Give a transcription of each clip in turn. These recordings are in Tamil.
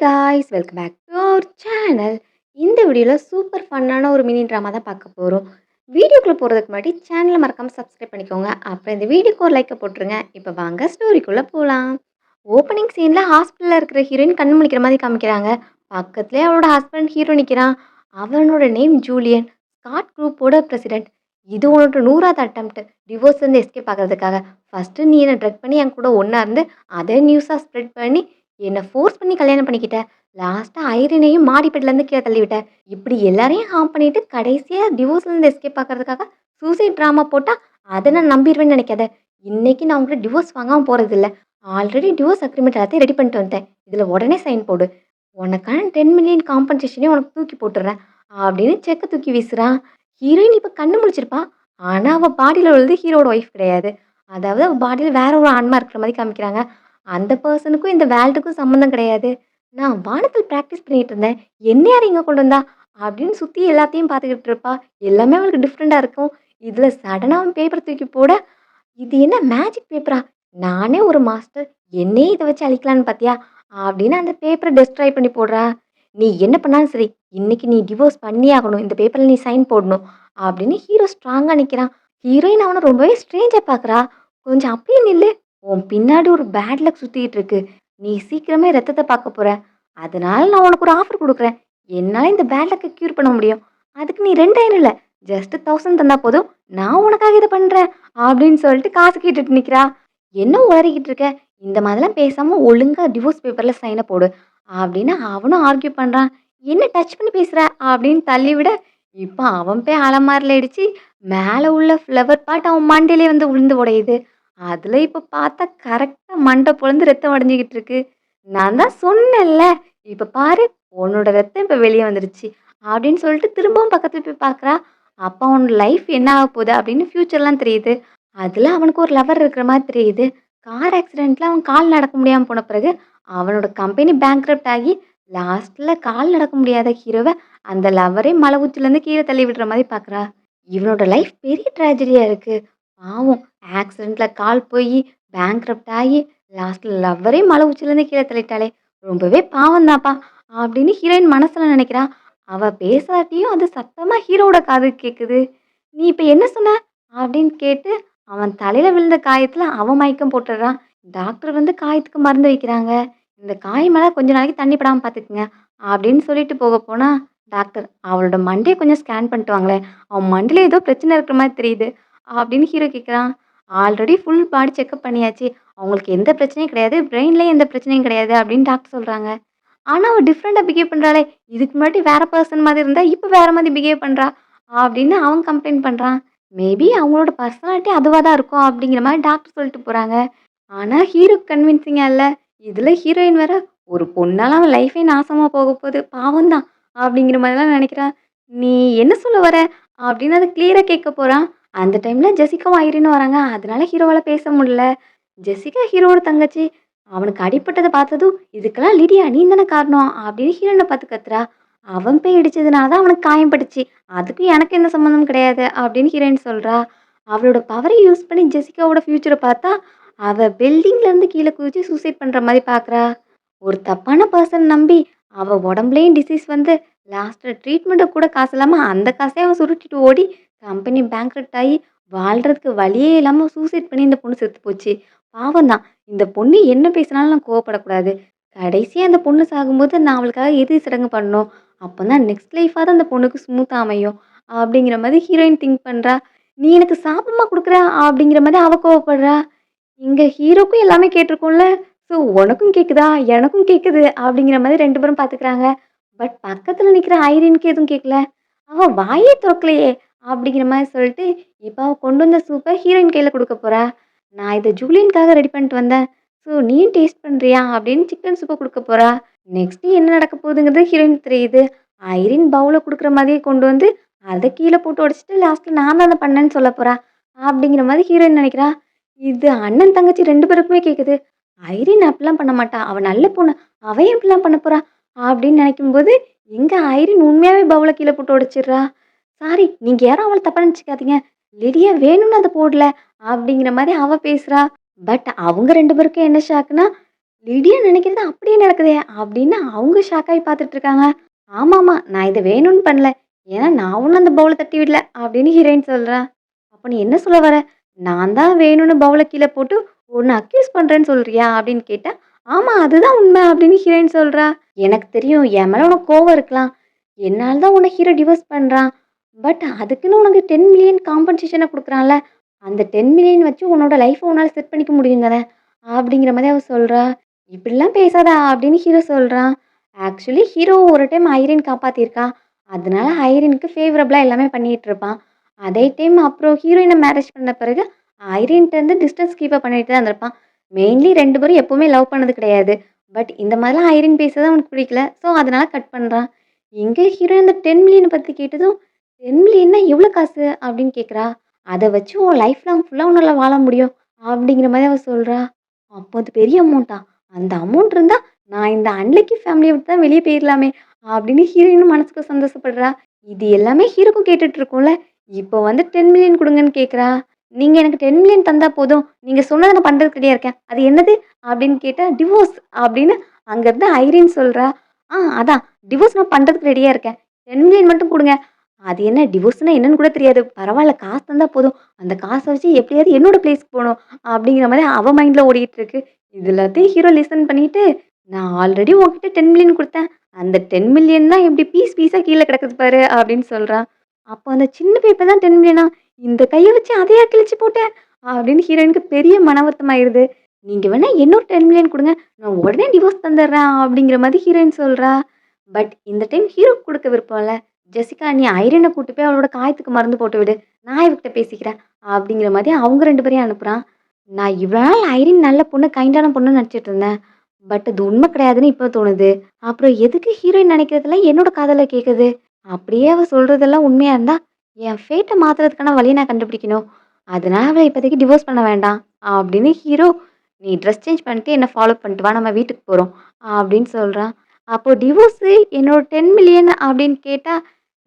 Guys welcome back to our channel. இந்த வீடியோவில் சூப்பர் ஃபன்னான ஒரு மினி ட்ராமா தான் பார்க்க போகிறோம். வீடியோக்குள்ளே போகிறதுக்கு முன்னாடி சேனலை மறக்காமல் சப்ஸ்கிரைப் பண்ணிக்கோங்க. அப்புறம் இந்த வீடியோக்கு ஒரு லைக்கை போட்டுருங்க. இப்போ வாங்க ஸ்டோரிக்குள்ளே போகலாம். ஓப்பனிங் சீனில் ஹாஸ்பிட்டலில் இருக்கிற ஹீரோயின் கண்ணு முழிக்கிற மாதிரி காமிக்கிறாங்க. பக்கத்துலேயே அவளோட ஹஸ்பண்ட் ஹீரோ நிற்கிறான். அவனோட நேம் ஜூலியன், ஸ்காட் குரூப்போட பிரசிடென்ட். இது உன்னோட 100வது அட்டம்ப்ட் டிவோர்ஸ் வந்து எஸ்கேப் ஆகிறதுக்காக. ஃபஸ்ட்டு நீ என்னை ட்ரக் பண்ணி என் கூட ஒன்றா இருந்து அதே நியூஸாக ஸ்ப்ரெட் பண்ணி என்னை ஃபோர்ஸ் பண்ணி கல்யாணம் பண்ணிக்கிட்ட. லாஸ்ட்டாக ஐரினையும் மாடிப்படிலேருந்து கீழே தள்ளிவிட்ட. இப்படி எல்லாரையும் ஹார்ம் பண்ணிட்டு கடைசியாக டிவோர்ஸ்லேருந்து எஸ்கேப் ஆகிறதுக்காக சூசைட் ட்ராமா போட்டால் அதை நான் நம்பிடுவேன்னு நினைக்காத. இன்னைக்கு நான் உங்கள்கிட்ட டிவோர்ஸ் வாங்காமல் போகிறதில்ல. ஆல்ரெடி டிவோர்ஸ் அக்ரிமெண்ட் எல்லாத்தையும் ரெடி பண்ணிட்டு வந்தேன். இதில் உடனே சைன் போடு. உனக்கான 10 மில்லியன் காம்பன்சேஷனே உனக்கு தூக்கி போட்டுடுறேன் அப்படின்னு செக்கை தூக்கி வீசுறான். ஹீரோயின் இப்போ கண்ணு முழிச்சிருப்பா. ஆனால் அவள் பாடியில் உள்ளது ஹீரோட ஒய்ஃப் கிடையாது. அதாவது அவள் பாடியில் வேற ஒரு ஆன்மா இருக்கிற மாதிரி காமிக்கிறாங்க. அந்த பர்சனுக்கும் இந்த வேர்ல்டுக்கும் சம்மந்தம் கிடையாது. நான் வானத்தில் ப்ராக்டிஸ் பண்ணிட்டு இருந்தேன். என்ன யார் இங்கே கொண்டு வந்தா அப்படின்னு சுற்றி எல்லாத்தையும் பார்த்துக்கிட்டு இருப்பா. எல்லாமே அவளுக்கு டிஃப்ரெண்ட்டாக இருக்கும். இதில் சடனாக அவன் பேப்பர் தூக்கி போட, இது என்ன மேஜிக் பேப்பரா? நானே ஒரு மாஸ்டர், என்னையே இதை வச்சு அழிக்கலான்னு பார்த்தியா அப்படின்னு அந்த பேப்பரை டெஸ்ட்ராய் பண்ணி போடுறா. நீ என்ன பண்ணாலும் சரி, இன்னைக்கு நீ டிவோர்ஸ் பண்ணியே ஆகணும். இந்த பேப்பரில் நீ சைன் போடணும் அப்படின்னு ஹீரோ ஸ்ட்ராங்காக நிற்கிறான். ஹீரோயின் அவனை ரொம்பவே ஸ்ட்ரேஞ்சாக பார்க்குறா. கொஞ்சம் அப்படியே நில்லு. உன் பின்னாடி ஒரு பேட் லக் சுற்றிக்கிட்டு இருக்கு. நீ சீக்கிரமே ரத்தத்தை பார்க்க போற. அதனால நான் உனக்கு ஒரு ஆஃபர் கொடுக்குறேன். என்னால் இந்த பேட் லக்கை க்யூர் பண்ண முடியும். அதுக்கு நீ 2000 இல்லை, ஜஸ்ட் 1000 தந்தா போதும். நான் உனக்காக இதை பண்ணுறேன் அப்படின்னு சொல்லிட்டு காசு கேட்டுட்டு நிற்கிறா. என்ன உளறிக்கிட்டு இருக்க? இந்த மாதிரிலாம் பேசாமல் ஒழுங்காக டிவோர்ஸ் பேப்பரில் சைனை போடு அப்படின்னு அவனும் ஆர்கியூ பண்ணுறான். என்ன டச் பண்ணி பேசுகிற அப்படின்னு தள்ளிவிட, இப்போ அவன் போய் அலமாரில் அடித்து மேலே உள்ள ஃப்ளவர் பாட் அவன் மண்டையிலே வந்து விழுந்து உடையுது. அதில் இப்போ பார்த்தா கரெக்டாக மண்டை பொழந்து ரத்தம் வடிஞ்சிக்கிட்டு இருக்கு. நான் தான் சொன்னேன்ல, இப்போ பாரு உன்னோட ரத்தம் இப்போ வெளியே வந்துருச்சு அப்படின்னு சொல்லிட்டு திரும்பவும் பக்கத்தில் போய் பார்க்குறா. அப்போ அவனோட லைஃப் என்ன ஆக போகுது அப்படின்னு ஃப்யூச்சர்லாம் தெரியுது. அதில் அவனுக்கு ஒரு லவர் இருக்கிற மாதிரி தெரியுது. கார் ஆக்சிடெண்ட்டில் அவன் கால் நடக்க முடியாமல் போன பிறகு அவனோட கம்பெனி பேங்க்ரப்ட் ஆகி லாஸ்ட்டில் கால் நடக்க முடியாத ஹீரோவை அந்த லவரே மலை உச்சிலேருந்து கீழே தள்ளி விடுற மாதிரி பார்க்குறா. இவனோட லைஃப் பெரிய ட்ராஜடியாக இருக்குது. பாவம், ஆக்சிடெண்ட்டில் கால் போய் பேங்க்ரப்ட் ஆகி லாஸ்ட்டில் லவ்வரே மலை உச்சிலேருந்து கீழே தள்ளிட்டாளே, ரொம்பவே பாவம் தான்ப்பா அப்படின்னு ஹீரோயின் மனசில் நினைக்கிறா. அவள் பேசாட்டியும் அது சத்தமாக ஹீரோவோட காது கேட்குது. நீ இப்போ என்ன சொன்ன அப்படின்னு கேட்டு அவன் தலையில் விழுந்த காயத்தில் அவன் மயக்கம் போட்டுடுறான். டாக்டர் வந்து காயத்துக்கு மருந்து வைக்கிறாங்க. இந்த காய் மேலே கொஞ்ச நாளைக்கு தண்ணி படாமல் பார்த்துக்குங்க அப்படின்னு சொல்லிட்டு போக போனால் டாக்டர் அவளோட மண்டையை கொஞ்சம் ஸ்கேன் பண்ணிட்டு வாங்களேன், அவன் மண்டையில் ஏதோ பிரச்சனை இருக்கிற மாதிரி தெரியுது அப்படின்னு ஹீரோ கேட்குறான். ஆல்ரெடி ஃபுல் பாடி செக்கப் பண்ணியாச்சு, அவங்களுக்கு எந்த பிரச்சனையும் கிடையாது, பிரெயின்லேயும் எந்த பிரச்சனையும் கிடையாது அப்படின்னு டாக்டர் சொல்கிறாங்க. ஆனால் அவள் டிஃப்ரெண்ட்டாக பிஹேவ் பண்ணுறாளே, இதுக்கு முன்னாடி வேறு பர்சன் மாதிரி இருந்தா இப்போ வேறு மாதிரி பிஹேவ் பண்ணுறா அப்படின்னு அவன் கம்ப்ளைண்ட் பண்ணுறான். மேபி அவங்களோட பர்சனாலிட்டி அதுவாக தான் இருக்கும் அப்படிங்கிற மாதிரி டாக்டர் சொல்லிட்டு போகிறாங்க. ஆனால் ஹீரோ கன்வின்சிங்காக இல்லை. இதில் ஹீரோயின் வேற, ஒரு பொண்ணால் அவன் லைஃபே நாசமாக போக போகுது, பாவம் தான் அப்படிங்கிற மாதிரிலாம் நினைக்கிறா. நீ என்ன சொல்ல வர அப்படின்னு அதை கிளியராக கேட்க போகிறான். அந்த டைமில் ஜெசிகாவும் ஐரினும் வராங்க. அதனால ஹீரோவால் பேச முடியல. ஜெசிகா ஹீரோவோட தங்கச்சி. அவனுக்கு அடிப்பட்டதை பார்த்ததும் இதுக்கெல்லாம் லிடியா நீ தானே காரணம் அப்படின்னு ஹீரோனை பார்த்து கத்துறா. அவன் போய் இடிச்சதுனால தான் அவனுக்கு காயம்பட்டுச்சு, அதுக்கும் எனக்கு எந்த சம்மந்தமும் கிடையாது அப்படின்னு ஹீரோயின் சொல்கிறா. அவளோட பவரை யூஸ் பண்ணி ஜெசிகாவோட ஃப்யூச்சரை பார்த்தா அவள் பில்டிங்லேருந்து கீழே குதிச்சு சூசைட் பண்ணுற மாதிரி பார்க்குறா. ஒரு தப்பான பர்சன் நம்பி அவள் உடம்புலையும் டிசீஸ் வந்து லாஸ்ட்டில் ட்ரீட்மெண்ட்டை கூட காசு இல்லாமல் அந்த காசையும் அவன் சுருட்டிட்டு ஓடி கம்பெனி பேங்க்ரப்ட் ஆகி வாழ்கிறதுக்கு வழியே இல்லாமல் சூசைட் பண்ணி இந்த பொண்ணு செத்து போச்சு. பாவம் தான். இந்த பொண்ணு என்ன பேசினாலும் நான் கோவப்படக்கூடாது. கடைசியாக அந்த பொண்ணு சாகும்போது நான் அவளுக்காக இறுதி சடங்கு பண்ணணும். அப்போ தான் நெக்ஸ்ட் லைஃபாக தான் அந்த பொண்ணுக்கு ஸ்மூத்தாக அமையும் அப்படிங்கிற மாதிரி ஹீரோயின் திங்க் பண்ணுறா. நீ எனக்கு சாபமாக கொடுக்குற அப்படிங்கிற மாதிரி அவள் கோவப்படுறா. இங்கே ஹீரோக்கும் எல்லாமே கேட்டிருக்கோம்ல, ஸோ உனக்கும் கேட்குதா எனக்கும் கேட்குது அப்படிங்கிற மாதிரி 2 பேரும் பார்த்துக்கிறாங்க. பட் பக்கத்தில் நிற்கிற ஐரினுக்கு எதுவும் கேட்கல. அவள் வாயே திறக்கலையே அப்படிங்கிற மாதிரி சொல்லிட்டு இப்போ அவள் கொண்டு வந்த சூப்பை ஹீரோயின் கையில் கொடுக்க போகிறா. நான் இதை ஜூலியனுக்காக ரெடி பண்ணிட்டு வந்தேன், ஸோ நீயும் டேஸ்ட் பண்ணுறியா அப்படின்னு சிக்கன் சூப்பை கொடுக்க போகிறா. நெக்ஸ்ட்டு என்ன நடக்க போகுதுங்கிறது ஹீரோயினுக்கு தெரியுது. ஐரின் பவுலை கொடுக்குற மாதிரியே கொண்டு வந்து அதை கீழே போட்டு உடச்சிட்டு லாஸ்ட்டில் நான் தான் அதை பண்ணேன்னு சொல்ல போகிறா அப்படிங்கிற மாதிரி ஹீரோயின் நினைக்கிறா. இது அண்ணன் தங்கச்சி 2 பேருக்குமே கேட்குது. ஐரின் அப்படிலாம் பண்ண மாட்டா, அவள் நல்ல பொண்ணு, அவன் எப்படிலாம் பண்ண போறா அப்படின்னு நினைக்கும்போது எங்க ஐரின் உண்மையாவே பவுலை கீழே போட்டு உடைச்சிடுறா. சாரி, நீங்க யாரும் அவளை தப்பா நினச்சிக்காதீங்க, லிடியா வேணும்னு அதை போடல அப்படிங்கிற மாதிரி அவ பேசுறா. பட் அவங்க 2 பேருக்கும் என்ன ஷாக்குனா, லிடியா நினைக்கிறது அப்படியே நடக்குதே! அப்படின்னு அவங்க ஷாக் ஆயி பார்த்துட்டு இருக்காங்க. ஆமாமா, நான் இத வேணும்னு பண்ணல. ஏன்னா நான் ஒண்ணும் அந்த பவுல தட்டி விடல அப்படின்னு ஹீரோயின் சொல்றா. அப்ப நீ என்ன சொல்ல வர? நான் தான் வேணும்னு பவுல கீழ போட்டு உன்ன அக்யூஸ் பண்றேன்னு சொல்றியா? அப்படின்னு கேட்டா, ஆமா அதுதான் உண்மை அப்படின்னு ஹீரோயின் சொல்றா. எனக்கு தெரியும் என் மேல உனக்கு கோவம் இருக்கலாம். என்னால தான் உன்ன ஹீரோ டிவோர்ஸ் பண்றான். பட் அதுக்குன்னு உனக்கு 10 மில்லியன் காம்பன்சேஷன குடுக்குறான்ல. அந்த 10 மில்லியன் வச்சு உன்னோட லைஃப உன்னால செட் பண்ணிக்க முடியும் தானே! அப்படிங்கிற மாரி அவ சொல்றா. இப்படிலாம் பேசாத அப்படின்னு ஹீரோ சொல்றான். ஆக்சுவலி ஹீரோ ஒரு டைம் ஐரின் காப்பாத்தியிருக்கான். அதனால ஐரினுக்கு ஃபேவரபிளா எல்லாமே பண்ணிட்டு இருப்பான். அதே டைம் அப்புறம் ஹீரோயின மேரேஜ் பண்ண பிறகு ஐரின்ட்டருந்து டிஸ்டன்ஸ் கீப் அப் பண்ணிட்டு தான் இருந்திருப்பான். மெயின்லி 2 பேரும் எப்பவுமே லவ் பண்ணது கிடையாது. பட் இந்த மாதிரிலாம் ஐரின் பேசுறது அவனுக்கு பிடிக்கல. ஸோ அதனால கட் பண்றான். எங்க ஹீரோ இந்த 10 மில்லியன பத்தி கேட்டதும், 10 மில்லியன்னா எவ்வளோ காசு? அப்படின்னு கேட்குறா. அத வச்சு உன் லைஃப் லாங் ஃபுல்லா உன்னால வாழ முடியும். அப்படிங்கிற மாரி அவ சொல்றா. அப்போ அது பெரிய அமௌண்ட்டா? அந்த அமௌண்ட் இருந்தா, நான் இந்த அன்லக்கி ஃபேமிலிய விட்டு தான் வெளிய போயிரலாமே! அப்படின்னு ஹீரோயினும் மனசுக்கு சந்தோஷப்படுறா. இது எல்லாமே ஹீரோக்கும் கேட்டுட்டு இருக்கும்ல. இப்போ வந்து 10 மில்லியன் குடுங்கன்னு கேட்கிறா. நீங்க எனக்கு 10 மில்லியன் தந்தா போதும். நீங்க சொன்னத நான் பண்றதுக்கு ரெடியா இருக்கேன். அது என்னது? அப்படின்னு கேட்டா, டிவோர்ஸ் அப்படின்னு அங்கருந்து ஐரின் சொல்றா. அதான் டிவோர்ஸ் நான் பண்றதுக்கு ரெடியா இருக்கேன். 10 மில்லியன் மட்டும் குடுங்க. அது என்ன டிவோர்ஸ்னா என்னன்னு கூட தெரியாது. பரவால்ல காசு தந்தா போதும். அந்த காச வச்சு எப்படியாவது என்னோட பிளேஸ்க்கு போணும். அப்படிங்கிற மாரி அவ மைண்ட்ல ஓடிட்டு இருக்கு. இது எல்லாத்தையும் ஹீரோ லிசன் பண்ணிட்டு, "நான் ஆல்ரெடி உன்கிட்ட 10 மில்லியன் குடுத்தேன். அந்த 10 மில்லியன் தான் எப்படி பீஸ் பீஸா கீழ கிடக்குது பாரு" அப்படின்னு சொல்றான். அப்போ அந்த சின்ன பேப்பர் தான் 10 மில்லியனா? இந்த கைய வச்சு அதையா கிழிச்சு போட்டேன்? அப்படின்னு ஹீரோயினுக்கு பெரிய மன வருத்தம் ஆயிருது. "நீங்க வேணா இன்னொரு 10 மில்லியன் குடுங்க. நான் உடனே டிவோர்ஸ் தந்துடுறேன்" அப்படிங்கிற மாரி ஹீரோயின் சொல்றா. பட் இந்த டைம் ஹீரோக்கு குடுக்க விருப்பம் இல்ல. "ஜெசிகா நீ ஐரின கூட்டு போய் அவளோட காயத்துக்கு மருந்து போட்டு விடு. நான் இவகிட்ட பேசிக்கிறேன்" அப்படிங்கிற மாரி அவங்க 2 பேரையும் அனுப்புறான். நான் இவ்வளோ நாள் ஐரின் நல்ல பொண்ணு, கைண்டான பொண்ணுன்னு நெனச்சுட்டு இருந்தேன். பட் அது உண்மை கிடையாதுன்னு இப்ப தோணுது. அப்புறம் எதுக்கு ஹீரோயின் நெனைக்கிறதெல்லாம் என்னோட காதுல கேக்குது? அப்படியே அவ சொல்றதெல்லாம் உண்மையா இருந்தா, என் ஃபேட்ட மாத்துறதுக்கான வழிய நான் கண்டுபிடிக்கணும். அதனால அவள இப்போதைக்கு டிவோர்ஸ் பண்ண வேண்டாம். அப்படின்னு ஹீரோ, "நீ ட்ரெஸ் சேஞ்ச் பண்ணிட்டு என்ன ஃபாலோ பண்ணிட்டு வா. நம்ம வீட்டுக்கு போறோம்" அப்படின்னு சொல்றான். அப்போ டிவோர்ஸு என்னோட 10 மில்லியன் அப்படின்னு கேட்டா,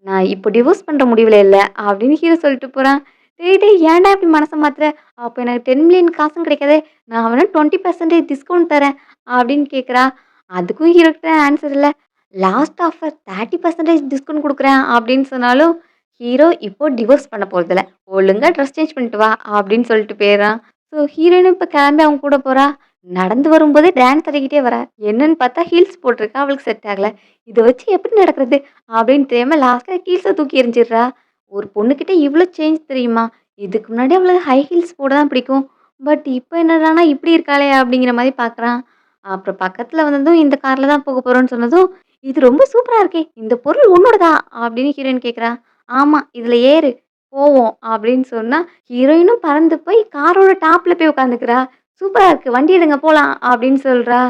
"நான் இப்போ டிவோர்ஸ் பண்ற முடிவுல இல்ல" அப்படின்னு ஹீரோ சொல்லிட்டு போறான். "டேய் டேய் ஏன்டா இப்படி மனச மாத்துற? அப்ப எனக்கு 10 மில்லியன் காசும் கிடைக்காதே! நான் வேணா 20% டிஸ்கவுண்ட் தரேன்" அப்படின்னு கேட்குறா. அதுக்கும் ஹீரோ கிட்ட ஆன்சர் இல்ல. லாஸ்ட் ஆஃபர் 30% டிஸ்கவுண்ட் குடுக்குறேன் அப்படின்னு சொன்னாலும், ஹீரோ இப்போ டிவோர்ஸ் பண்ண போறதில்ல. "ஒழுங்கா ட்ரெஸ் சேஞ்ச் பண்ணிட்டு வா" அப்படின்னு சொல்லிட்டு போயிர்றான். ஸோ ஹீரோயினும் இப்ப கிளம்பி அவங்க கூட போறா. நடந்து வரும்போதே டான்ஸ் ஆடிக்கிட்டே வரா. என்னன்னு பார்த்தா ஹீல்ஸ் போட்டிருக்கா. அவளுக்கு செட் ஆகல. இத வச்சு எப்படி நடக்கிறது? அப்படின்னு தெரியாம லாஸ்ட்ல ஹீல்ஸ தூக்கி எறிஞ்சிடுறா. ஒரு பொண்ணுகிட்ட இவ்ளோ சேஞ்ச் தெரியுமா? இதுக்கு முன்னாடி அவளுக்கு ஹை ஹீல்ஸ் போட தான் பிடிக்கும். பட் இப்ப என்னடான்னா இப்படி இருக்காளே! அப்படிங்கிற மாரி பார்க்குறான். அப்புறம் பக்கத்துல வந்ததும் இந்த கார்ல தான் போக போறோம்ன்னு சொன்னதும், "இது ரொம்ப சூப்பரா இருக்கே! இந்த பொருள் உன்னோடதா?" அப்படின்னு ஹீரோயின் கேட்குறா. "ஆமா, இதுல ஏறு போவோம்" அப்படின்னு சொன்னா, ஹீரோயினும் பறந்து போய் காரோட டாப்ல போய் உட்காந்துக்கிறா. "சூப்பரா இருக்கு. வண்டி எடுங்க போலாம்" அப்படின்னு சொல்றா.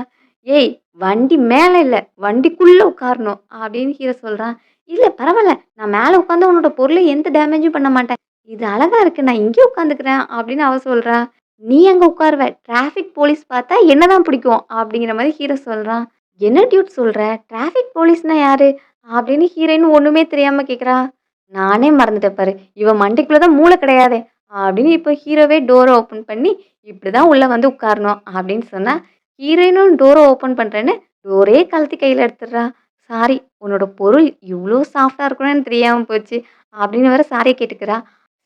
"ஏய் வண்டி மேல இல்ல, வண்டிக்குள்ள உட்காரணும்" அப்படின்னு ஹீரோ சொல்றான். "இல்ல பரவால்ல. நான் மேல உட்காந்தா உன்னோட பொருள எந்த டேமேஜும் பண்ண மாட்டேன். இது அழகா இருக்கு. நான் இங்கேயே உட்காந்துக்கிறேன்" அப்படின்னு அவ சொல்றா. "நீ அங்க உட்காருவ. டிராஃபிக் போலீஸ் பார்த்தா என்ன தான் பிடிக்கும்" அப்படிங்கிற மாரி ஹீரோ சொல்றான். "என்ன டியூட் சொல்ற? டிராஃபிக் போலீஸ்னா யாரு?" அப்படின்னு ஹீரோயின் ஒண்ணுமே தெரியாம கேட்குறா. "நானே மறந்துட்டேன் பாரு. இவ மண்டைக்குள்ள தான் மூளை கிடையாதே" அப்படின்னு இப்போ ஹீரோவே டோர ஓப்பன் பண்ணி, "இப்படிதான் உள்ள வந்து உட்காரணும்" அப்படின்னு சொன்னா, ஹீரோயினும் டோர ஓப்பன் பண்றேன்னு டோரயே கழட்டி கையில எடுத்துடுறா. "சாரி, உன்னோட பொருள் இவ்ளோ சாஃப்ட்டா இருக்கும்னு எனக்கு தெரியாம போச்சு" அப்படின்னு வேற சாரி கேட்டுக்கிறா.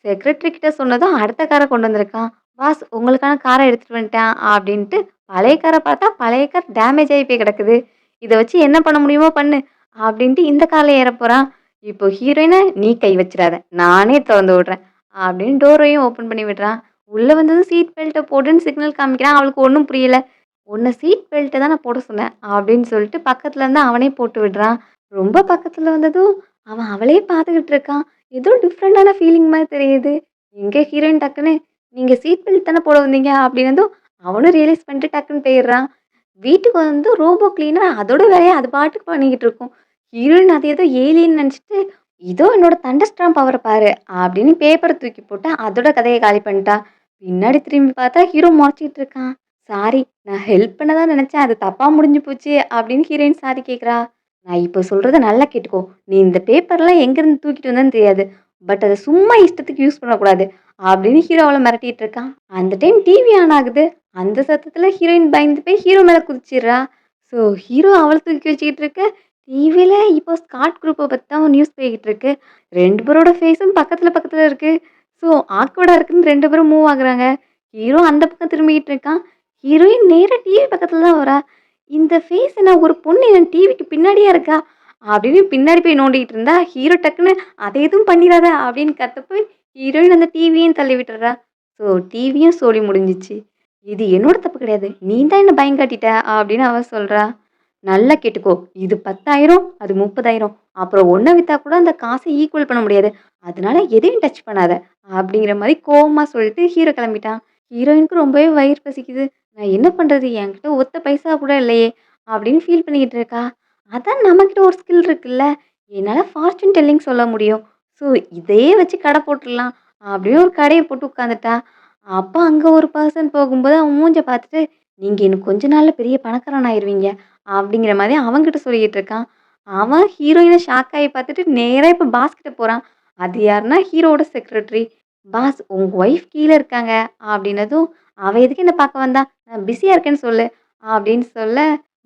செக்ரட்டரி கிட்ட சொன்னதும் அடுத்த கார கொண்டு வந்திருக்கான். "பாஸ் உங்களுக்கான கார எடுத்துட்டு வந்துட்டேன்" அப்படின்ட்டு பழைய கார பார்த்தா பழைய கார் டேமேஜ் ஆகி போய் கிடக்குது. "இத வச்சு என்ன பண்ண முடியுமோ பண்ணு" அப்படின்ட்டு இந்த கார்ல ஏறப் போறான். இப்போ ஹீரோயின, "நீ கை வச்சிராத. நானே தொறந்து விடுறேன்" அப்படின்னு டோரையும் ஓப்பன் பண்ணி விடுறான். உள்ள வந்ததும் சீட் பெல்ட்ட போடுன்னு சிக்னல் காமிக்கிறான். அவளுக்கு ஒண்ணும் புரியல. "உன்ன சீட் பெல்ட்ட தான் நான் போட சொன்னேன்" அப்படின்னு சொல்லிட்டு பக்கத்துல இருந்து அவனே போட்டு விடுறான். ரொம்ப பக்கத்துல வந்ததும் அவன் அவளையே பார்த்துக்கிட்டு இருக்கான். ஏதோ டிஃப்ரெண்டான ஃபீலிங் மாரி தெரியுது. எங்க ஹீரோயின் டக்குன்னு, "நீங்க சீட் பெல்ட் தானே போட வந்தீங்க" அப்படின்னதும் அவனும் ரியலைஸ் பண்ணிட்டு டக்குன்னு போயிடுறான். வீட்டுக்கு வந்து ரோபோ கிளீனர் அதோட வேலைய அது பாட்டுக்கு பண்ணிக்கிட்டு இருக்கும். ஹீரோயின் அது ஏதோ ஏலியன் நெனச்சுட்டு, "இதோ என்னோட தண்டர்ஸ்டார்ம் பவர பாரு" அப்படின்னு பேப்பர தூக்கி போட்டு அதோட கதைய காலி பண்ணிட்டா. பின்னாடி திரும்பி பார்த்தா ஹீரோ மொறச்சிட்டு இருக்கான். "சாரி, நான் ஹெல்ப் பண்ண தான் நெனச்சேன். அது தப்பா முடிஞ்சு போச்சு" அப்படின்னு ஹீரோயின் சாரி கேட்கிறா. "நான் இப்ப சொல்றத நல்லா கேட்டுக்கோ. நீ இந்த பேப்பர்லாம் எங்கேருந்து தூக்கிட்டு வந்தேன்னு தெரியாது. பட் அத சும்மா இஷ்டத்துக்கு யூஸ் பண்ணக்கூடாது" அப்படின்னு ஹீரோ அவள மிரட்டிட்டு இருக்கான். அந்த டைம் டிவி ஆன் ஆகுது. அந்த சத்தத்துல ஹீரோயின் பயந்து போய் ஹீரோ மேல குதிச்சிடுறா. ஸோ ஹீரோ அவள தூக்கி வச்சுக்கிட்டு இருக்க, டிவில இப்போ ஸ்காட் குரூப்ப பத்தி தான் நியூஸ் போய்க்கிட்டு இருக்கு. 2 பேரோட ஃபேஸும் பக்கத்துல பக்கத்துல இருக்கு. ஸோ ஆக்வர்டா இருக்குன்னு 2 பேரும் மூவ் ஆகுறாங்க. ஹீரோ அந்த பக்கம் திரும்பிக்கிட்டு இருக்கான். ஹீரோயின் நேரா டிவி பக்கத்துல தான் வரா. இந்த ஃபேஸ் என்ன ஒரு பொண்ணு என் டிவிக்கு பின்னாடியே இருக்கா? அப்படின்னு பின்னாடி போய் நோண்டிக்கிட்டு இருந்தா, ஹீரோ டக்குன்னு "அத எதுவும் பண்ணிறாத" அப்படின்னு கத்த போய் ஹீரோயின் அந்த டிவியும் தள்ளி விட்டுர்றா. ஸோ டிவியும் சோலி முடிஞ்சுச்சு. "இது என்னோட தப்பு கிடையாது. நீ தான் என்ன பயங்காட்டிட்ட" அப்படின்னு அவ சொல்றா. "நல்லா கேட்டுக்கோ. இது 10,000 அது 30,000 அப்புறம் ஒண்ண வித்தா கூட அந்த காச ஈக்குவல் பண்ண முடியாது. அதனால எதையும் டச் பண்ணாத" அப்படிங்கிற மாரி கோவமா சொல்லிட்டு ஹீரோ கிளம்பிட்டான். ஹீரோயினுக்கு ரொம்பவே வயிறு பசிக்குது. நான் என்ன பண்றது? என்கிட்ட ஒத்த பைசா கூட இல்லையே! அப்படின்னு ஃபீல் பண்ணிக்கிட்டு இருக்கா. அதான் நம்மகிட்ட ஒரு ஸ்கில் இருக்குல்ல. என்னால ஃபார்ச்சூன் டெல்லிங் சொல்ல முடியும். ஸோ இதையே வச்சு கடை போட்டுறலாம். அப்படின்னு ஒரு கடைய போட்டு உட்காந்துட்டா. அப்ப அங்க ஒரு பெர்சன் போகும்போது அவன் மூஞ்ச பார்த்துட்டு, "நீங்க இன்னும் கொஞ்ச நாள்ல பெரிய பணக்காரன் ஆயிருவீங்க." அப்படிங்கிற மாரி அவன்கிட்ட சொல்லிக்கிட்டு இருக்கான். அவன் ஹீரோயின ஷாக் ஆகி பார்த்துட்டு நேரா இப்ப பாஸ் கிட்ட போறான். அது யாருன்னா ஹீரோவோட செக்ரட்டரி. "பாஸ் உங்க ஒய்ஃப் கீழ இருக்காங்க." அப்படின்னதும், "அவ எதுக்கு என்ன பார்க்க வந்தா? நான் பிஸியா இருக்கேன்னு சொல்லு." அப்படின்னு சொல்ல,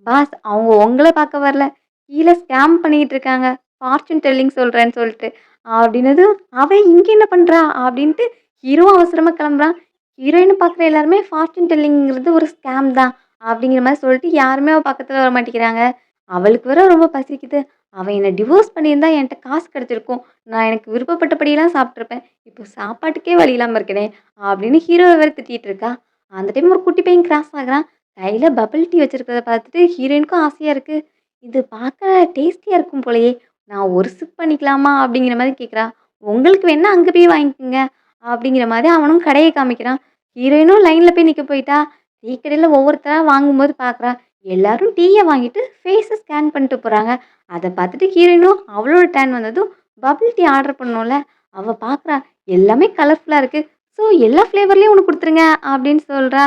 "பாஸ் அவங்க உங்கள பார்க்க வரல. கீழ ஸ்கேம் பண்ணிக்கிட்டு இருக்காங்க. ஃபார்ச்சூன் டெல்லிங் சொல்றேன்னு சொல்லிட்டு." அப்படின்னதும், "அவ இங்க என்ன பண்றா?" அப்படின்ட்டு ஹீரோவும் அவசரமா கிளம்புறான். ஹீரோயின பார்க்குற எல்லாருமே ஃபார்ச்சூன் டெல்லிங்கிறது ஒரு ஸ்கேம் தான். அப்படிங்கிற மாரி சொல்லிட்டு யாருமே அவ பக்கத்துல வர மாட்டேங்கிறாங்க. அவளுக்கு வேற ரொம்ப பசிக்குது. அவ என்ன டிவோர்ஸ் பண்ணியிருந்தா என்ட்ட காசு கிடைச்சிருக்கும். நான் எனக்கு விருப்பப்பட்டபடிலாம் சாப்பிட்டுருப்பேன். இப்போ சாப்பாட்டுக்கே வழி இல்லாம இருக்கனே! அப்படின்னு ஹீரோவ வேற திட்டிட்டு இருக்கா. அந்த டைம் ஒரு குட்டி பையன் கிராஸ் ஆகுறான். கையில பபிள் டீ வச்சிருக்கிறத பார்த்துட்டு ஹீரோயினுக்கும் ஆசையா இருக்கு. இது பார்க்க டேஸ்டியா இருக்கும் போலயே! நான் ஒரு சிப் பண்ணிக்கலாமா? அப்படிங்கிற மாரி கேட்குறா. உங்களுக்கு வேணா அங்க போய் வாங்கிக்கங்க. அப்படிங்கிற மாரி அவனும் கடைய காமிக்கிறான். ஹீரோயினும் லைன்ல போய் நிக்க போயிட்டா. டீ கடையில ஒவ்வொருத்தரா வாங்கும்போது பார்க்குறா. எல்லாரும் டீய வாங்கிட்டு ஃபேஸ ஸ்கேன் பண்ணிட்டு போறாங்க. அத பார்த்துட்டு ஹீரோயினும் அவளோட டர்ன் வந்ததும் பபிள் டீ ஆர்டர் பண்ணோம்ல. அவ பார்க்குறா. எல்லாமே கலர்ஃபுல்லா இருக்கு. ஸோ எல்லா ஃப்ளேவர்லயும் ஒண்ணு குடுத்துருங்க அப்படின்னு சொல்றா.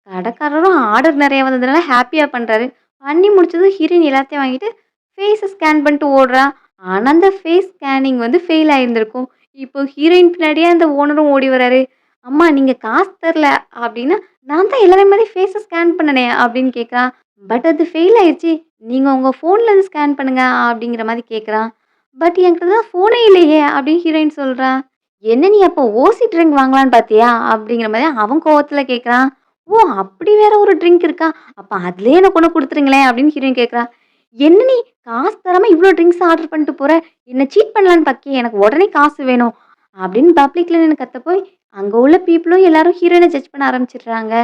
கடைக்காரரும் ஆர்டர் நெறைய வந்ததுனால ஹேப்பியா பண்றாரு. பண்ணி முடிச்சதும் ஹீரோயின் எல்லாத்தையும் வாங்கிட்டு ஃபேஸ ஸ்கேன் பண்ணிட்டு ஓடுறா. ஆனா அந்த ஃபேஸ் ஸ்கேனிங் வந்து ஃபெயில் ஆயிருந்திருக்கும். இப்போ ஹீரோயின் பின்னாடியே அந்த ஓனரும் ஓடி வராரு. "அம்மா நீங்க காசு தரல" அப்டின்னா, "நான் தான் எல்லாரும் மாரி ஃபேஸ ஸ்கேன் பண்ணனே" அப்டின்னு கேட்குறான். "பட் அது ஃபெயில் ஆயிருச்சு. நீங்க உங்க ஃபோன்லருந்து ஸ்கேன் பண்ணுங்க" அப்டிங்கிற மாரி கேட்குறான். "பட் என்கிட்ட தான் ஃபோனே இல்லையே" அப்டின்னு ஹீரோயின் சொல்றா. "என்ன நீ அப்போ ஓசி ட்ரிங்க் வாங்கலான்னு பார்த்தியா?" அப்டிங்கிற மாரி அவன் கோவத்துல கேட்குறான். "ஓ! அப்படி வேற ஒரு ட்ரிங்க் இருக்கா? அப்ப அதிலயே எனக்கு ஒண்ணு குடுத்துருங்களேன்" அப்டின்னு ஹீரோயின் கேட்குறா. "என்ன நீ காசு தராம இவ்ளோ ட்ரிங்க்ஸ் ஆர்டர் பண்ணிட்டு போற? என்ன சீட் பண்ணலான்னு பார்க்கியா? எனக்கு உடனே காசு வேணும்." அப்படின்னு பப்ளிக்ல நின்னு கத்த போய், அங்க உள்ள பீப்பிளும் எல்லாரும் ஹீரோயின ஜட்ஜ் பண்ண ஆரம்பிச்சுடுறாங்க.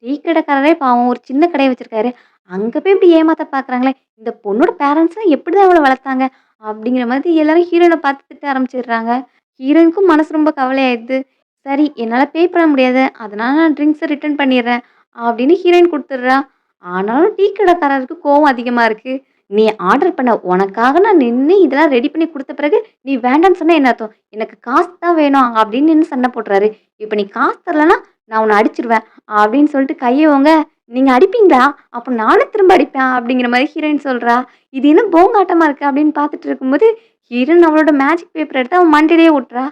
டீ கடைக்காரரே பாவம் ஒரு சின்ன கடை வச்சிருக்காரு. அங்க போய் இப்படி ஏமாத்த பார்க்குறாங்களே! இந்த பொண்ணோட பேரண்ட்ஸ்லாம் எப்படிதான் இவள வளர்த்தாங்க? அப்படிங்கிற மாதிரி எல்லாரும் ஹீரோயின பார்த்து திட்ட ஆரம்பிச்சுடுறாங்க. ஹீரோயினுக்கும் மனசு ரொம்ப கவலையாயிடுது. சரி என்னால பே பண்ண முடியாது. அதனால நான் ட்ரிங்க்ஸ ரிட்டர்ன் பண்ணிடுறேன். அப்படின்னு ஹீரோயின் குடுத்துடுறா. ஆனாலும் டீ கடைக்காரருக்கு கோவம் அதிகமா இருக்கு. நீ ஆர்டர் பண்ண உனக்காக நான் நின்னு இதெல்லாம் ரெடி பண்ணி குடுத்த பிறகு, நீ வேண்டான்னு சொன்னா என்ன அர்த்தம்? எனக்கு காசு தான் வேணும் அப்படின்னு நின்னு சண்டை போடுறாரு. இப்ப நீ காசு தரலன்னா, நான் உன்ன அடிச்சுருவேன் அப்படின்னு சொல்லிட்டு கைய ஓங்க, நீங்க அடிப்பீங்களா? அப்ப நானும் திரும்ப அடிப்பேன் அப்படிங்கிற மாரி ஹீரோயின் சொல்றா. இது என்ன போங்காட்டமா இருக்கு அப்படின்னு பார்த்துட்டு இருக்கும்போது, ஹீரோயின் அவளோட மேஜிக் பேப்பர் எடுத்து அவன் மண்டையிலேயே ஒட்டுறா.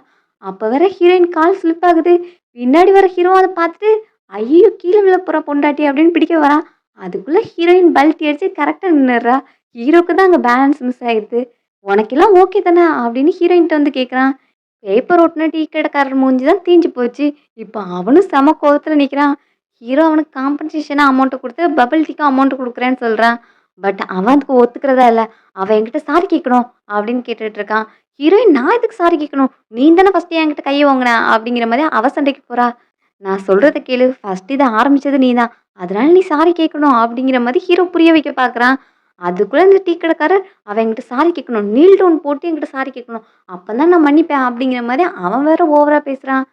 அப்ப வேற ஹீரோயின் கால் ஸ்லிப் ஆகுது. பின்னாடி வர ஹீரோ அத பார்த்துட்டு, ஐய்யயோ! கீழ விழப் போறா பொண்டாட்டி அப்படின்னு பிடிக்க வரான். அதுக்குள்ள ஹீரோயின் பல்டி அடிச்சு கரெக்ட்டா நின்னுடுறா. ஹீரோக்கு தான் அங்க பேலன்ஸ் மிஸ் ஆயிருது. "உனக்கெல்லாம் ஓகே தானே?" அப்படின்னு ஹீரோயின்ட்ட வந்து கேட்குறான். பேப்பர் ஒட்டுன டீ கடைக்காரர் மூஞ்சி தான் தீஞ்சு போச்சு. இப்ப அவனும் செம கோவத்துல நிக்கிறான். ஹீரோ அவனுக்கு காம்பன்சேஷனா அமௌண்ட்ட குடுத்து பபிள் டீக்கும் அமௌண்ட் குடுக்குறேன்னு சொல்றான். பட் அவன் அதுக்கு ஒத்துக்கிறதா இல்ல. அவன் என்கிட்ட சாரி கேட்கணும் அப்படின்னு கேட்டுட்டு இருக்கான். ஹீரோயின் நான் எதுக்கு சாரி கேட்கணும்? நீ தானே ஃபர்ஸ்ட் என்கிட்ட கைய ஓங்குன அப்படிங்கிற மாரி அவ சண்டைக்கு போறா. நான் சொல்றத கேளு. ஃபர்ஸ்ட் இத ஆரம்பிச்சது நீ தான். அதனால நீ சாரி கேட்கணும் அப்படிங்கிற மாரி ஹீரோ புரிய வைக்க பார்க்குறான். அதுக்குள்ள இந்த டீ கடைக்காரர் அவன் என்கிட்ட சாரி கேட்கணும். நீல் டவுன் போட்டு என்கிட்ட சாரி கேட்கணும். அப்பதான் நான் மன்னிப்பேன் அப்படிங்கிற மாரி அவன் வேற ஓவரா பேசுறான்.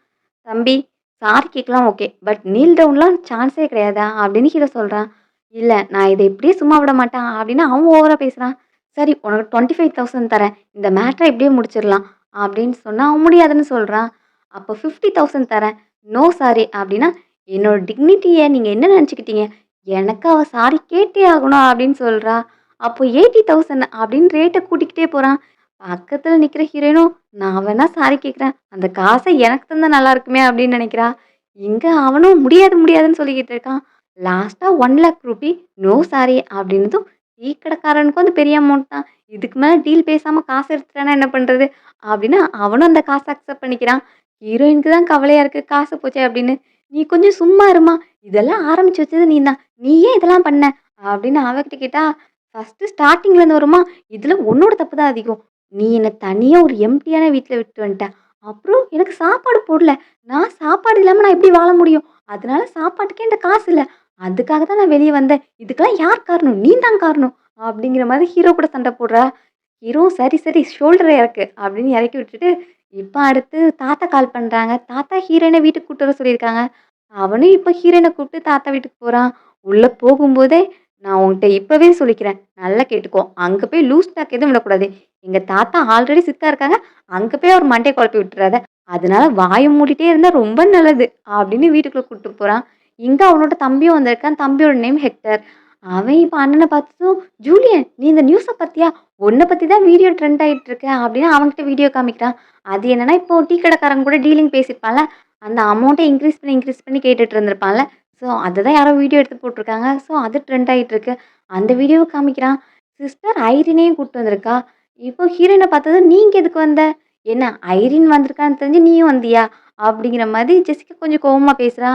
"தம்பி சாரி கேட்கலாம் ஓகே. பட் நீல் டவுன்லாம் சான்ஸே கிடையாதா?" அப்படின்னு ஹீரோ சொல்றான். "இல்ல நான் இத இப்படியே சும்மா விட மாட்டேன்" அப்படின்னு அவன் ஓவரா பேசுறான். "சரி உனக்கு 25,000 தரேன். இந்த மேட்டர இப்படியே முடிச்சிடலாம்" அப்படின்னு சொன்னா அவன் முடியாதுன்னு சொல்றான். "அப்போ 50,000 தரேன். நோ சாரி" அப்படின்னா, "என்னோட டிக்னிட்டிய நீங்க என்ன நெனச்சுக்கிட்டீங்க? எனக்கு அவ சாரி கேட்டே ஆகணும்" அப்படின்னு சொல்றா. அப்போ 80,000 அப்படின்னு ரேட்ட கூட்டிக்கிட்டே போறான். பக்கத்துல நிக்கிற ஹீரோயினும், "நான் வேணா சாரி கேட்கிறேன். அந்த காச எனக்கு தந்தா நல்லா இருக்குமே" அப்படின்னு நெனைக்கிறா. இங்க அவனும் முடியாது முடியாதுன்னு சொல்லிக்கிட்டு இருக்கான். லாஸ்ட்டா 1,00,000 ரூபி நோ சாரி அப்படின்னதும், டீ கடைக்காரனுக்கும் அது பெரிய அமௌண்ட் தான். இதுக்கு மேல டீல் பேசாம காசு எடுத்துட்டானா என்ன பண்றது? அப்படின்னு அவனும் அந்த காச அக்செப்ட் பண்ணிக்கிறான். ஹீரோயினுக்கு தான் கவலையா இருக்கு. காசு போச்சே அப்படின்னு. "நீ கொஞ்சம் சும்மா இரும்மா. இதெல்லாம் ஆரம்பிச்சு வச்சது நீ தான். நீ ஏன் இதெல்லாம் பண்ண?" அப்படின்னு அவகிட்ட கேட்டா, "ஃபர்ஸ்ட்டு ஸ்டார்ட்டிங்லேருந்து வருமா, இதுல உன்னோட தப்பு தான் அதிகம். நீ என்ன தனியா ஒரு எம்ப்டியான வீட்ல விட்டு வந்துட்ட. அப்புறம் எனக்கு சாப்பாடு போடல. சாப்பாடு இல்லாம நான் எப்படி வாழ முடியும்? அதனால சாப்பாட்டுக்கே என்ட்ட காசு இல்ல. அதுக்காக தான் நான் வெளிய வந்தேன். இதுக்கெல்லாம் யார் காரணம்? நீ தான் காரணம்." அப்படிங்கிற மாதிரி ஹீரோ கூட சண்டை போடுறா. ஹீரோ "சரி, சரி ஷோல்டர இறக்கு" அப்படின்னு இறக்கி விட்டுட்டு, இப்ப அடுத்து தாத்தா கால் பண்றாங்க. தாத்தா ஹீரோயின வீட்டுக்கு கூட்டு வர சொல்லியிருக்காங்க. அவனும் இப்ப ஹீரோயின கூப்பிட்டு தாத்தா வீட்டுக்கு போறான். உள்ள போகும்போதே, "நான் உன்ட்ட இப்பவே சொல்லிக்கிறேன். நல்லா கேட்டுக்கோ. அங்க போய் லூஸ் டாக் எதுவும் விடக்கூடாது. எங்க தாத்தா ஆல்ரெடி சிக்கா இருக்காங்க. அங்க போய் அவர் மண்டைய குழப்பி விட்டுறாத. அதனால வாய மூடிட்டே இருந்தா ரொம்ப நல்லது." அப்படின்னு வீட்டுக்குள்ள கூட்டு போறான். இங்க அவனோட தம்பியும் வந்திருக்கான். தம்பியோட நேம் ஹெக்டர். அவன் இப்ப அண்ணன பார்த்ததும், "ஜூலியன் நீ இந்த நியூஸ பாத்தியா? உன்ன பத்தி தான் வீடியோ ட்ரெண்ட் ஆயிட்டு இருக்கு." அப்படின்னு அவன்கிட்ட வீடியோ காமிக்கிறான். அது என்னன்னா, இப்போ டீ கடைக்காரன் கூட டீலிங் பேசியிருப்பான்ல. அந்த அமௌண்ட்ட இன்கிரீஸ் பண்ணி கேட்டுட்டு இருந்திருப்பான்ல. ஸோ, அததான் யாரோ வீடியோ எடுத்து போட்டுருக்காங்க. ஸோ, அது ட்ரெண்ட் ஆயிட்டு இருக்கு. அந்த வீடியோவ காமிக்கிறான். சிஸ்டர் ஐரினையும் கூட்டு வந்திருக்கா. இப்போ ஹீரோயின பார்த்ததும், "நீ இங்க எதுக்கு வந்த? என்ன ஐரின் வந்திருக்கான்னு தெரிஞ்சு நீயும் வந்தியா?" அப்படிங்கிற மாதிரி ஜெசிகா கொஞ்சம் கோவமா பேசுறா.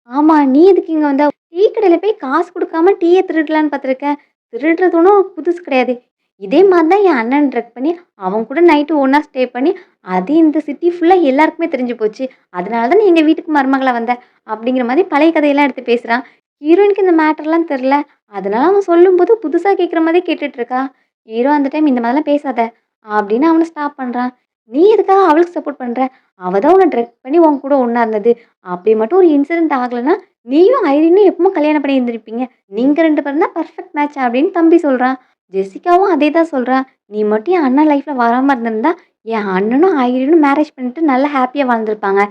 "ஆமா, நீ எதுக்கு இங்க வந்த? டீ கடையில போய் காசு குடுக்காம டீய திருடலான்னு பார்த்துருக்கேன். திருடுறது ஒண்ணும் புதுசு கிடையாது. இதே மாரி தான் என் அண்ணன் ட்ரக் பண்ணி, அவன் கூட நைட்டு ஒண்ணா ஸ்டே பண்ணி, அது இந்த சிட்டி ஃபுல்லா எல்லாருக்குமே தெரிஞ்சு போச்சு. அதனால தான் நீ எங்க வீட்டுக்கு மருமகளா வந்த." அப்படிங்கிற மாரி பழைய கதையெல்லாம் எடுத்து பேசுறான். ஹீரோயினுக்கு இந்த மேட்டர்லாம் தெரியல. அதனால அவன் சொல்லும்போது புதுசா கேட்குற மாரி கேட்டுட்டு இருக்கா. ஹீரோ அந்த டைம் "இந்த மாதிரிலாம் பேசாத" அப்படின்னு அவன ஸ்டாப் பண்றான். "நீ எதுக்காக அவளுக்கு சப்போர்ட் பண்ற? அவ தான் உன்ன ட்ரக் பண்ணி உன் கூட ஒண்ணா இருந்தது. அப்படி மட்டும் ஒரு இன்சிடென்ட் ஆகலன்னா, நீயும் ஐரினும் எப்பவும் கல்யாணம் பண்ணி இருந்திருப்பீங்க. நீங்க 2 பேரும் தான் பெர்ஃபெக்ட் மேட்ச்" அப்படின்னு தம்பி சொல்றான். ஜெசிகாவும் அதே தான் சொல்றா. "நீ மட்டும் என் அண்ணன் லைஃப்ல வராம இருந்திருந்தா, என் அண்ணனும் ஐரினும் மேரேஜ் பண்ணிட்டு நல்லா ஹேப்பியா வாழ்ந்திருப்பாங்க.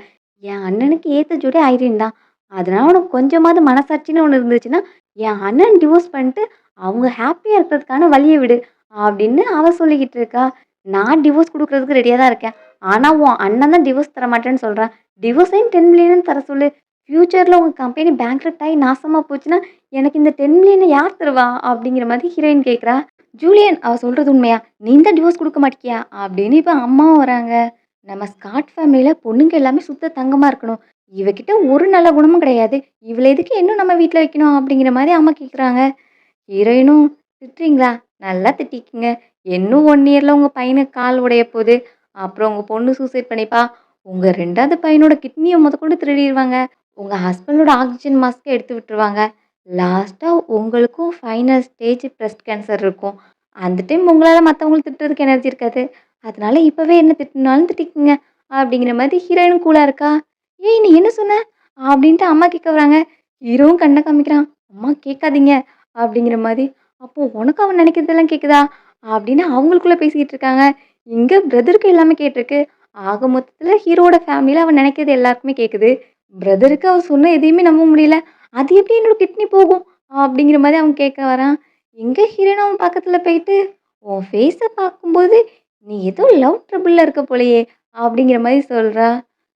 என் அண்ணனுக்கு ஏத்த ஜோடி ஐரின் தான். அதனால உனக்கு கொஞ்சமாவது மனசாட்சின்னு ஒண்ணு இருந்துச்சுன்னா, என் அண்ணன் டிவோர்ஸ் பண்ணிட்டு அவங்க ஹேப்பியா இருக்கிறதுக்கான வழிய விடு." அப்படின்னு அவ சொல்லிக்கிட்டு இருக்கா. "நான் டிவோர்ஸ் குடுக்குறதுக்கு ரெடியா தான் இருக்கேன். ஆனா உன் அண்ணன் தான் டிவோர்ஸ் தர மாட்டேன்னு சொல்றான். டிவோர்ஸையும் 10 மில்லியன் தர சொல்லு. ஃபியூச்சர்ல உங்க கம்பெனி பேங்க்ரப்ட் ஆயி நாசமா போச்சுன்னா, எனக்கு இந்த 10 மில்லியன யார் தருவா?" அப்படிங்கிற மாதிரி ஹீரோயின் கேட்குறா. "ஜூலியன் அவ சொல்றது உண்மையா? நீ தான் டிவோர்ஸ் குடுக்க மாட்டிக்கியா?" அப்படின்னு இப்ப அம்மாவும் வராங்க. "நம்ம ஸ்காட் ஃபேமிலில பொண்ணுங்க எல்லாமே சுத்த தங்கமா இருக்கணும். இவகிட்ட ஒரு நல்ல குணமும் கிடையாது. இவள எதுக்கு இன்னும் நம்ம வீட்ல வைக்கணும்?" அப்படிங்கிற மாரி அம்மா கேட்குறாங்க. ஹீரோயினும், "திட்டுறீங்களா? நல்லா திட்டிக்கங்க. இன்னும் 1 இயர்ல உங்க பையனுக்கு கால் உடைய போது. அப்புறம் உங்க பொண்ணு சூசைட் பண்ணிப்பா. உங்க 2வது பையனோட கிட்னிய மொதற்கொண்டு திருடிருவாங்க. உங்க ஹஸ்பண்டோட ஆக்ஸிஜன் மாஸ்க்க எடுத்து விட்டுருவாங்க. லாஸ்ட்டா உங்களுக்கும் ஃபைனல் ஸ்டேஜ் பிரஸ்ட் கேன்சர் இருக்கும். அந்த டைம் உங்களால மத்தவங்கள திட்டுறதுக்கு எனர்ஜி இருக்காது. அதனால இப்பவே என்ன திட்டுனாலும் திட்டிக்கங்க." அப்படிங்கிற மாதிரி ஹீரோயினும் கூலா இருக்கா. "ஏய் நீ என்ன சொன்ன?" அப்படின்ட்டு அம்மா கேட்க வராங்க. ஹீரோவும் கண்ண காமிக்கிறான். "அம்மா கேட்காதீங்க." அப்படிங்கிற மாரி. "அப்போ உனக்கு அவன் நினைக்கிறதெல்லாம் கேட்குதா?" அப்படின்னு அவங்களுக்குள்ள பேசிக்கிட்டு இருக்காங்க. இங்க பிரதருக்கு எல்லாமே கேட்டிருக்கு. ஆக மொத்தத்துல ஹீரோவோட ஃபேமிலில அவன் நினைக்கிறது எல்லாருக்குமே கேட்குது. பிரதருக்கு அவ சொன்ன எதையுமே நம்ப முடியல. "அது எப்படி என்னோட கிட்னி போகும்?" அப்படிங்கிற மாரி அவன் கேட்க வரான். எங்க ஹீரோயின் அவன் பக்கத்துல போயிட்டு, "உன் ஃபேஸ பார்க்கும்போது நீ ஏதோ லவ் ட்ரபிள்ல இருக்க போலயே" அப்படிங்கிற மாரி சொல்றா.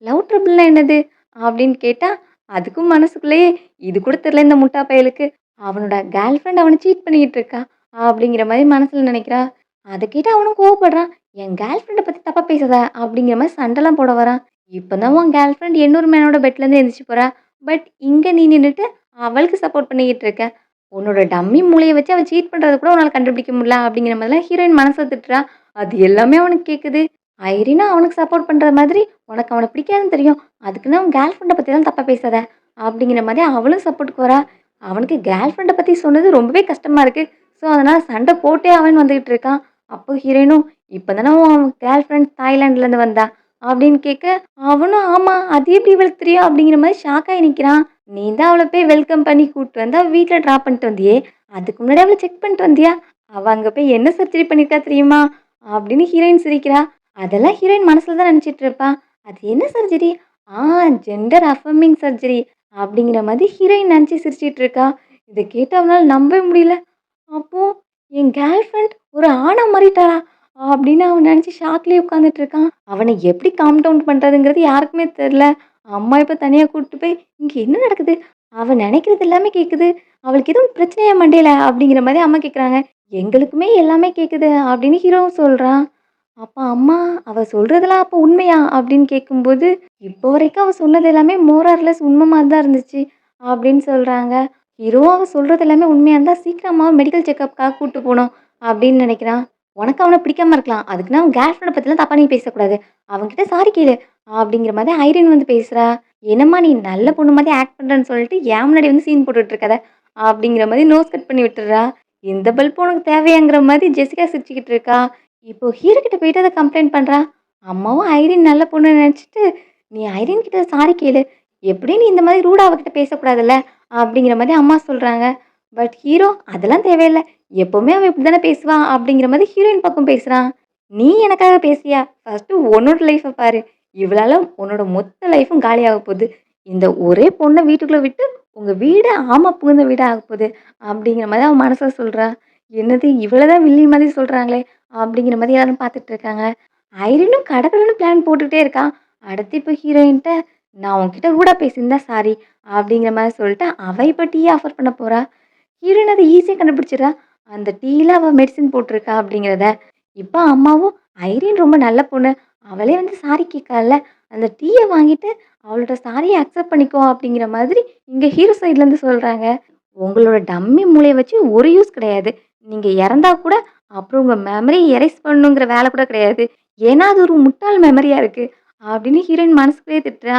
"லவ் ட்ரபிள்னா என்னது?" அப்படின்னு கேட்டா, அதுக்கும் மனசுக்குள்ளேயே இது கூட தெரியல இந்த முட்டா பயலுக்கு. அவனோட கேர்ள் ஃப்ரெண்ட் அவன சீட் பண்ணிக்கிட்டு இருக்கா. அப்படிங்கிற மாரி மனசுல நெனைக்கிறா. அத கேட்டு அவனும் கோவப்படுறான். "என் கேர்ள் ஃப்ரெண்ட பத்தி தப்பா பேசாத" அப்படிங்கிற மாரி சண்டைலாம் போட வரான். இப்பதான் உன் கேர்ள் ஃப்ரெண்ட் இன்னொரு மேனோட பெட்லேருந்து எந்திரிச்சு போறா. பட் இங்க நீ நின்னுட்டு அவளுக்கு சப்போர்ட் பண்ணிக்கிட்டு இருக்க. உன்னோட டம்மி மூளைய வச்சு அவ சீட் பண்றத கூட உன்னால கண்டுபிடிக்க முடியல அப்படிங்கிற மாதிரிலாம் ஹீரோயின் மனச திட்டுறா. அது எல்லாமே அவனுக்கு கேட்குது. ஐரினா அவனுக்கு சப்போர்ட் பண்ற மாதிரி, "உனக்கு அவன பிடிக்காதுன்னு தெரியும். அதுக்குன்னு உன் கேர்ள் ஃப்ரெண்ட பத்திலாம் தப்பா பேசாத" அப்படிங்கிற மாரி அவளும் சப்போர்ட்க்கு வரா. அவனுக்கு கேர்ள் ஃப்ரெண்ட பத்தி சொன்னது ரொம்பவே கஷ்டமா இருக்கு. ஸோ, அதனால சண்டை போட்டே அவன் வந்துகிட்டு இருக்கான். அப்போ ஹீரோயினும், "இப்ப தானே உன் கேர்ள் ஃப்ரெண்ட் தாய்லாந்துலேருந்து வந்தா" அப்படின்னு கேட்க, அவனும், "ஆமா அது எப்படி இவளுக்கு தெரியும்?" அப்படிங்கிற மாரி ஷாக் ஆயி நிக்கிறான். "நீ தான் அவள போய் வெல்கம் பண்ணி கூட்டு வந்து அவ வீட்ல ட்ராப் பண்ணிட்டு வந்தியே! அதுக்கு முன்னாடி அவள செக் பண்ணிட்டு வந்தியா? அவ அங்க போய் என்ன சர்ஜரி பண்ணியிருக்கா தெரியுமா?" அப்படின்னு ஹீரோயின் சிரிக்கிறா. அதெல்லாம் ஹீரோயின் மனசுல தான் நினைச்சிட்டு இருப்பா. "அது என்ன சர்ஜரி?" "ஆ ஜெண்டர் அஃபர்மிங் சர்ஜரி" அப்படிங்கிற மாதிரி ஹீரோயின் நினைச்சு சிரிச்சிட்டு இருக்கா. இத கேட்டு அவனால நம்பவே முடியல. அப்போ என் கேர்ள் ஃப்ரெண்ட் ஒரு ஆணா மாறிட்டாளா? அப்படின்னு அவன் நினைச்சு ஷாக்லயே உட்கார்ந்துட்டு இருக்கான். அவன எப்படி காம் டவுன் பண்றதுங்கிறது யாருக்குமே தெரியல. அம்மா இப்ப தனியா கூட்டிட்டு போய், "இங்க என்ன நடக்குது?" அவ நெனைக்கிறது எல்லாமே கேட்குது. அவளுக்கு எதுவும் பிரச்சனையா மண்டையில? அப்படிங்கிற மாரி அம்மா கேட்குறாங்க. எங்களுக்குமே எல்லாமே கேட்குது அப்படின்னு ஹீரோவும் சொல்றான். அப்ப அம்மா அவ சொல்றதெல்லாம் அப்ப உண்மையா? அப்படின்னு கேட்கும்போது, இப்போ வரைக்கும் அவ சொன்னது எல்லாமே மோர் ஆர் லெஸ் உண்ம மாரி தான் இருந்துச்சு அப்படின்னு சொல்றாங்க. ஹீரோவும் அவ சொல்றது எல்லாமே உண்மையா இருந்தா சீக்கிரமா மெடிக்கல் செக்கப்க்காக கூட்டு போணும் அப்படின்னு நெனைக்கிறான். உனக்கு அவன பிடிக்காம இருக்கலாம். அதுக்குன்னு அவன் கேர்ள் ஃப்ரெண்ட பத்திலாம் தப்பா நீ பேசக்கூடாது. அவன்கிட்ட சாரி கேளு அப்படிங்கிற மாரி ஐரின் வந்து பேசுறா. என்னம்மா நீ நல்ல பொண்ணு மாரி ஆக்ட் பண்றேன்னு சொல்லிட்டு என் முன்னாடி வந்து சீன் போட்டுட்டு இருக்காத! அப்படிங்கிற மாரி நோஸ் கட் பண்ணி விட்டுர்றா. இந்த பல்ப் உனக்கு தேவையாங்கிற மாரி ஜெசிகா சிரிச்சுக்கிட்டு இருக்கா. இப்போ ஹீரோ கிட்ட போயிட்டு அத கம்ப்ளைண்ட் பண்றா. அம்மாவும் ஐரின் நல்ல பொண்ணுன்னு நெனச்சுட்டு, "நீ ஐரின் கிட்ட சாரி கேளு. எப்படியும் நீ இந்த மாரி ரூடா அவகிட்ட பேசக்கூடாதுல்ல." அப்படிங்கிற மாரி அம்மா சொல்றாங்க. பட் ஹீரோ அதெல்லாம் தேவையில்ல. எப்பவுமே அவ இப்படி தானே பேசுவா அப்படிங்கிற மாரி ஹீரோயின் பக்கம் பேசுறான். "நீ எனக்காக பேசியா? ஃபர்ஸ்ட்டு உன்னோட லைஃப்ப பாரு. இவளால உன்னோட மொத்த லைஃப்பும் காலியாக போது. இந்த ஒரே பொண்ண வீட்டுக்குள்ள விட்டு உங்க வீடு ஆமா புகுந்த வீடா ஆகப்போது." அப்படிங்கிற மாரி அவன் மனசுல சொல்றா. என்னது இவள தான் வில்லி மாரி சொல்றாங்களே! அப்படிங்கிற மாரி எல்லாரும் பார்த்துட்டு இருக்காங்க. ஐரினும் கடகடன்னு பிளான் போட்டுட்டே இருக்கா. அடுத்து இப்ப ஹீரோயின்ட்ட, "நான் உன்கிட்ட ரூடா பேசியிருந்தா சாரி" அப்படிங்கிற மாரி சொல்லிட்டு, அவ இப்ப டீ ஆஃபர் பண்ண போறா. ஹீரோயின் அத ஈஸியா கண்டுபிடிச்சிடுறா. அந்த டீல அவ மெடிசின் போட்டிருக்கா அப்படிங்கிறத. இப்ப அம்மாவும், "ஐரின் ரொம்ப நல்ல பொண்ணு. அவளே வந்து சாரி கேட்கால்ல. அந்த டீய வாங்கிட்டு அவளோட சாரிய அக்செப்ட் பண்ணிக்கோ" அப்படிங்கிற மாதிரி இங்க ஹீரோ சைட்லருந்து சொல்றாங்க. உங்களோட டம்மி மூளைய வச்சு ஒரு யூஸ் கிடையாது. நீங்க இறந்தா கூட அப்புறம் உங்க மெமரி எரேஸ் பண்ணணுங்கிற வேல கூட கிடையாது. ஏன்னா, அது ஒரு முட்டாள் மெமரியா இருக்கு. அப்படின்னு ஹீரோயின் மனசுக்குள்ளேயே திட்டுறா.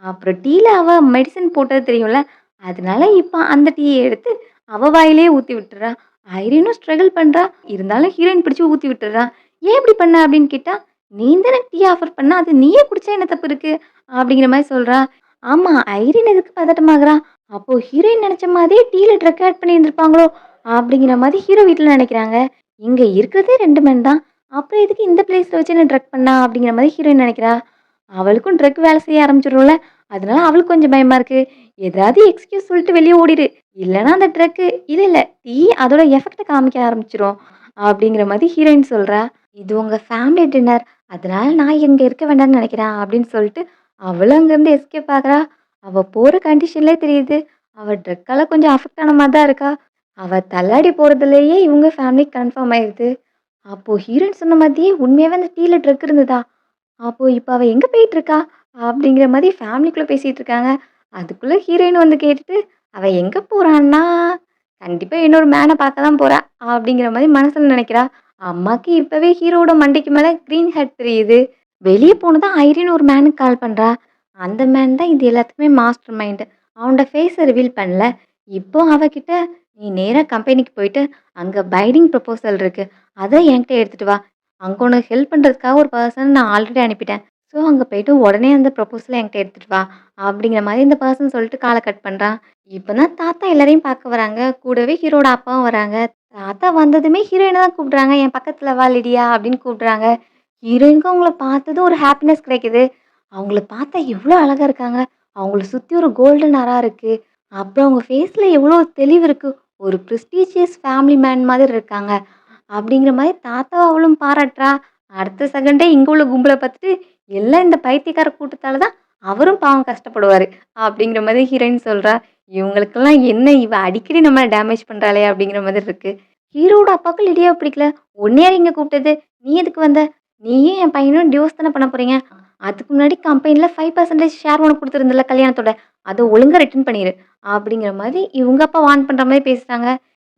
அப்புறம் டீல அவ மெடிசின் போட்டது தெரியும்ல. அதனால இப்ப அந்த டீய எடுத்து அவ வாயிலேயே ஊத்தி விட்டுர்றா. ஐரினும் ஸ்ட்ரகிள் பண்றா. இருந்தாலும் ஹீரோயின் பிடிச்சு ஊத்தி விட்டுர்றா. "ஏன் இப்படி பண்ண?" அப்படின்னு கேட்டா, "நீ தானே டீ ஆஃபர் பண்ண. அது நீயே குடிச்சா என்ன தப்பு இருக்கு?" அப்படிங்கிற மாரி சொல்றா. ஆமா, ஐரின் எதுக்கு பதட்டமாகறா? அப்போ ஹீரோயின் நெனச்ச மாதிரியே டீல ட்ரக் ஆட் பண்ணியிருந்திருப்பாங்களோ? அப்படிங்கிற மாரி ஹீரோ வீட்ல நெனைக்கிறாங்க. இங்க இருக்கிறதே 2 மென் தான். அப்புறம் எதுக்கு இந்த பிளேஸ்ல வச்சு என்ன ட்ரக் பண்ணா? அப்படிங்கிற மாரி ஹீரோயின் நெனைக்கிறா. அவளுக்கும் ட்ரக் வேலை செய்ய ஆரம்பிச்சுரும்ல. அதனால அவளுக்கு கொஞ்சம் பயமா இருக்கு. ஏதாவது எக்ஸ்கியூஸ் சொல்லிட்டு வெளிய ஓடிரு. இல்லன்னா அந்த ட்ரக்கு இல்ல, இல்ல டீ அதோட எஃபெக்ட்ட காமிக்க ஆரம்பிச்சுரும். அப்படிங்கிற மாரி ஹீரோயின் சொல்றா. இது உங்க ஃபேமிலி டின்னர். அதனால நான் இங்க இருக்க வேண்டாம்னு நெனைக்கிறேன் அப்படின்னு சொல்லிட்டு, அவளும் அங்கருந்து எஸ்கேப் ஆகுறா. அவ போற கண்டிஷன்லயே தெரியுது. அவ ட்ரக்கால கொஞ்சம் அஃபெக்ட் ஆன மாரி தான் இருக்கா. அவ தள்ளாடி போறதுலயே இவங்க ஃபேமிலி கன்ஃபார்ம் ஆயிருது. அப்போ ஹீரோயின் சொன்ன மாதிரியே உண்மையாவே அந்த டீல ட்ரக் இருந்ததா? அப்போ இப்ப அவ எங்க போயிட்டுருக்கா? அப்படிங்கிற மாரி ஃபேமிலிக்குள்ள பேசிட்டு இருக்காங்க. அதுக்குள்ள ஹீரோயின் வந்து கேட்டுட்டு, அவ எங்க போறான்னா, கண்டிப்பா இன்னொரு மேன பார்க்க தான் போறா. அப்படிங்கிற மாரி மனசுல நெனைக்கிறா. அம்மாக்கு இப்பவே ஹீரோவோட மண்டைக்கு மேல கிரீன் ஹேட் தெரியுது. வெளிய போனதும் ஐரின் ஒரு மேனுக்கு கால் பண்றா. அந்த மேன் தான் இது எல்லாத்துக்குமே மாஸ்டர் மைண்ட். அவனோட ஃபேஸ ரிவீல் பண்ணல. இப்போ அவகிட்ட, "நீ நேரா கம்பெனிக்கு போயிட்டு, அங்க பைண்டிங் ப்ரொபோசல் இருக்கு. அத என்கிட்ட எடுத்துட்டு வா. அங்க உனக்கு ஹெல்ப் பண்றதுக்காக ஒரு பெர்சன நான் ஆல்ரெடி அனுப்பிட்டேன். ஸோ, அங்க போயிட்டு உடனே அந்த ப்ரொபோசல என்கிட்ட எடுத்துட்டு வா." அப்படிங்கிற மாரி இந்த பெர்சன் சொல்லிட்டு கால கட் பண்றான். இப்ப தான் தாத்தா எல்லாரையும் பார்க்க வராங்க. கூடவே ஹீரோட அப்பாவும் வராங்க. தாத்தா வந்ததுமே ஹீரோயின தான் கூப்பிடுறாங்க. "என் பக்கத்துல வா லிடியா" அப்படின்னு கூப்பிடுறாங்க. ஹீரோயினுக்கும் அவங்கள பார்த்ததும் ஒரு ஹாப்பினஸ் கிடைக்குது. அவங்கள பார்த்தா எவ்ளோ அழகா இருக்காங்க. அவங்கள சுத்தி ஒரு கோல்டன் அரா இருக்கு. அப்புறம் அவங்க ஃபேஸ்ல எவ்ளோ தெளிவு இருக்கு. ஒரு பிரெஸ்டீஜியஸ் ஃபேமிலி மேன் மாதிரி இருக்காங்க. அப்படிங்கிற மாரி தாத்தாவ அவளும் பாராட்டுறா. அடுத்த செகண்டே இங்க உள்ள கும்பல பார்த்துட்டு, எல்லாம் இந்த பைத்தியக்கார கூட்டத்தால தான் அவரும் பாவம் கஷ்டப்படுவாரு. அப்படிங்கிற மாரி ஹீரோயின் சொல்றா. இவங்களுக்கெல்லாம் என்ன இவ அடிக்கடி நம்மள டேமேஜ் பண்றாளே அப்படிங்கிற மாதிரி இருக்கு. ஹீரோவோட அப்பாவுக்கு லிடியாவ பிடிக்கல. "உன்ன யாரு இங்க கூப்பிட்டது? நீ எதுக்கு வந்த? நீயும் என் பையனும் டிவோர்ஸ் தானே பண்ண போறீங்க. அதுக்கு முன்னாடி கம்பெனில 5% ஷேர் உனக்கு குடுத்துருந்தேன்ல கல்யாணத்தோட. அத ஒழுங்கா ரிட்டர்ன் பண்ணிரு." அப்படிங்கிற மாரி இவங்க அப்பா வார்ன் பண்ற மாரி பேசுறாங்க.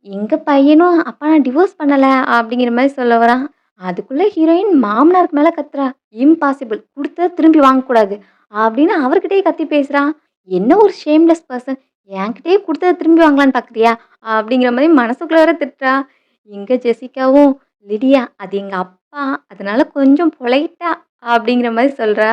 எங்க பையனும், "அப்பா நான் டிவோர்ஸ் பண்ணல" அப்படிங்கிற மாரி சொல்ல வரான். அதுக்குள்ள ஹீரோயின் மாமனாருக்கு மேல கத்துறா. "இம்பாசிபிள் குடுத்தத திரும்பி வாங்கக்கூடாது" அப்படின்னு அவர்கிட்டயே கத்தி பேசுறா. "என்ன ஒரு ஷேம்லெஸ் பெர்சன். என்கிட்டயே குடுத்தத திரும்பி வாங்கலான்னு பார்க்குறியா?" அப்படிங்கிற மாரி மனசுக்குள்ள வேற திட்டுறா. இங்க ஜெசிகாவும், "லிடியா அது எங்க அப்பா. அதனால கொஞ்சம் பொலைட்டா" அப்படிங்கிற மாரி சொல்றா.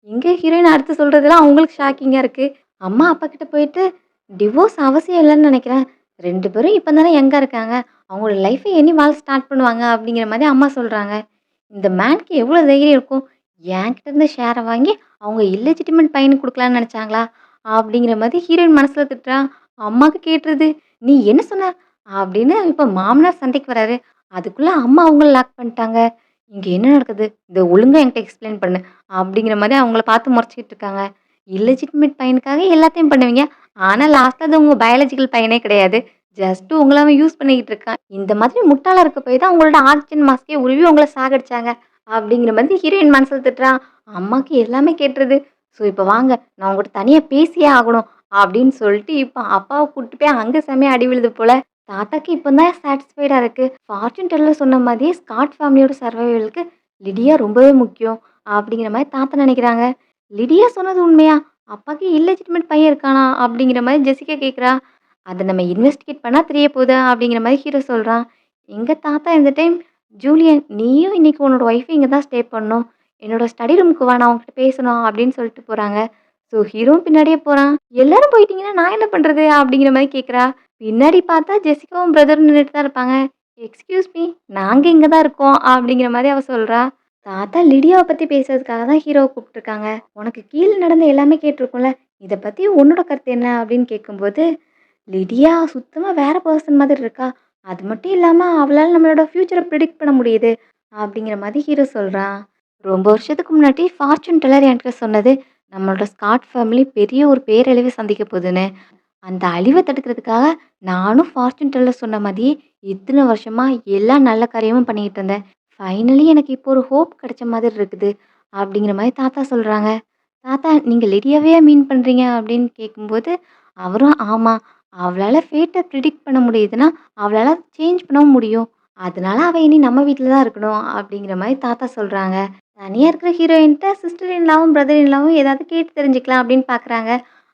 இங்க ஹீரோயின் அடுத்து சொல்றதெல்லாம் அவங்களுக்கு ஷாக்கிங்கா இருக்கு. அம்மா, அப்பா கிட்ட போயிட்டு, "டிவோர்ஸ் அவசியம் இல்லன்னு நெனைக்கிறேன். 2 பேரும் இப்ப தானே யங்கா இருக்காங்க. அவங்களோட லைஃப்ப இனி வாழ ஸ்டார்ட் பண்ணுவாங்க." அப்படிங்கிற மாரி அம்மா சொல்றாங்க. இந்த மேன்க்கு எவ்வளோ தைரியம் இருக்கும்? என்கிட்ட இருந்து ஷேர வாங்கி அவங்க இல்லெஜிட்டிமேட் பையனுக்கு குடுக்கலான்னு நெனச்சாங்களா? அப்படிங்கிற மாரி ஹீரோயின் மனசுல திட்டுறா. அம்மாக்கு கேட்டுருது. "நீ என்ன சொன்ன?" அப்படின்னு இப்ப மாமனார் சண்டைக்கு வராரு. அதுக்குள்ள அம்மா அவங்கள லாக் பண்ணிட்டாங்க. இங்க என்ன நடக்குது? இத ஒழுங்கா என்கிட்ட எக்ஸ்பிளைன் பண்ணு. அப்படிங்கிற மாரி அவங்கள பார்த்து மொறச்சுக்கிட்டு இருக்காங்க. இல்லெஜிட்டிமேட் பையனுக்காக எல்லாத்தையும் பண்ணுவீங்க. ஆனா லாஸ்ட்ல அது உங்க பயாலஜிக்கல் பையனே கிடையாது. ஜஸ்ட் உங்கள அவன் யூஸ் பண்ணிக்கிட்டு இருக்கான். இந்த மாதிரி முட்டாளா இருக்க போய் தான் உங்களோட ஆக்ஸிஜன் மாஸ்க்கே உருவி உங்கள சாகடிச்சாங்க. அப்படிங்கிற மாதிரி ஹீரோயின் மனசுல திட்டுறா. அம்மாக்கு எல்லாமே கேட்டுருது. ஸோ இப்ப வாங்க நான் உங்கட்ட தனியா பேசியே ஆகணும். அப்படின்னு சொல்லிட்டு இப்ப அப்பாவ கூட்டிட்டு போய் அங்க செமையா அடி விழுது போல. தாத்தாக்கு இப்ப தான் சாட்டிஸ்ஃபைடா இருக்கு. ஃபார்ச்சூன் டெல்லர் சொன்ன மாதிரியே ஸ்காட் ஃபேமிலியோட சர்வைவலுக்கு லிடியா ரொம்பவே முக்கியம். அப்படிங்கிற மாரி தாத்தா நினைக்கிறாங்க. லிடியா சொன்னது உண்மையா? அப்பாக்கு இல்லெஜிட்டிமேட் பையன் இருக்கானா? அப்படிங்கிற மாரி ஜெசிகா கேட்குறா. அத நம்ம இன்வெஸ்டிகேட் பண்ணா தெரிய போது அப்படிங்கிற மாரி ஹீரோ சொல்றான். எங்க தாத்தா இந்த டைம் ஜூலியன் நீயும் இன்னைக்கு உன்னோட ஒய்ஃபும் இங்க தான் ஸ்டே பண்ணணும். என்னோட ஸ்டடி ரூமுக்கு வா நான் உன்கிட்ட பேசணும் அப்படின்னு சொல்லிட்டு போறாங்க. ஸோ ஹீரோவும் பின்னாடியே போறான். எல்லாரும் போயிட்டீங்கன்னா நான் என்ன பண்றது? அப்படிங்கிற மாரி கேட்குறா. பின்னாடி பார்த்தா ஜெசிகாவும் பிரதரும் நின்னுட்டு தான் இருப்பாங்க. எக்ஸ்கியூஸ் மீ நாங்க இங்க தான் இருக்கோம் அப்படிங்கிற மாரி அவ சொல்றா. தாத்தா லிடியாவ பத்தி பேசுறதுக்காக தான் ஹீரோவ கூப்ட்டுருக்காங்க. உனக்கு கீழ நடந்த எல்லாமே கேட்டுருக்கும்ல. இத பத்தி உன்னோட கருத்து என்ன? அப்படின்னு கேட்கும்போது, லிடியா சுத்தமா வேற பெர்சன் மாதிரி இருக்கா. அது மட்டும் இல்லாம அவளால நம்மளோட ஃப்யூச்சர பிரெடிக்ட் பண்ண முடியுது. அப்படிங்கிற மாதிரி ஹீரோ சொல்றான். ரொம்ப வருஷத்துக்கு முன்னாடி ஃபார்ச்சூன் டெல்லர் என்கிட்ட சொன்னது, நம்மளோட ஸ்காட் ஃபேமிலி பெரிய ஒரு பேரழிவை சந்திக்க போதுன்னு. அந்த அழிவ தடுக்கிறதுக்காக நானும் ஃபார்ச்சூன் டெல்லர் சொன்ன மாதிரியே இத்தன வருஷமா எல்லா நல்ல காரியமும் பண்ணிக்கிட்டு இருந்தேன். ஃபைனலி எனக்கு இப்போ ஒரு ஹோப் கிடைச்ச மாதிரி இருக்குது. அப்படிங்கிற மாரி தாத்தா சொல்றாங்க. தாத்தா நீங்க லிடியாவையா மீன் பண்றீங்க? அப்படின்னு கேட்கும்போது, அவரும் ஆமா. அவளால ஃபேட்ட பிரெடிக்ட் பண்ண முடியுதுன்னா, அவளால சேஞ்ச் பண்ணவும் முடியும். அதனால அவ இனி நம்ம வீட்ல தான் இருக்கணும். அப்படிங்கிற மாரி தாத்தா சொல்றாங்க. தனியா இருக்கிற ஹீரோயின்ட்ட சிஸ்டர் இன் லாவும், பிரதர் இன் லாவும் ஏதாவது கேட்டு தெரிஞ்சுக்கலாம் அப்படின்னு பார்க்குறாங்க.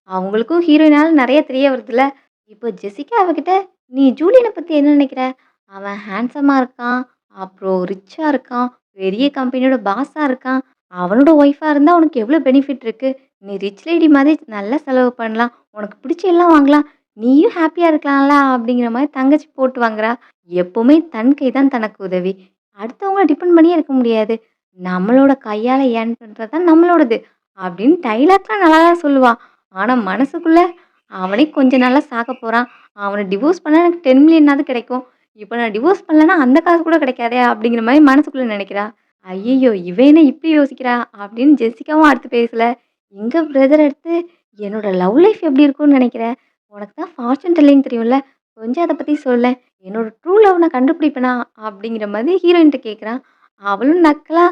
அவங்களுக்கும் ஹீரோயினால நெறைய தெரிய வருதுல்ல. இப்போ ஜெசிகா அவகிட்ட, "நீ ஜூலியன பத்தி என்ன நெனைக்கிற? அவன் ஹேண்ட்ஸமா இருக்கான். அப்புறம் ரிச்சா இருக்கான். பெரிய கம்பெனியோட பாஸா இருக்கான். அவனோட ஒய்ஃபா இருந்தா உனக்கு எவ்ளோ பெனிஃபிட் இருக்கு. நீ ரிச் லேடி மாதிரி நல்லா செலவு பண்ணலாம். உனக்கு பிடிச்ச எல்லாம் வாங்கலாம். நீயும் ஹேப்பியா இருக்கலாம்ல." அப்படிங்கிற மாரி தங்கச்சி போட்டு வாங்குறா. எப்பவுமே தன் கை தான் தனக்கு உதவி. அடுத்தவங்கள டிபெண்ட் பண்ணியே இருக்க முடியாது. நம்மளோட கையால ஏர்ன் பண்றது தான் நம்மளோடது. அப்படின்னு டைலாக்லாம் நல்லா தான் சொல்லுவா. ஆனா மனசுக்குள்ள அவனே கொஞ்ச நாள்ல சாகப் போறான். அவன டிவோர்ஸ் பண்ணா எனக்கு 10 மில்லியனாவது கிடைக்கும். இப்ப நான் டிவோர்ஸ் பண்ணலன்னா அந்த காசு கூட கிடைக்காதே! அப்படிங்கிற மாரி மனசுக்குள்ள நினைக்கிறா. ஐய்யய்யோ! இவ என்ன இப்படி யோசிக்கிறா? அப்படின்னு ஜெசிகாவும் அடுத்து பேசல. எங்க பிரதர் அடுத்து என்னோட லவ் லைஃப் எப்படி இருக்கும்னு நினைக்கிற? உனக்கு தான் ஃபார்ச்சூன் டெல்லிங் தெரியும்ல. கொஞ்சம் அத பத்தி சொல்லேன். என்னோட ட்ரூ லவ் நான் கண்டுபிடிப்பேனா? அப்படிங்கிற மாதிரி ஹீரோயின்ட்ட கேட்கிறா. அவளும் நக்கலா,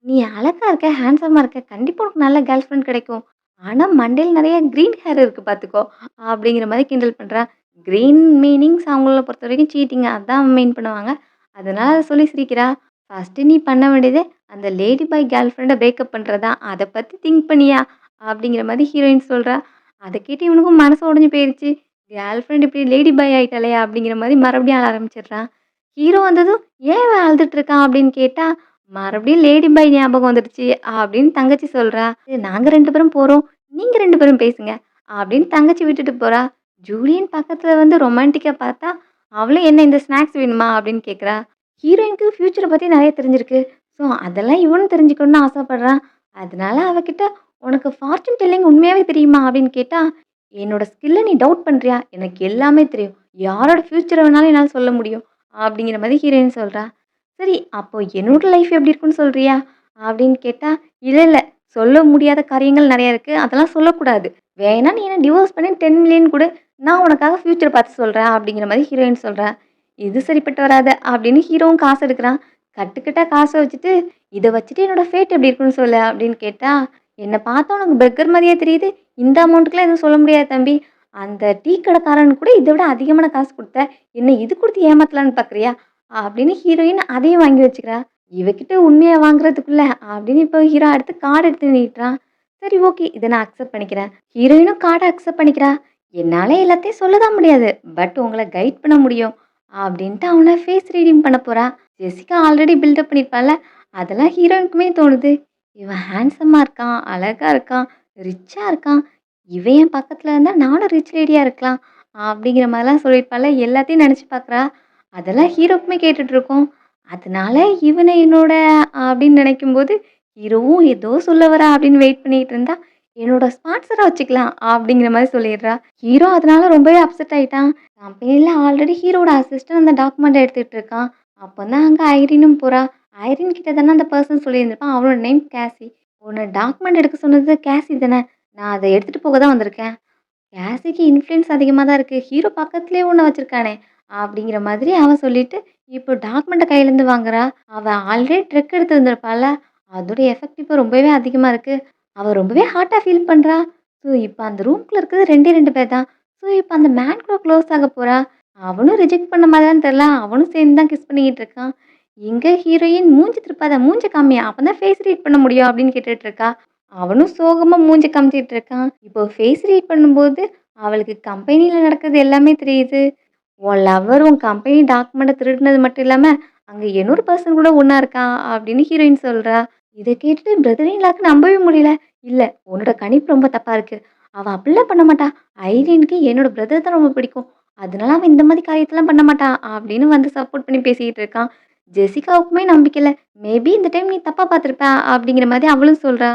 "நீ அழகா இருக்க, ஹேண்ட்ஸமா இருக்க. கண்டிப்பா உனக்கு நல்ல கேர்ள் ஃபிரெண்ட் கிடைக்கும். ஆனா மண்டையில நெறைய கிரீன் ஹேர் இருக்கு பார்த்துக்கோ." அப்படிங்கிற மாரி கிண்டல் பண்றா. கிரீன் மீனிங்ஸ் அவங்கள பொறுத்தவரைக்கும் சீட்டிங் அதான் மீன் பண்ணுவாங்க. அதனால அத சொல்லி சிரிக்கிறா. "ஃபர்ஸ்ட்டு நீ பண்ண வேண்டியது அந்த லேடி பாய் கேர்ள் ஃபிரெண்ட பிரேக்கப் பண்றது தான். அத பத்தி திங்க் பண்ணியா?" அப்படிங்கிற மாரி ஹீரோயின் சொல்றா. அத கேட்டு இவனுக்கும் மனசு உடைஞ்சு போயிருச்சு. கேர்ள் ஃபிரெண்ட் இப்படி லேடி பாய் ஆயிட்டாளே அப்படிங்கிற மாரி மறுபடியும் அழ ஆரம்பிச்சுடுறான். ஹீரோ வந்ததும், "ஏன் இவன் அழுதுட்டு இருக்கான்?" அப்படின்னு கேட்டா, "மறுபடியும் லேடி பாய் ஞாபகம் வந்துடுச்சு" அப்படின்னு தங்கச்சி சொல்றா. "நாங்க 2 பேரும் போறோம். நீங்க 2 பேரும் பேசுங்க" அப்படின்னு தங்கச்சி விட்டுட்டு போறா. ஜூலியன் பக்கத்துல வந்து ரொமான்டிக்கா பார்த்தா, அவளும் "என்ன இந்த ஸ்நாக்ஸ் வேணுமா?" அப்படின்னு கேட்குறா. ஹீரோயினுக்கு ஃப்யூச்சர பத்தி நெறைய தெரிஞ்சிருக்கு. ஸோ, அதெல்லாம் இவனும் தெரிஞ்சுக்கணும்னு ஆசைப்படுறான். அதனால அவகிட்ட, "உனக்கு ஃபார்ச்சூன் டெல்லிங் உண்மையாவே தெரியுமா?" அப்படின்னு கேட்டா, "என்னோட ஸ்கில்ல நீ டவுட் பண்றியா? எனக்கு எல்லாமே தெரியும். யாரோட ஃப்யூச்சர வேணாலும் என்னால சொல்ல முடியும்." அப்படிங்கிற மாரி ஹீரோயின் சொல்றா. "சரி, அப்போ என்னோட லைஃப் எப்படி இருக்குன்னு சொல்றியா?" அப்படின்னு கேட்டா, "இல்ல, இல்ல. சொல்ல முடியாத காரியங்கள் நெறைய இருக்கு. அதெல்லாம் சொல்லக்கூடாது. வேணா நீ என்ன டிவோர்ஸ் பண்ணி 10 மில்லியன் குடு. நான் உனக்காக ஃப்யூச்சர் பார்த்து சொல்றேன்." அப்படிங்கிற மாரி ஹீரோயின் சொல்றா. "இது சரிப்பட்டு வராது." அப்படின்னு ஹீரோவும் காசு எடுக்குறான். கட்டுக்கட்டா காச வச்சுட்டு, "இத வச்சுட்டு என்னோட ஃபேட் எப்படி இருக்குன்னு சொல்லு." அப்படின்னு கேட்டா, "என்ன பார்த்தா உனக்கு பெக்கர் மாரியா தெரியுது? இந்த அமௌண்ட்டுக்குலாம் எதுவும் சொல்ல முடியாது தம்பி. அந்த டீ கடைக்காரனுக்கு கூட இத விட அதிகமான காசு குடுத்த. என்ன இது குடுத்து ஏமாத்தலான்னு பார்க்குறியா?" அப்படின்னு ஹீரோயின் அதையும் வாங்கி வச்சுக்கிறா. இவகிட்ட உண்மைய வாங்குறதுக்குள்ள அப்படின்னு இப்போ ஹீரோ அடுத்து கார்ட் எடுத்து நீட்டுறான். சரி ஓகே. இத நான் அக்செப்ட் பண்ணிக்கிறேன். ஹீரோயினும் கார்ட அக்செப்ட் பண்ணிக்கிறா. என்னால எல்லாத்தையும் சொல்ல தான் முடியாது. பட் உங்கள கைட் பண்ண முடியும். அப்படின்ட்டு அவன ஃபேஸ் ரீடிங் பண்ண போறா. ஜெசிகா ஆல்ரெடி பில்டப் பண்ணியிருப்பாள்ல. அதெல்லாம் ஹீரோயினுக்குமே தோணுது. இவன் ஹேண்ட்ஸமா இருக்கான், அழகா இருக்கான், ரிச்சா இருக்கான். இவன் என் பக்கத்துல இருந்தா நானும் ரிச் லேடியா இருக்கலாம். அப்படிங்கிற மாரிலாம் சொல்லியிருப்பாள்ல. எல்லாத்தையும் நெனச்சு பார்க்குறா. அதெல்லாம் ஹீரோக்குமே கேட்டுட்டு இருக்கும். அதனால இவன என்னோட அப்படின்னு நினைக்கும்போது, ஹீரோவும் ஏதோ சொல்ல வரா அப்படின்னு வெயிட் பண்ணிட்டு இருந்தா, என்னோட ஸ்பான்சரா வச்சுக்கலாம் அப்படிங்கிற மாரி சொல்லிடுறா. ஹீரோ அதனால ரொம்பவே அப்செட் ஆயிட்டான். கம்பெனில ஆல்ரெடி ஹீரோட அசிஸ்டன்ட் அந்த டாக்குமெண்ட் எடுத்துட்டு இருக்கான். அப்பதான் அங்க ஐரினும் போறா. ஐரின் கிட்ட தானே அந்த பெர்சன் சொல்லியிருந்திருப்பான். அவளோட நேம் கேசி. உன்ன டாக்குமெண்ட் எடுக்க சொன்னது கேசி தானே? நான் அத எடுத்துட்டு போக தான் வந்திருக்கேன். கேசிக்கு இன்ஃப்ளூயன்ஸ் அதிகமா தான் இருக்கு. ஹீரோ பக்கத்திலேயே ஒண்ணு வச்சிருக்கானே! அப்படிங்கிற மாதிரி அவ சொல்லிட்டு, இப்போ டாக்குமெண்ட்ட கையிலேருந்து வாங்குறா. அவ ஆல்ரெடி ட்ரக் எடுத்து வந்திருப்பாள்ல. அதோட எஃபெக்ட் இப்போ ரொம்பவே அதிகமா இருக்கு. அவ ரொம்பவே ஹார்ட்டா ஃபீல் பண்றா. ஸோ, இப்ப அந்த ரூம்குள்ள இருக்கிறது 2டே 2 பேர் தான். ஸோ, இப்ப அந்த மேன் கூட க்ளோஸ் ஆக போறா. அவனும் ரிஜெக்ட் பண்ண மாரி தான் தெரியல. அவனும் சேர்ந்து தான் கிஸ் பண்ணிக்கிட்டு இருக்கான். எங்க ஹீரோயின் "மூஞ்சி திருப்பாத, மூஞ்ச காமி. அப்பதான் ஃபேஸ் ரீட் பண்ண முடியும்" அப்படின்னு கேட்டுட்டு இருக்கா. அவனும் சோகமா மூஞ்ச காமிச்சிட்டு இருக்கான். இப்போ ஃபேஸ் ரீட் பண்ணும்போது, அவளுக்கு கம்பெனில நடக்கிறது எல்லாமே தெரியுது. உன் லவ்வர் உன் கம்பெனி டாக்குமெண்ட்ட திருடுனது மட்டும் இல்லாம, அங்க இன்னொரு பெர்சன் கூட ஒண்ணா இருக்கான் அப்படின்னு ஹீரோயின் சொல்றா. இத கேட்டுட்டு பிரதர் இன் லாக்கு நம்பவே முடியல. இல்ல உன்னோட கணிப்பு ரொம்ப தப்பா இருக்கு. அவ அப்படிலாம் பண்ண மாட்டா. ஐரீனுக்கு என்னோட பிரதர் தான் ரொம்ப பிடிக்கும். அதனால அவ இந்த மாரி காரியத்தலாம் பண்ண மாட்டா அப்படின்னு வந்து சப்போர்ட் பண்ணி பேசிக்கிட்டு இருக்கான். ஜெசிகாவுக்குமே நம்பிக்கை இல்ல. மேபி இந்த டைம் நீ தப்பா பார்த்துருப்ப அப்படிங்கிற மாதிரி அவளும் சொல்றா.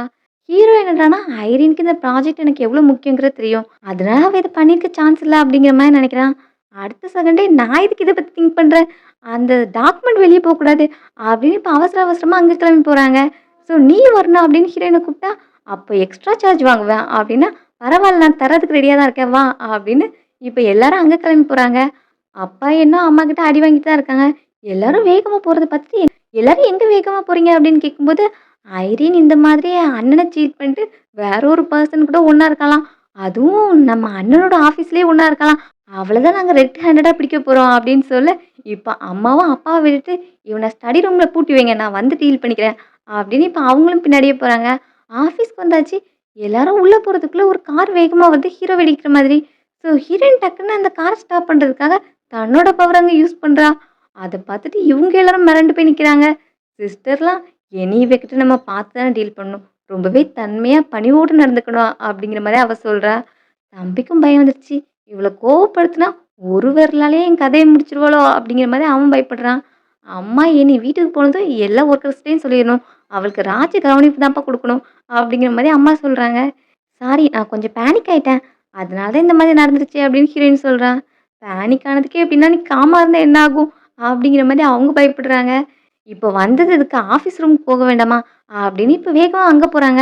ஹீரோ என்னடான்னா, ஐரீனுக்கு இந்த ப்ராஜெக்ட் எனக்கு எவ்வளோ முக்கியங்கிறது தெரியும். அதனால அவ இத பண்ணியிருக்க சான்ஸ் இல்ல அப்படிங்கிற மாரி நெனைக்கிறான். அடுத்த செகண்டே நான் எதுக்கு இத பத்தி திங்க் பண்றேன்? அந்த டாக்குமெண்ட் வெளிய போக்கூடாது அப்படின்னு இப்ப அவசர அவசரமா அங்க கிளம்பி போறாங்க. ஸோ நீயும் வரணும் அப்படின்னு ஹீரோயின கூப்பிட்டா, அப்ப எக்ஸ்ட்ரா சார்ஜ் வாங்குவேன் அப்படின்னா, பரவால்ல நான் தர்றதுக்கு ரெடியா தான் இருக்கேன் வா அப்படின்னு இப்ப எல்லாரும் அங்க கிளம்பி போறாங்க. அப்பா என்ன அம்மா கிட்ட அடி வாங்கிட்டு தான் இருக்காங்க. எல்லாரும் வேகமா போறத பார்த்துட்டு, எல்லாரும் எங்க வேகமா போறீங்க அப்படின்னு கேட்கும்போது, ஐரீன் இந்த மாதிரி அண்ணன சீட் பண்ணிட்டு வேற ஒரு பெர்சன் கூட ஒண்ணா இருக்காளாம். அதுவும் நம்ம அண்ணனோட ஆஃபீஸ்லயே ஒண்ணா இருக்காளாம். அவள தான் நாங்க ரெட் ஹேண்டடா பிடிக்க போறோம் அப்படின்னு சொல்ல, இப்ப அம்மாவும் அப்பாவ விட்டுட்டு இவன ஸ்டடி ரூம்ல பூட்டி வைங்க நான் வந்து டீல் பண்ணிக்கிறேன் அப்படின்னு இப்ப அவங்களும் பின்னாடியே போறாங்க. ஆஃபீஸ்க்கு வந்தாச்சு. எல்லாரும் உள்ள போறதுக்குள்ள ஒரு கார் வேகமா வந்து ஹீரோ வெடிக்கிற மாதிரி. ஸோ ஹீரோயின் டக்குன்னு அந்த கார ஸ்டாப் பண்றதுக்காக தன்னோட பவர் அங்க யூஸ் பண்றா. அத பார்த்துட்டு இவங்க எல்லாரும் மிரண்டு போய் நிக்கிறாங்க. சிஸ்டர்லாம் என்னைய இவகிட்ட நம்ம பார்த்து தானே டீல் பண்ணணும். ரொம்பவே தன்மையா பணிவோடு நடந்துக்கணும் அப்படிங்கிற மாரி அவ சொல்றா. தம்பிக்கும் பயம் வந்துருச்சு. இவள கோவப்படுத்துனா ஒரு விரலாலயே என் கதைய முடிச்சுருவாளோ அப்படிங்கிற மாரி அவன் பயப்படுறான். அம்மா இனி வீட்டுக்கு போனதும் எல்லா ஒர்க்கர்ஸ்ட்டயும் சொல்லிரணும். அவளுக்கு ராஜ கவனிப்பு தான்ப்பா குடுக்கணும் அப்படிங்கிற மாரி அம்மா சொல்றாங்க. சாரி நான் கொஞ்சம் பேனிக் ஆயிட்டேன். அதனால தான் இந்த மாரி நடந்துருச்சு அப்படின்னு ஹீரோயின் சொல்றா. பேனிக் ஆனதுக்கே எப்படின்னா நீ காமா இருந்தா என்ன ஆகும்? அப்படிங்கிற மாரி அவங்க பயப்படுறாங்க. இப்ப வந்தது எதுக்கு ஆஃபீஸ் ரூமுக்கு போக வேண்டாமா? அப்படின்னு இப்ப வேகமா அங்க போறாங்க.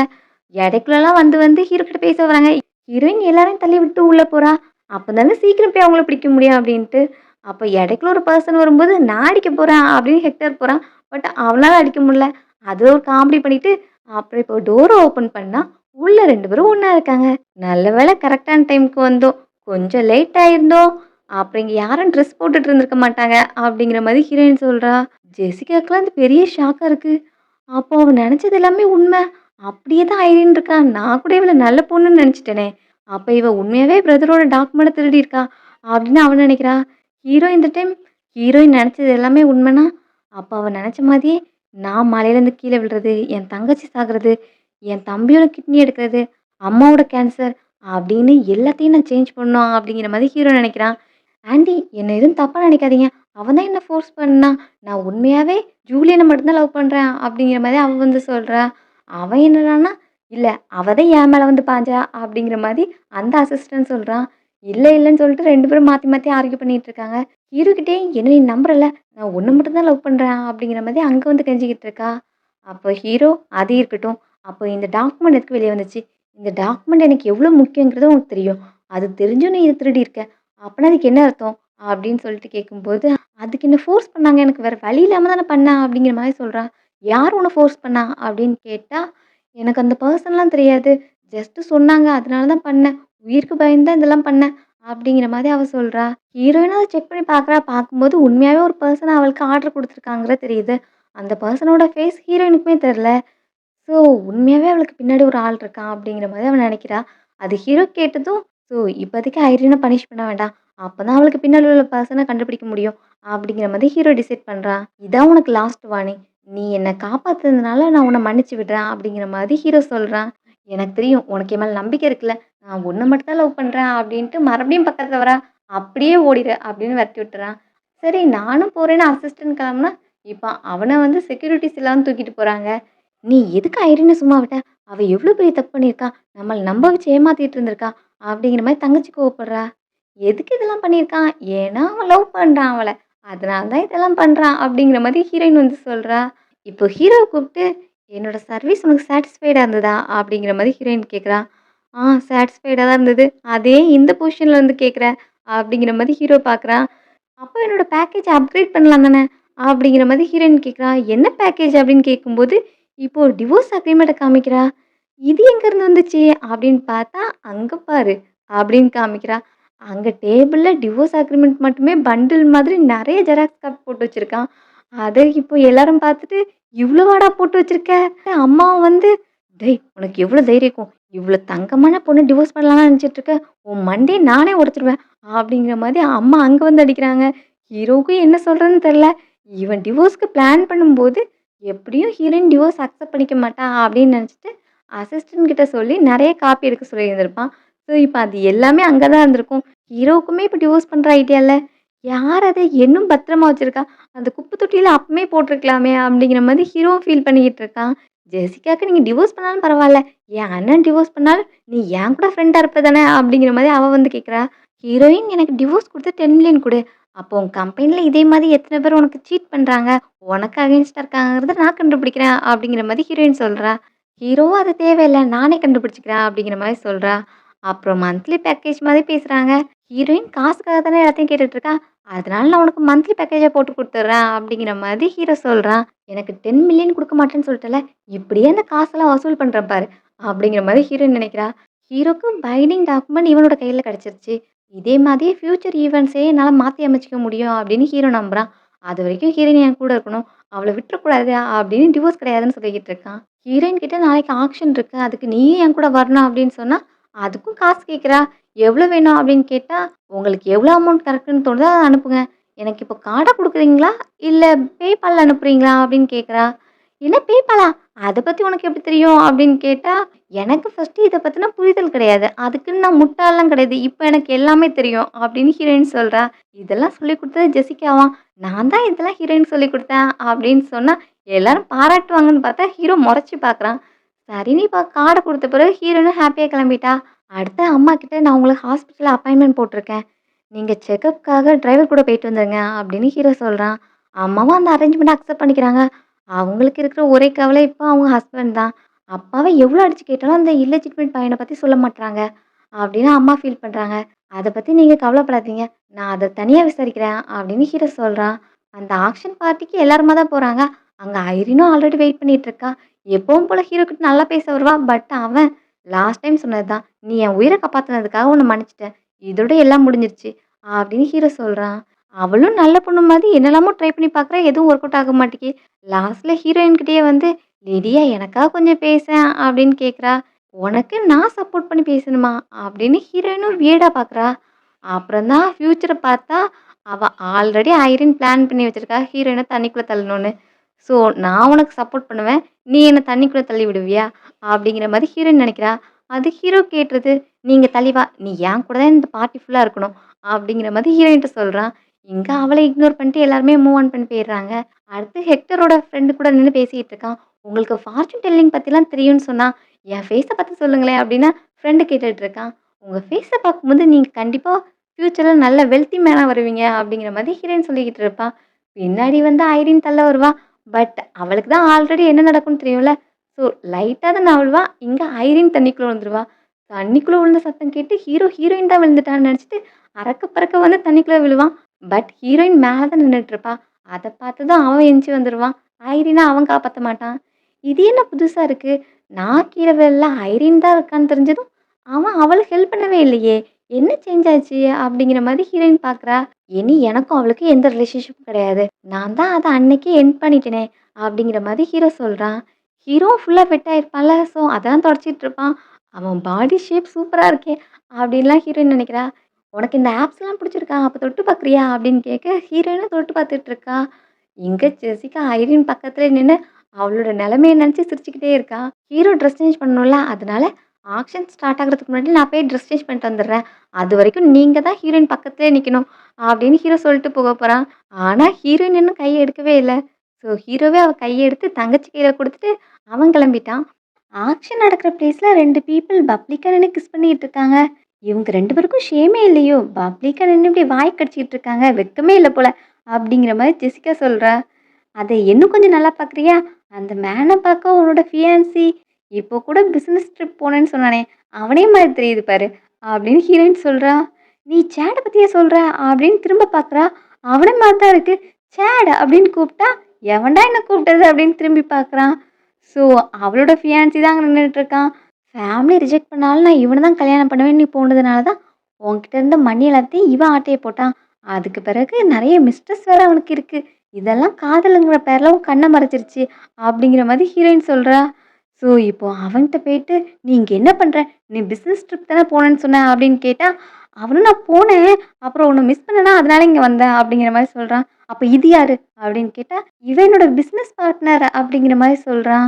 இடைக்குள்ளலாம் வந்து வந்து ஹீரோ கிட்ட பேச வராங்க. ஹீரோயின் எல்லாரையும் தள்ளி விட்டு உள்ள போறா. அப்பதானே சீக்கிரம் போய் அவங்கள பிடிக்க முடியும் அப்படின்ட்டு. அப்ப இடைக்குள்ள ஒரு பெர்சன் வரும்போது, நான் அடிக்க போறேன் அப்படின்னு ஹெக்டர் போறான். பட் அவனால அடிக்க முடியல. அது ஒரு காமெடி பண்ணிட்டு, அப்புறம் இப்போ டோர ஓப்பன் பண்ணா, உள்ள 2 பேரும் ஒண்ணா இருக்காங்க. நல்ல வேளை கரெக்ட்டான டைம்க்கு வந்தோம். கொஞ்சம் லேட் ஆயிருந்தோம். அப்புறம் இங்க யாரும் ட்ரெஸ் போட்டுட்டு இருந்திருக்க மாட்டாங்க. அப்படிங்கிற மாரி ஹீரோயின் சொல்றா. ஜெசிகாக்குலாம் அது பெரிய ஷாக்கா இருக்கு. அப்போ அவ நெனச்சது எல்லாமே உண்ம. அப்படியே தான் ஐரின் இருக்கா. நான் கூட இவள நல்ல பொண்ணுன்னு நெனச்சுட்டேனே! அப்ப இவ உண்மையாவே பிரதரோட டாக்குமெண்ட்ட திருடியிருக்கா! அப்படின்னு அவ நெனைக்கிறா. ஹீரோ இந்த டைம் ஹீரோயின் நெனச்சது எல்லாமே உண்மைன்னா, அப்ப அவ நெனச்ச மாதிரியே நான் மலையிலேருந்து கீழ விழுறது, என் தங்கச்சி சாகுறது, என் தம்பியோட கிட்னி எடுக்கிறது, அம்மாவோட கேன்சர் அப்படின்னு எல்லாத்தையும் நான் சேஞ்ச் பண்ணணும் அப்படிங்கிற மாரி ஹீரோ நெனைக்கிறான். ஆன்டி என்ன எதுவும் தப்பா நெனைக்காதீங்க. அவன் தான் என்ன ஃபோர்ஸ் பண்ணான். நான் உண்மையாவே ஜூலியன மட்டும் தான் லவ் பண்றேன் அப்படிங்கிற மாரி அவ வந்து சொல்றா. அவன் என்னடான்னா, இல்ல அவ தான் என் மேல வந்து பாய்ஞ்சா அப்படிங்கிற மாரி அந்த அசிஸ்டன்ட் சொல்றான். இல்ல இல்லன்னு சொல்லிட்டு 2 பேரும் மாத்தி மாத்தி ஆர்க்யூ பண்ணிட்டு இருக்காங்க. ஹீரோ கிட்டயும் என்ன நீ நம்புறல்ல, நான் உன்ன மட்டும் தான் லவ் பண்றேன் அப்படிங்கிற மாரி அங்க வந்து கெஞ்சிக்கிட்டு இருக்கா. அப்போ ஹீரோ அது இருக்கட்டும். அப்போ இந்த டாக்குமெண்ட் எதுக்கு வெளிய வந்துச்சு? இந்த டாக்குமெண்ட் எனக்கு எவ்வளோ முக்கியங்கிறது உனக்கு தெரியும். அது தெரிஞ்சும் நீ இத திருடியிருக்க. அப்பன்னா அதுக்கு என்ன அர்த்தம்? அப்படின்னு சொல்லிட்டு கேட்கும்போது, அதுக்கு என்ன ஃபோர்ஸ் பண்ணாங்க. எனக்கு வேற வழி இல்லாம தானே பண்ணேன் அப்படிங்கிற மாரி சொல்றா. யார் உன்ன ஃபோர்ஸ் பண்ணா? அப்படின்னு கேட்டா, எனக்கு அந்த பெர்சன்லாம் தெரியாது. ஜஸ்ட் சொன்னாங்க. அதனால தான் பண்ணேன். உயிருக்கு பயந்து தான் இதெல்லாம் பண்ணேன். அப்படிங்கிற மாரி அவ சொல்றா. ஹீரோயினும் அத செக் பண்ணி பார்க்குறா. பார்க்கும்போது உண்மையாவே ஒரு பெர்சன் அவளுக்கு ஆர்டர் குடுத்துருக்காங்கிறது தெரியுது. அந்த பெர்சனோட ஃபேஸ் ஹீரோயினுக்குமே தெரியல. ஸோ, உண்மையாவே அவளுக்கு பின்னாடி ஒரு ஆள் இருக்கான் அப்படிங்கிற மாரி அவ நெனைக்கிறா. அது ஹீரோ கேட்டதும், ஸோ இப்போதைக்கு ஐரின பனிஷ் பண்ண வேண்டாம். அப்பதான் அவளுக்கு பின்னாடி உள்ள பெர்சன கண்டுபிடிக்க முடியும். அப்படிங்கிற மாரி ஹீரோ டிசைட் பண்றான். இதான் உனக்கு லாஸ்ட் வார்னிங். நீ என்ன காப்பாத்துனதுனால நான் உன்ன மன்னிச்சு விடுறேன் அப்படிங்கிற மாரி ஹீரோ சொல்றான். எனக்கு தெரியும் உனக்கு என் மேல நம்பிக்கை இருக்குல்ல. நான் உன்ன மட்டும் தான் லவ் பண்றேன் அப்படின்ட்டு மறுபடியும் பக்கத்துல வரா. அப்படியே ஓடிரு அப்படின்னு விரட்டி விட்டுறான். சரி நானும் போறேன்னு அசிஸ்டன்ட் கிளம்புனா, இப்ப அவன வந்து செக்யூரிட்டீஸ் எல்லாரும் தூக்கிட்டு போறாங்க. நீ எதுக்கு ஐரின சும்மா விட்ட? அவ எவ்ளோ பெரிய தப்பு பண்ணியிருக்கா? நம்மள நம்ப வச்சு ஏமாத்திட்டு இருந்திருக்கா? அப்படிங்கிற மாரி தங்கச்சி கோவப்படுறா. எதுக்கு இதெல்லாம் பண்ணியிருக்கான்? ஏன்னா அவன் லவ் பண்றான் அவள. அதனால தான் இதெல்லாம் பண்றான் அப்படிங்கிற மாரி ஹீரோயின் வந்து சொல்றா. இப்போ ஹீரோவ கூப்ட்டு, "என்னோட சர்வீஸ் உனக்கு சாட்டிஸ்ஃபைடா இருந்ததா?" அப்படிங்கிற மாரி ஹீரோயின் கேட்குறா. சாட்டிஸ்ஃபைடா தான் இருந்தது. அதே இந்த பொசிஷன்ல வந்து கேட்குற அப்படிங்கிற மாரி ஹீரோ பார்க்குறான். அப்போ என்னோட பேக்கேஜ அப்கிரேட் பண்ணலாம் தானே! அப்படிங்கிற மாரி ஹீரோயின் கேட்குறா. என்ன பேக்கேஜ் அப்படின்னு கேட்கும்போது, இப்போ டிவோர்ஸ் அக்ரீமெண்ட்ட காமிக்கிறா. இது எங்கேருந்து வந்துச்சு? அப்படின்னு பார்த்தா, அங்க பாரு அப்படின்னு காமிக்கிறா. அங்க டேபிள்ல டிவோர்ஸ் அக்ரீமெண்ட் மட்டுமே பண்டில் மாதிரி நெறைய ஜெராக்ஸ் காப்பி போட்டு வச்சிருக்கான். அத இப்போ எல்லாரும் பார்த்துட்டு, "இவ்வளவாடா போட்டு வச்சிருக்க?" அம்மாவும் வந்து, "டேய்! உனக்கு எவ்வளோ தைரியம் இருக்கும்? இவ்வளோ தங்கமான பொண்ண டிவோர்ஸ் பண்ணலாம்னு நெனச்சிட்டு இருக்க? உன் மண்டைய நானே உடைச்சுருவேன்." அப்படிங்கிற மாதிரி அம்மா அங்க வந்து அடிக்கிறாங்க. ஹீரோவுக்கும் என்ன சொல்றதுன்னு தெரியல. இவன் டிவோர்ஸ்க்கு பிளான் பண்ணும்போது, எப்படியும் ஹீரோயின் டிவோர்ஸ் அக்செப்ட் பண்ணிக்க மாட்டா அப்படின்னு நெனச்சுட்டு, அசிஸ்டன்ட் கிட்ட சொல்லி நெறைய காப்பி எடுக்க சொல்லியிருந்திருப்பான். ஸோ, இப்ப அது எல்லாமே அங்க தான் இருந்திருக்கும். ஹீரோவுக்குமே இப்ப டிவோர்ஸ் பண்ற ஐடியா இல்ல. யார் அத இன்னும் பத்திரமா வச்சிருக்கா? அந்த குப்பை தொட்டியில அப்பமே போட்டுருக்கலாமே அப்படிங்கிற மாரி ஹீரோவும் ஃபீல் பண்ணிக்கிட்டு இருக்கான். ஜெசிகாக்கு நீங்க டிவோர்ஸ் பண்ணாலும் பரவால்ல. என் அண்ணன் டிவோர்ஸ் பண்ணாலும் நீ என் கூட ஃப்ரெண்டா இருப்ப தானே அப்படிங்கிற மாரி அவ வந்து கேட்கிறா. ஹீரோயின் எனக்கு டிவோர்ஸ் குடுத்து 10,000,000 குடு. அப்போ உன் கம்பெனில இதே மாரி எத்தன பேர் உனக்கு சீட் பண்றாங்க? உனக்கு அகைன்ஸ்ட்டா இருக்காங்கறத நான் கண்டுபிடிக்கிறேன் அப்படிங்கிற மாரி ஹீரோயின் சொல்றா. ஹீரோவும் அது தேவையில்ல நானே கண்டுபிடிச்சுக்கிறேன் அப்படிங்கிற மாரி சொல்றா. அப்புறம் மந்த்லி பேக்கேஜ் மாரி பேசுறாங்க. ஹீரோயின் காசுக்காக தானே எல்லாத்தையும் கேட்டுட்டு இருக்கா. அதனால நான் உனக்கு மந்த்லி பேக்கேஜா போட்டு குடுத்துடுறேன் அப்படிங்கிற மாதிரி ஹீரோ சொல்றான். எனக்கு 10,000,000 குடுக்க மாட்டேன்னு சொல்ட்டேன்ல. இப்படியே அந்த காசெல்லாம் வசூல் பண்றேன் பாரு. அப்படிங்கிற மாரி ஹீரோயின் நினைக்கிறா. ஹீரோக்கு பைண்டிங் டாக்குமெண்ட் இவனோட கையில கிடைச்சிருச்சு. இதே மாதிரியே ஃபியூச்சர் ஈவெண்ட்ஸே என்னால மாத்தி அமைச்சுக்க முடியும் அப்படின்னு ஹீரோ நம்புறான். அதுவரைக்கும் ஹீரோயின் என் கூட இருக்கணும். அவள விட்டுறக்கூடாது அப்படின்னு டிவோர்ஸ் கிடையாதுன்னு சொல்லிக்கிட்டு இருக்கான். ஹீரோயின் கிட்ட நாளைக்கு ஆக்ஷன் இருக்கு. அதுக்கு நீயும் என் கூட வரணும் அப்படின்னு சொன்னா, அதுக்கும் காசு கேட்கிறா. எவ்வளோ வேணும் அப்படின்னு கேட்டா, உங்களுக்கு எவ்வளோ அமௌண்ட் கரெக்ட்ன்னு தோணுதோ அத அனுப்புங்க. எனக்கு இப்போ கார்டா குடுக்குறீங்களா? இல்ல PayPalல அனுப்புறீங்களா? அப்படின்னு கேட்கிறா. என்ன PayPalஆ? அத பத்தி உனக்கு எப்படி தெரியும்? அப்படின்னு கேட்டா, எனக்கு ஃபர்ஸ்ட்டு இத பத்தின புரிதல் கிடையாது. அதுக்குன்னு நான் முட்டாள்லாம் கிடையாது. இப்ப எனக்கு எல்லாமே தெரியும் அப்படின்னு ஹீரோயின் சொல்றா. இதெல்லாம் சொல்லிக் குடுத்தது ஜெசிகாவாம். நான் தான் இதெல்லாம் ஹீரோயினுக்கு சொல்லிக் குடுத்தேன் அப்படின்னு சொன்னா, எல்லாரும் பாராட்டுவாங்கன்னு பார்த்தா ஹீரோ மொறச்சு பார்க்குறான். சரின்னு இப்ப கார்ட குடுத்த பிறகு ஹீரோயினும் ஹேப்பியா கிளம்பிட்டா. அடுத்து அம்மாகிட்ட நான் உங்களுக்கு ஹாஸ்பிட்டல்ல அப்பாயின்ட்மென்ட் போட்டிருக்கேன். நீங்க செக்கப்க்காக டிரைவர் கூட போயிட்டு வந்துருங்க அப்படின்னு ஹீரோ சொல்றான். அம்மாவும் அந்த அரேஞ்ச்மெண்ட்ட அக்செப்ட் பண்ணிக்கிறாங்க. அவங்களுக்கு இருக்கிற ஒரே கவலை இப்ப அவங்க ஹஸ்பண்ட் தான். அப்பாவ எவ்வளோ அடிச்சு கேட்டாலும் அந்த இல்லிஜிட்மேட் பையன பத்தி சொல்ல மாட்றாங்க. அப்படின்னு அம்மா ஃபீல் பண்றாங்க. அத பத்தி நீங்க கவலைப்படாதீங்க. நான் அத தனியா விசாரிக்கிறேன் அப்படின்னு ஹீரோ சொல்றான். அந்த ஆக்ஷன் பார்ட்டிக்கு எல்லாருமா தான் போறாங்க. அங்க ஐரினும் ஆல்ரெடி வெயிட் பண்ணிட்டு இருக்கா. எப்பவும் போல ஹீரோ கிட்ட நல்லா பேச வருவா. பட் அவன் லாஸ்ட் டைம் சொன்னது தான். "நீ என் உயிர காப்பாத்துனதுக்காக உன்ன மன்னிச்சுட்டேன். இதோட எல்லாம் முடிஞ்சிருச்சு." அப்படின்னு ஹீரோ சொல்றான். அவளும் நல்ல பொண்ணு மாதிரி என்னெல்லாமோ ட்ரை பண்ணி பார்க்குறா. எதுவும் ஒர்க் அவுட் ஆக மாட்டேங்கி. லாஸ்ட்ல ஹீரோயின் கிட்டயே வந்து, "லிடியா எனக்காக கொஞ்சம் பேசேன்" அப்படின்னு கேட்குறா. "உனக்கு நான் சப்போர்ட் பண்ணி பேசணுமா?" அப்படின்னு ஹீரோயினும் வியர்டா பார்க்குறா. அப்புறம் தான் ஃபியூச்சர பார்த்தா, அவ ஆல்ரெடி ஐரின் பிளான் பண்ணி வச்சிருக்கா ஹீரோயின தண்ணிக்குள்ள தள்ளணும்னு. ஸோ நான் உனக்கு சப்போர்ட் பண்ணுவேன். நீ என்ன தண்ணிக்குள்ள தள்ளி விடுவியா? அப்படிங்கிற மாரி ஹீரோயின் நெனைக்கிறா. அது ஹீரோ கேட்டுருது. "நீங்க தள்ளி வா. நீ என் கூட தான் இந்த பார்ட்டி ஃபுல்லா இருக்கணும்." அப்படிங்கிற மாரி ஹீரோயின்ட்ட சொல்றான். இங்க அவள இக்னோர் பண்ணிட்டு எல்லாருமே மூவ் ஆன் பண்ணி போயிடுறாங்க. அடுத்து ஹெக்டரோட ஃப்ரெண்டு கூட நின்னு பேசிட்டு இருக்கான். "உங்களுக்கு ஃபார்ச்சூன் டெல்லிங் பத்திலாம் தெரியும்னு சொன்னா, என் ஃபேஸ பத்தி சொல்லுங்களேன்" அப்படின்னு ஃப்ரெண்டு கேட்டுட்டு இருக்கான். "உங்க ஃபேஸ பார்க்கும்போது நீங்க கண்டிப்பா ஃபியூச்சர்ல நல்ல வெல்த்தி மேனா வருவீங்க" அப்படிங்கிற மாரி ஹீரோயின் சொல்லிக்கிட்டு இருப்பா. பின்னாடி வந்து ஐரின் தள்ள வருவா. பட் அவளுக்கு தான் ஆல்ரெடி என்ன நடக்கும்னு தெரியும்ல. ஸோ லைட்டா தான் நழுவா. இங்க ஐரின் தண்ணிக்குள்ள விழுந்துருவா. தண்ணிக்குள்ள விழுந்த சத்தம் கேட்டு ஹீரோயின் தான் விழுந்துட்டான்னு நெனச்சுட்டு அறக்க பறக்க வந்து தண்ணிக்குள்ள விழுவான். பட் ஹீரோயின் மேல தான் நின்னுட்டு இருப்பா. அத பார்த்ததும் அவன் எந்திச்சு வந்துருவான். ஐரின அவன் காப்பாத்த மாட்டான். இது என்ன புதுசா இருக்கு? நான் கீழ விழல. ஐரின் தான் இருக்கான்னு தெரிஞ்சதும், அவன் அவளுக்கு ஹெல்ப் பண்ணவே இல்லையே! என்ன சேஞ்ச் ஆச்சு? அப்படிங்கிற மாரி ஹீரோயின் பார்க்குறா. இனி எனக்கும் அவளுக்கும் எந்த ரிலேஷன்ஷிப்பும் கிடையாது. நான் தான் அத அன்னைக்கே எண்ட் பண்ணிட்டேனே! அப்படிங்கிற மாரி ஹீரோ சொல்றான். ஹீரோ ஃபுல்லா ஃபிட் ஆயிருப்பான்ல. ஸோ அதான் தொடச்சிட்டு இருப்பான். அவன் பாடி ஷேப் சூப்பரா இருக்கே! அப்படின்லாம் ஹீரோயின் நெனைக்கிறா. "உனக்கு இந்த ஆப்ஸ்லாம் பிடிச்சிருக்கா? அப்ப தொட்டு பார்க்குறியா?" அப்படின்னு கேட்க, ஹீரோயினும் தொட்டு பார்த்துட்டு இருக்கா. இங்க ஜெசிகா ஐரின் பக்கத்துல நின்னு அவளோட நிலைமைய நெனச்சு சிரிச்சுக்கிட்டே இருக்கா. ஹீரோ ட்ரெஸ் சேஞ்ச் பண்ணணும்ல. அதனால ஆக்ஷன் ஸ்டார்ட் ஆகுறதுக்கு முன்னாடி நான் போய் ட்ரெஸ் சேஞ்ச் பண்ணிட்டு வந்துடுறேன். அதுவரைக்கும் நீங்க தான் ஹீரோயின் பக்கத்திலேயே நிக்கணும். அப்படின்னு ஹீரோ சொல்லிட்டு போக போறான். ஆனா ஹீரோயின் இன்னும் கைய எடுக்கவே இல்ல. ஸோ ஹீரோவே அவ கைய எடுத்து தங்கச்சி கையில குடுத்துட்டு அவன் கிளம்பிட்டான். ஆக்ஷன் நடக்கிற பிளேஸ்ல 2 பீப்பிள் பப்ளிக்கா நின்னு கிஸ் பண்ணிட்டு இருக்காங்க. இவங்க 2 பேருக்கும் ஷேமே இல்லையோ! பப்ளிக்கா நின்னு இப்படி வாய் கடிச்சிட்டு இருக்காங்க. வெட்கமே இல்ல போல. அப்படிங்கிற மாரி ஜெசிகா சொல்றா. அத இன்னும் கொஞ்சம் நல்லா பார்க்குறியா? அந்த மேன பார்க்க உன்னோட ஃபியான்சி இப்போ கூட பிசினஸ் ட்ரிப் போனேன்னு சொன்னானே! அவனே மாரி தெரியுது பாரு" அப்படின்னு ஹீரோயின் சொல்றா. "நீ சேட பத்தியா சொல்ற?" அப்படின்னு திரும்ப பார்க்குறா. அவன மாரி தான் இருக்கு. "சேட்" அப்படின்னு கூப்பிட்டா, "எவன்டா என்ன கூப்பிட்டது?" அப்படின்னு திரும்பி பார்க்குறான். ஸோ அவளோட ஃபியான்சி தான் அங்க நின்னுட்டுருக்கான். ஃபேமிலி ரிஜெக்ட் பண்ணாலும் நான் இவன தான் கல்யாணம் பண்ணுவேன்னு நீ போனதுனால தான், உன்கிட்ட இருந்த மணி எல்லாத்தையும் இவன் ஆட்டைய போட்டான். அதுக்கு பிறகு நெறைய மிஸ்ட்ரெஸ் வேற அவனுக்கு இருக்கு. இதெல்லாம் காதலுங்கிற பேர்ல உன் கண்ண மறைச்சிருச்சு. அப்படிங்கிற மாரி ஹீரோயின் சொல்றா. ஸோ இப்போ அவன்ட்ட போயிட்டு, "நீ இங்க என்ன பண்ற? நீ பிசினஸ் ட்ரிப் தானே போனேன்னு சொன்ன" அப்படின்னு கேட்டா, அவனும் "நான் போனேன். அப்புறம் உன்ன மிஸ் பண்ணேனா, அதனால இங்க வந்தேன்" அப்படிங்கிற மாரி சொல்றான். "அப்ப இது யாரு?" அப்படின்னு கேட்டா, "இவன் என்னோட பிசினஸ் பார்ட்னர்" அப்படிங்கிற மாரி சொல்றான்.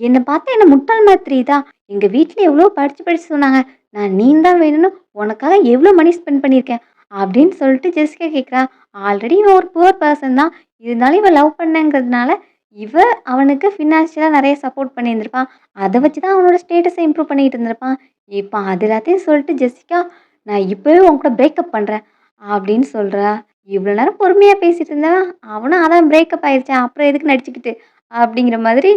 என்ன பார்த்தா என்ன முட்டாள் மாரி தெரியுதா? எங்க வீட்ல எவ்வளோ படிச்சு படிச்சு சொன்னாங்க. நான் நீ தான் வேணும்னு உனக்காக எவ்வளோ மணி ஸ்பெண்ட் பண்ணியிருக்கேன். அப்படின்னு சொல்லிட்டு ஜெசிகா கேட்குறா. ஆல்ரெடி இவன் ஒரு புவர் பெர்சன் தான். இருந்தாலும் இவ லவ் பண்ணேங்கிறதுனால, இவ அவனுக்கு ஃபினான்ஷியலா நெறைய சப்போர்ட் பண்ணியிருந்திருப்பா. அத வச்சு தான் அவனோட ஸ்டேட்டஸ இம்ப்ரூவ் பண்ணிட்டு இருந்திருப்பான். இப்ப அது எல்லாத்தையும் சொல்லிட்டு ஜெசிகா, "நான் இப்பவே உன் கூட பிரேக்கப் பண்றேன்" அப்படின்னு சொல்றா. இவ்வளோ நேரம் பொறுமையா பேசிட்டு இருந்தவன், அவனும் அதான் பிரேக்கப் ஆயிருச்சே அப்புறம் எதுக்கு நடிச்சுக்கிட்டு? அப்படிங்கிற மாதிரி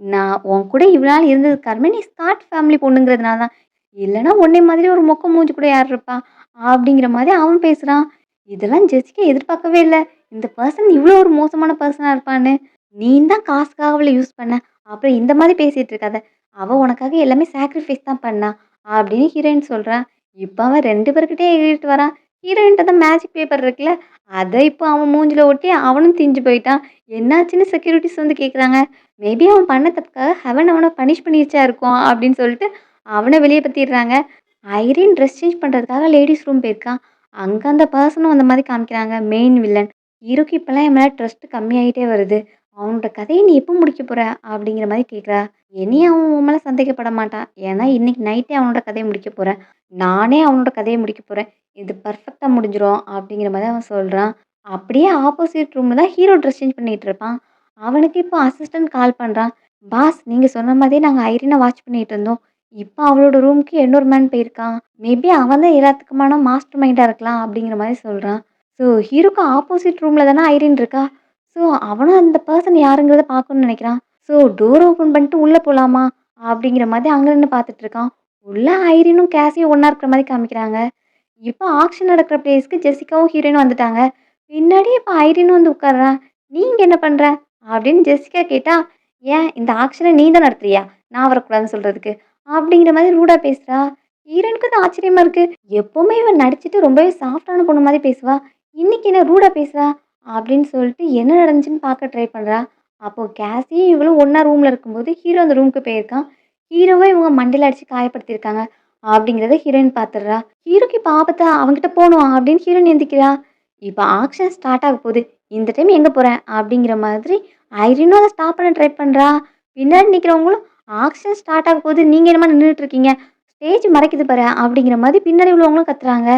நான் உன் கூட இவ்வளோ நாள் இருந்ததுக்கு காரணமே நீ ஸ்காட் ஃபேமிலி பொண்ணுங்கிறதுனால தான். இல்லன்னா உன்னைய மாதிரி ஒரு மொக்க மூஞ்சி கூட யார் இருப்பா? அப்படிங்கிற மாதிரி அவன் பேசுறான். இதெல்லாம் ஜெசிகா எதிர்பார்க்கவே இல்ல. இந்த பெர்சன் இவ்வளோ ஒரு மோசமான பெர்சனா இருப்பான்னு. நீ தான் காசுக்காக அவள யூஸ் பண்ண. அப்புறம் இந்த மாதிரி பேசிட்டு இருக்காத. அவ உனக்காக எல்லாமே சாக்ரிஃபைஸ் தான் பண்ணா. அப்படின்னு ஹீரோயின் சொல்றா. இப்ப அவன் 2 பேர்கிட்டயும் எகிறிட்டு வரான். ஹீரோயின்ட்ட தான் மேஜிக் பேப்பர் இருக்குல்ல. அத இப்போ அவன் மூஞ்சில ஒட்டி அவனும் தீஞ்சு போயிட்டான். என்னாச்சுன்னு செக்யூரிட்டீஸ் வந்து கேட்குறாங்க. மேபி அவன் பண்ண தப்புக்காக ஹெவன் அவன பனிஷ் பண்ணிருச்சா இருக்கும் அப்படின்னு சொல்லிட்டு அவன வெளிய தள்ளிர்றாங்க. ஐரின் ட்ரெஸ் சேஞ்ச் பண்றதுக்காக லேடீஸ் ரூம் போயிருக்கான். அங்க அந்த பெர்சனும் அந்த மாரி காமிக்கிறாங்க. Main villain. ஹீரோக்கு இப்பலாம் என் மேல ட்ரஸ்ட் கம்மியாயிட்டே வருது. அவனோட கதைய நீ எப்போ முடிக்க போற? அப்படிங்கிற மாரி கேட்குறா. இனி அவன் உன் மேல சந்தேகப்பட மாட்டான். ஏன்னா இன்னைக்கு நைட்டே அவனோட கதைய முடிக்க போறேன். நானே அவனோட கதைய முடிக்க போறேன். இது பெர்ஃபெக்ட்டா முடிஞ்சிரும் அப்படிங்கிற மாரி அவன் சொல்றான். அப்படியே ஆப்போசிட் ரூம்ல தான் ஹீரோ ட்ரெஸ் சேஞ்ச் பண்ணிட்டு இருப்பான். அவனுக்கு இப்போ அசிஸ்டன்ட் கால் பண்றான். பாஸ் நீங்க சொன்ன மாதிரியே நாங்க ஐரின வாட்ச் பண்ணிட்டு இருந்தோம். இப்ப அவளோட ரூம்க்கு இன்னொரு மேன் போயிருக்கான். மேபி அவன் தான் எல்லாத்துக்குமான மாஸ்டர் மைண்டா இருக்கலாம் அப்படிங்கிற மாரி சொல்றான். ஸோ ஹீரோக்கு ஆப்போசிட் ரூம்ல தானே ஐரின் இருக்கா. ஸோ அவனும் அந்த பெர்சன் யாருங்கிறத பார்க்கணும்னு நினைக்கிறான். ஸோ டோர் ஓப்பன் பண்ணிட்டு உள்ள போலாமா? அப்படிங்கிற மாதிரி அங்க நின்னு பார்த்துட்டு இருக்கான். உள்ள ஐரினும் கேசியும் ஒண்ணா இருக்கிற மாரி காமிக்கிறாங்க. இப்போ ஆக்ஷன் நடக்கிற பிளேஸ்க்கு ஜெசிகாவும் ஹீரோயினும் வந்துட்டாங்க. பின்னாடி இப்ப ஐரினும் வந்து உட்கார்றா. "நீ இங்க என்ன பண்ற?" அப்படின்னு ஜெசிகா கேட்டா, "ஏன் இந்த ஆக்ஷன நீ தான் நடத்துறியா? நான் வரக்கூடாதுன்னு சொல்றதுக்கு?" அப்படிங்கிற மாதிரி ரூடா பேசுறா. ஹீரோயினுக்கு தான் ஆச்சரியமா இருக்கு. எப்பவுமே இவ நடிச்சுட்டு ரொம்பவே சாஃப்ட்டான பொண்ணு மாரி பேசுவா. இன்னைக்கு என்ன ரூடா பேசுறா? அப்படின்னு சொல்லிட்டு என்ன நடந்துச்சுன்னு பார்க்க ட்ரை பண்றா. அப்போ கேசியும் இவளும் ஒண்ணா ரூம்ல இருக்கும்போது ஹீரோ அந்த ரூமுக்கு போயிருக்கான். ஹீரோவ இவங்க மண்டையில அடிச்சு காயப்படுத்தியிருக்காங்க. அப்படிங்கிறத ஹீரோயின் பார்த்துடுறா. ஹீரோக்கு இப்ப ஆபத்தா அவன்கிட்ட போணும் அப்படின்னு ஹீரோயின் எந்திக்கிறா. இப்ப ஆக்ஷன் ஸ்டார்ட் ஆக போகுது. இந்த டைம் எங்க போற? அப்படிங்கிற மாதிரி ஐரினும் அத ஸ்டாப் பண்ண ட்ரை பண்றா. பின்னாடி நிக்கிறவங்களும் ஆக்ஷன் ஸ்டார்ட் ஆக போகுது. நீங்க என்னமா நின்னுட்டு இருக்கீங்க? ஸ்டேஜ் மறைக்குது பாரு அப்படிங்கிற மாதிரி பின்னாடி உள்ளவங்களும் கத்துறாங்க.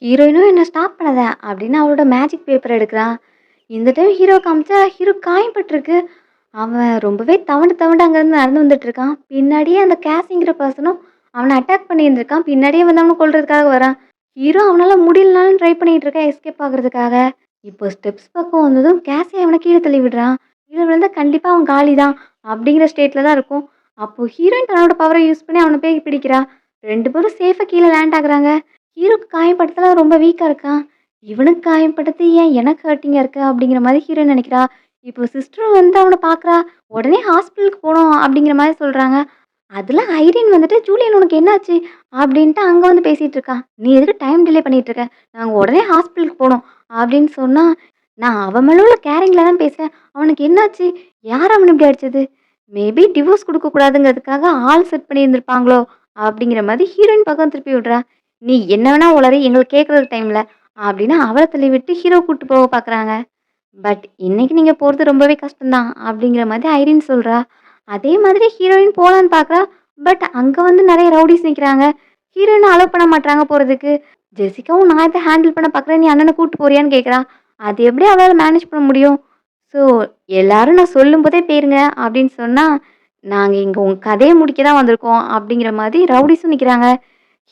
ஹீரோயினும் என்ன ஸ்டாப் பண்ணாத அப்படின்னு அவளோட மேஜிக் பேப்பர் எடுக்கிறா. இந்த டைம் ஹீரோ காமிச்சா ஹீரோ காயம்பட்டுருக்கு. அவன் ரொம்பவே தவண்டு தவண்டு அங்கேருந்து நடந்து வந்துட்டு இருக்கான். பின்னாடியே அந்த கேஸிங்கிற பர்சனும் அவன அட்டாக் பண்ணியிருந்திருக்கான். பின்னாடியே வந்து அவன கொல்றதுக்காக வரான். ஹீரோ அவனால முடியலனாலும் ட்ரை பண்ணிட்டு இருக்கான் எஸ்கேப் ஆகுறதுக்காக. இப்போ ஸ்டெப்ஸ் பக்கம் வந்ததும் கேஸி அவன கீழ தள்ளி விடுறான். கீழ விழுந்தா கண்டிப்பா அவன் காலி தான் அப்படிங்கிற ஸ்டேட்ல தான் இருக்கும். அப்போ ஹீரோயின் தன்னோட பவர யூஸ் பண்ணி அவன போய் பிடிக்கிறா. 2 பேரும் சேஃபா கீழ லேண்ட் ஆகுறாங்க. ஹீரோக்கு காயம்பட்டதுல ரொம்ப வீக்கா இருக்கான். இவனுக்கு காயம்பட்டது ஏன் எனக்கு ஹர்ட்டிங்கா இருக்கு அப்படிங்கிற மாதிரி ஹீரோயின் நினைக்கிறா. இப்போ சிஸ்டரும் வந்து அவன பார்க்குறா. உடனே ஹாஸ்பிட்டலுக்கு போணும் அப்படிங்கிற மாரி சொல்றாங்க. அதுல ஐரின் வந்துட்டு, "ஜூலியன் உனக்கு என்னாச்சு?" அப்படின்ட்டு அங்க வந்து பேசிட்டு இருக்கா. "நீ எதுக்கு டைம் டிலே பண்ணிட்டு இருக்க? நாங்க உடனே ஹாஸ்பிட்டலுக்கு போணும்." அப்படின்னு சொன்னா, "நான் அவன் மேல உள்ள கேரிங்ல தான் பேசுறேன். அவனுக்கு என்னாச்சு? யார் அவன இப்படி அடிச்சது? மேபி டிவோர்ஸ் குடுக்கக்கூடாதுங்கிறதுக்காக ஆள் செட் பண்ணியிருந்திருப்பாங்களோ?" அப்படிங்கிற மாதிரி ஹீரோயின் பக்கம் திருப்பி விடுறா. "நீ என்ன வேணா உளறி எங்களுக்கு கேட்கறதுக்கு டைம் இல்ல." அப்படின்னு அவள தள்ளிவிட்டு ஹீரோ கூட்டு போக பார்க்குறாங்க. பட் இன்னைக்கு நீங்க போறது ரொம்பவே கஷ்டம் தான் அப்படிங்கிற மாதிரி ஐரின் சொல்றா. அதே மாதிரி ஹீரோயின் போலான்னு பார்க்குறா. பட் அங்க வந்து நெறைய ரவுடீஸ் நிக்கிறாங்க. ஹீரோயின அலோ பண்ண மாட்றாங்க போறதுக்கு. ஜெசிகாவும் நான் இத ஹேண்டில் பண்ண பார்க்குறேன். நீ அண்ணன கூட்டு போறியான்னு கேட்குறா. அது எப்படி அவளால மேனேஜ் பண்ண முடியும்? ஸோ எல்லாரும் நான் சொல்லும்போதே போயிருங்க அப்படின்னு சொன்னா, நாங்க இங்க உங்க கதைய முடிக்க தான் வந்திருக்கோம் அப்படிங்கிற மாதிரி ரவுடீஸும் நிக்கிறாங்க.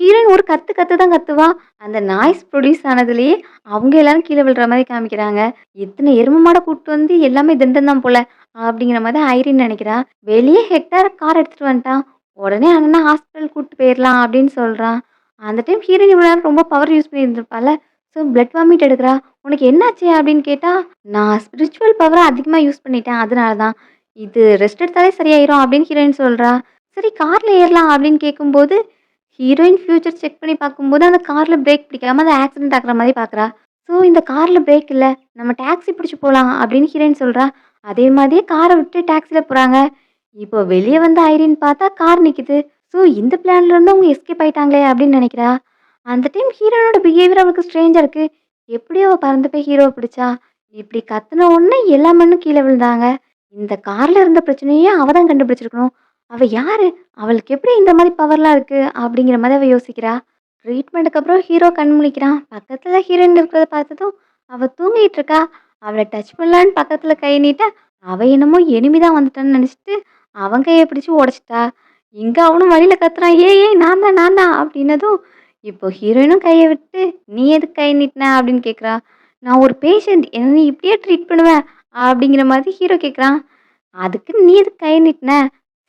ஹீரோயின் ஒரு கத்து கத்து தான் கத்துவா. அந்த நாய்ஸ் ப்ரொடியூஸ் ஆனதுலயே அவங்க எல்லாரும் கீழ விழுற மாரி காமிக்கிறாங்க. இத்தன எரும மாட கூட்டு வந்து எல்லாமே திண்டம் தான் போல அப்படிங்கிற மாரி ஐரின் நெனைக்கிறா. வெளிய ஹெக்டார் கார் எடுத்துட்டு வந்துட்டான். உடனே அண்ணன ஹாஸ்பிட்டல் கூட்டு போயிரலாம் அப்படின்னு சொல்றான். அந்த டைம் ஹீரோயின் இவ்வளோ நேரம் ரொம்ப பவர் யூஸ் பண்ணியிருந்திருப்பாள்ல. ஸோ பிளட் வாமிட் எடுக்குறா. "உனக்கு என்னாச்சு?" அப்படின்னு கேட்டா, "நான் ஸ்பிரிச்சுவல் பவர அதிகமா யூஸ் பண்ணிட்டேன். அதனால தான். இது ரெஸ்ட் எடுத்தாலே சரியாயிரும்" அப்படின்னு ஹீரோயின் சொல்றா. சரி கார்ல ஏறலாம் அப்படின்னு கேட்கும்போது, ஹீரோயின் ஃபியூச்சர் செக் பண்ணி பார்க்கும்போது, அந்த கார்ல பிரேக் பிடிக்காம அது ஆக்சிடென்ட் ஆகுற மாரி பார்க்குறா. ஸோ இந்த கார்ல பிரேக் இல்ல. நம்ம டாக்ஸி பிடிச்சு போலாம் அப்படின்னு ஹீரோயின் சொல்றா. அதே மாதிரியே கார விட்டு டாக்ஸில போறாங்க. இப்போ வெளிய வந்து ஐரின் பார்த்தா கார் நிக்குது. ஸோ இந்த பிளான்ல இருந்து அவங்க எஸ்கேப் ஆயிட்டாங்களே அப்படின்னு நினைக்கிறா. அந்த டைம் ஹீரோனோட பிஹேவியர் அவளுக்கு ஸ்ட்ரேஞ்சா இருக்கு. எப்படியோ அவ பறந்து போய் ஹீரோவ பிடிச்சா. இப்படி கத்துன உடனே எல்லா மண்ணும் கீழ விழுந்தாங்க. இந்த கார்ல இருந்த பிரச்சனையே அவ தான் கண்டுபிடிச்சிருக்கணும். அவ யாரு? அவளுக்கு எப்படி இந்த மாரி பவர்லாம் இருக்கு? அப்படிங்கிற மாரி அவ யோசிக்கிறா. ட்ரீட்மெண்ட்டுக்கு அப்புறம் ஹீரோ கண் முழிக்கிறான். பக்கத்துல ஹீரோயின் இருக்கிறத பார்த்ததும், அவ தூங்கிட்டு இருக்கா. அவள டச் பண்ணலான்னு பக்கத்துல கை நீட்ட, அவ என்னமோ எனிமி தான் வந்துட்டான்னு நெனச்சுட்டு, அவன் கைய பிடிச்சு உடைச்சுட்டா. இங்க அவனும் வலியில கத்துறான். "ஏய் ஏய் நான் தான்" அப்படின்னதும், இப்போ ஹீரோயினும் கைய விட்டு, "நீ எதுக்கு கை நீட்டுன?" அப்படின்னு கேட்குறா. "நான் ஒரு பேஷண்ட். என்ன நீ இப்படியே ட்ரீட் பண்ணுவ?" அப்படிங்கிற மாதிரி ஹீரோ கேட்குறான். "அதுக்கு நீ எதுக்கு கை நீட்டுன?"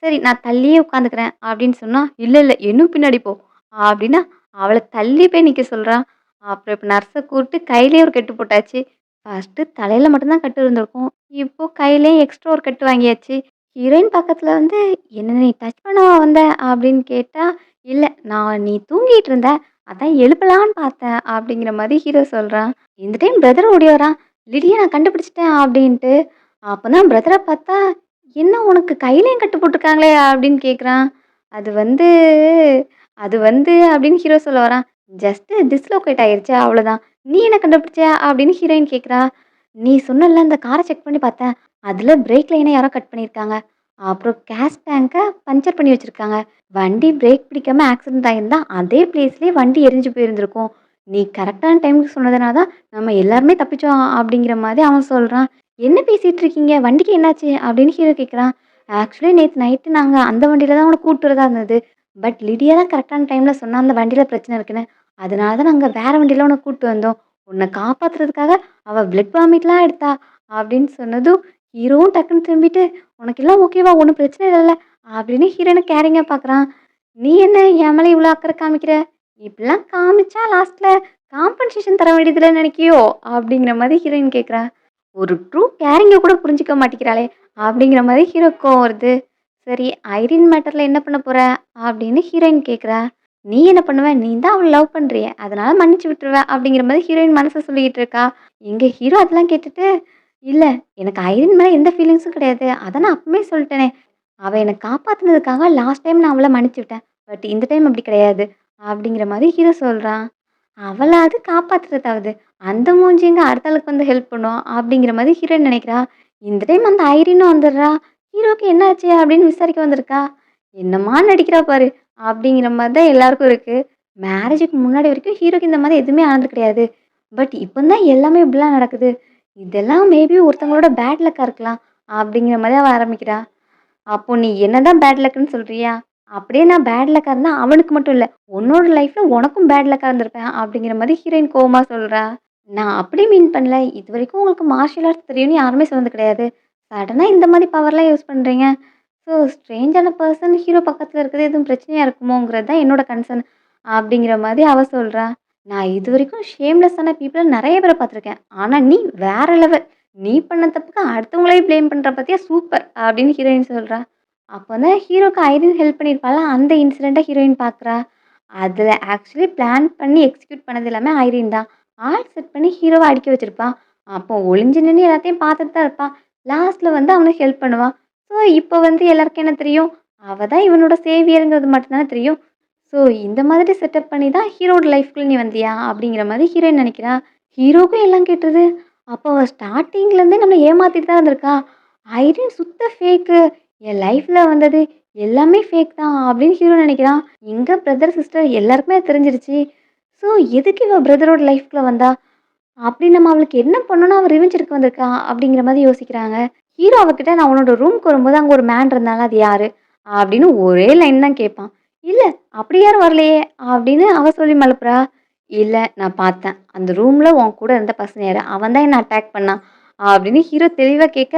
"சரி நான் தள்ளியே உட்காந்துக்கிறேன்" அப்படின்னு சொன்னா, "இல்ல இல்ல இன்னும் பின்னாடி போ" அப்படின்னா அவள தள்ளி போய் நிக்க சொல்றான். அப்புறம் இப்ப நர்ஸ கூப்பிட்டு கையிலயே ஒரு கட்டு போட்டாச்சு. ஃபர்ஸ்ட்டு தலையில மட்டும் தான் கட்டு இருந்திருக்கும். இப்போ கையிலயே எக்ஸ்ட்ரா ஒரு கட்டு வாங்கியாச்சு. ஹீரோயின் பக்கத்துல வந்து, "என்ன நீ டச் பண்ணவா வந்த?" அப்படின்னு கேட்டா, "இல்ல நான் நீ தூங்கிட்டு இருந்த. அதான் எழுப்பலான்னு பார்த்தேன்" அப்படிங்கிற மாரி ஹீரோ சொல்றான். இந்த டைம் பிரதர் ஓடி வரான். "லிடியா நான் கண்டுபிடிச்சுட்டேன்" அப்படின்ட்டு. அப்பதான் பிரதர பார்த்தா, "என்ன உனக்கு கையிலயும் கட்டு போட்டுருக்காங்களே" அப்படின்னு கேட்குறான். "அது வந்து அது வந்து" அப்படின்னு ஹீரோ சொல்ல வரான். "ஜஸ்ட் டிஸ்லோகேட் ஆயிருச்சு அவ்வளோதான். நீ என்ன கண்டுபிடிச்ச?" அப்படின்னு ஹீரோயின் கேட்குறா. "நீ சொன்னல்ல அந்த கார செக் பண்ணி பார்த்தேன். அதுல பிரேக் லைன யாரோ கட் பண்ணியிருக்காங்க. அப்புறம் கேஸ் டேங்க பஞ்சர் பண்ணி வச்சிருக்காங்க. வண்டி பிரேக் பிடிக்காம ஆக்சிடென்ட் ஆயிருந்தா, அதே பிளேஸ்லயே வண்டி எரிஞ்சு போயிருந்திருக்கும். நீ கரெக்ட்டான டைம்க்கு சொன்னதுனால தான் நம்ம எல்லாருமே தப்பிச்சோம்" அப்படிங்கிற மாரி அவன் சொல்றான். "என்ன பேசிட்டு இருக்கீங்க? வண்டிக்கு என்னாச்சு?" அப்படின்னு ஹீரோ கேட்குறான். "ஆக்சுவலி நேத்து நைட்டு நாங்க அந்த வண்டியில தான் உன்ன கூட்டு வரதா இருந்தது. பட் லிடியா தான் கரெக்ட்டான டைம்ல சொன்னா அந்த வண்டியில பிரச்சனை இருக்குன்னு. அதனால தான் நாங்க வேற வண்டியில உன்ன கூட்டு வந்தோம். உன்ன காப்பாத்துறதுக்காக அவ பிளட் வாமிட்லாம் எடுத்தா" அப்படின்னு சொன்னதும், ஹீரோவும் டக்குன்னு திரும்பிட்டு, "உனக்கு எல்லாம் ஓகேவா? ஒண்ணும் பிரச்சனை இல்லல்ல?" அப்படின்னு ஹீரோயின கேரிங்கா பார்க்குறான். "நீ என்ன என் மேல இவ்ளோ அக்கறை காமிக்கிற? இப்படிலாம் காமிச்சா லாஸ்ட்ல காம்பன்சேஷன் தர வேண்டியதுல நினைக்கியோ?" அப்படிங்கிற மாரி ஹீரோயின் கேட்குறா. ஒரு ட்ரூ கேரிங்க கூட புரிஞ்சுக்க மாட்டேங்கிறாளே! அப்படிங்கிற மாரி ஹீரோக்கு கோவம் வருது. சரி ஐரின் மேட்டர்ல என்ன பண்ண போற? அப்படின்னு ஹீரோயின் கேட்குறா. "நீ என்ன பண்ணுவ? நீ தான் அவள லவ் பண்றியே! அதனால மன்னிச்சு விட்டுருவ" அப்படிங்கிற மாரி ஹீரோயின் மனசுல சொல்லிக்கிட்டு இருக்கா. இங்க ஹீரோ அதெல்லாம் கேட்டுட்டு, "இல்ல எனக்கு ஐரின் மேல எந்த ஃபீலிங்ஸும் கிடையாது. அதான் நான் அப்பவே சொல்ட்டேனே! அவ என்ன காப்பாத்துனதுக்காக லாஸ்ட் டைம் நான் அவள மன்னிச்சு விட்டேன். பட் இந்த டைம் அப்படி கிடையாது" அப்படிங்கிற மாரி ஹீரோ சொல்றான். அவளாவது காப்பாத்துறதாவது. அந்த மூஞ்சி எங்க அடுத்த ஆளுக்கு வந்து ஹெல்ப் பண்ணும்? அப்படிங்கிற மாரி ஹீரோயின் நெனைக்கிறா. இந்த டைம் அந்த ஐரினும் வந்துடுறா. ஹீரோக்கு என்ன ஆச்சு? அப்படின்னு விசாரிக்க வந்திருக்கா. என்னம்மா நடிக்கிறா பாரு! அப்படிங்கிற மாரி தான் எல்லாருக்கும் இருக்கு. மேரேஜுக்கு முன்னாடி வரைக்கும் ஹீரோக்கு இந்த மாரி எதுவுமே ஆனது கிடையாது. பட் இப்ப தான் எல்லாமே இப்படிலாம் நடக்குது. இதெல்லாம் மேபி ஒருத்தவங்களோட பேட் லக்கா இருக்கலாம். அப்படிங்கிற மாரி அவ ஆரம்பிக்கிறா. அப்போ நீ என்னதான் பேட் லக்குன்னு சொல்றியா? அப்படியே நான் பேட் லக்கா இருந்தா அவனுக்கு மட்டும் இல்ல. உன்னோட லைஃப்ல உனக்கும் பேட் லக்கா இருந்திருப்பேன். அப்படிங்கிற மாரி ஹீரோயின் கோவமா சொல்றா. நான் அப்படி மீன் பண்ணல. இதுவரைக்கும் உங்களுக்கு மார்ஷியல் ஆர்ட்ஸ் தெரியும்னு யாருமே சொன்னது கிடையாது. சடனா இந்த மாரி பவர்லாம் யூஸ் பண்றீங்க. ஸோ ஸ்ட்ரேஞ்சான பெர்சன் ஹீரோ பக்கத்துல இருக்கிறது எதுவும் பிரச்சனையா இருக்குமோங்கிறது தான் என்னோட கன்சர்ன். அப்படிங்கிற மாரி அவ சொல்றா. நான் இதுவரைக்கும் ஷேம்லெஸ்ஸான பீப்பிள நெறைய பேர பார்த்துருக்கேன். ஆனா நீ வேற லெவல். நீ பண்ண தப்புக்கு அடுத்தவங்களையும் ப்ளேம் பண்ற பாத்தியா சூப்பர்! அப்படின்னு ஹீரோயின் சொல்றா. அப்பதான் ஹீரோக்கு ஐரின் ஹெல்ப் பண்ணியிருப்பாள்ல, அந்த இன்சிடென்ட்ட ஹீரோயின் பார்க்குறா. அதுல ஆக்சுவலி பிளான் பண்ணி எக்ஸிக்யூட் பண்ணது எல்லாமே ஐரின் தான். ஆள் செட் பண்ணி ஹீரோவ அடிக்க வச்சிருப்பா. அப்போ ஒளிஞ்சு நின்னு எல்லாத்தையும் பார்த்துட்டு தான் இருப்பா. லாஸ்ட்ல வந்து அவனுக்கு ஹெல்ப் பண்ணுவா. ஸோ இப்போ வந்து எல்லாருக்கும் என்ன தெரியும்? அவ தான் இவனோட சேவியர்ங்கிறது மட்டும் தானே தெரியும். ஸோ இந்த மாதிரி செட்டப் பண்ணி தான் ஹீரோட லைஃப்குள்ள நீ வந்தியா? அப்படிங்கிற மாரி ஹீரோயின் நெனைக்கிறா. ஹீரோக்கும் எல்லாம் கேட்டுருது. அப்போ அவ ஸ்டார்ட்டிங்லேருந்தே நம்மள ஏமாத்திட்டு தான் இருந்திருக்கா. ஐரின் சுத்த ஃபேக்கு. என் லைஃப்ல வந்தது எல்லாமே ஃபேக் தான் அப்படின்னு ஹீரோ நினைக்கிறான். எங்க பிரதர், சிஸ்டர் எல்லாருக்குமே அது தெரிஞ்சிருச்சு. ஸோ எதுக்கு இவ பிரதரோட லைஃப்குள்ள வந்தா? அப்படி நம்ம அவளுக்கு என்ன பண்ணோம்னு அவ ரிவெஞ்ச் எடுக்க வந்திருக்கா? அப்படிங்கிற மாதிரி யோசிக்கிறாங்க. ஹீரோ அவகிட்ட நான் உன்னோட ரூம்க்கு வரும்போது அங்க ஒரு மேன் இருந்தான்ல அது யாரு? அப்படின்னு ஒரே லைன் தான் கேட்பான். இல்ல அப்படி யாரும் வரலையே அப்படின்னு அவ சொல்லி மழுப்புறா. இல்ல நான் பார்த்தேன். அந்த ரூம்ல உன் கூட இருந்த பர்சன் யாரு? அவன் தான் என்ன அட்டாக் பண்ணான். அப்படின்னு ஹீரோ தெளிவா கேட்க,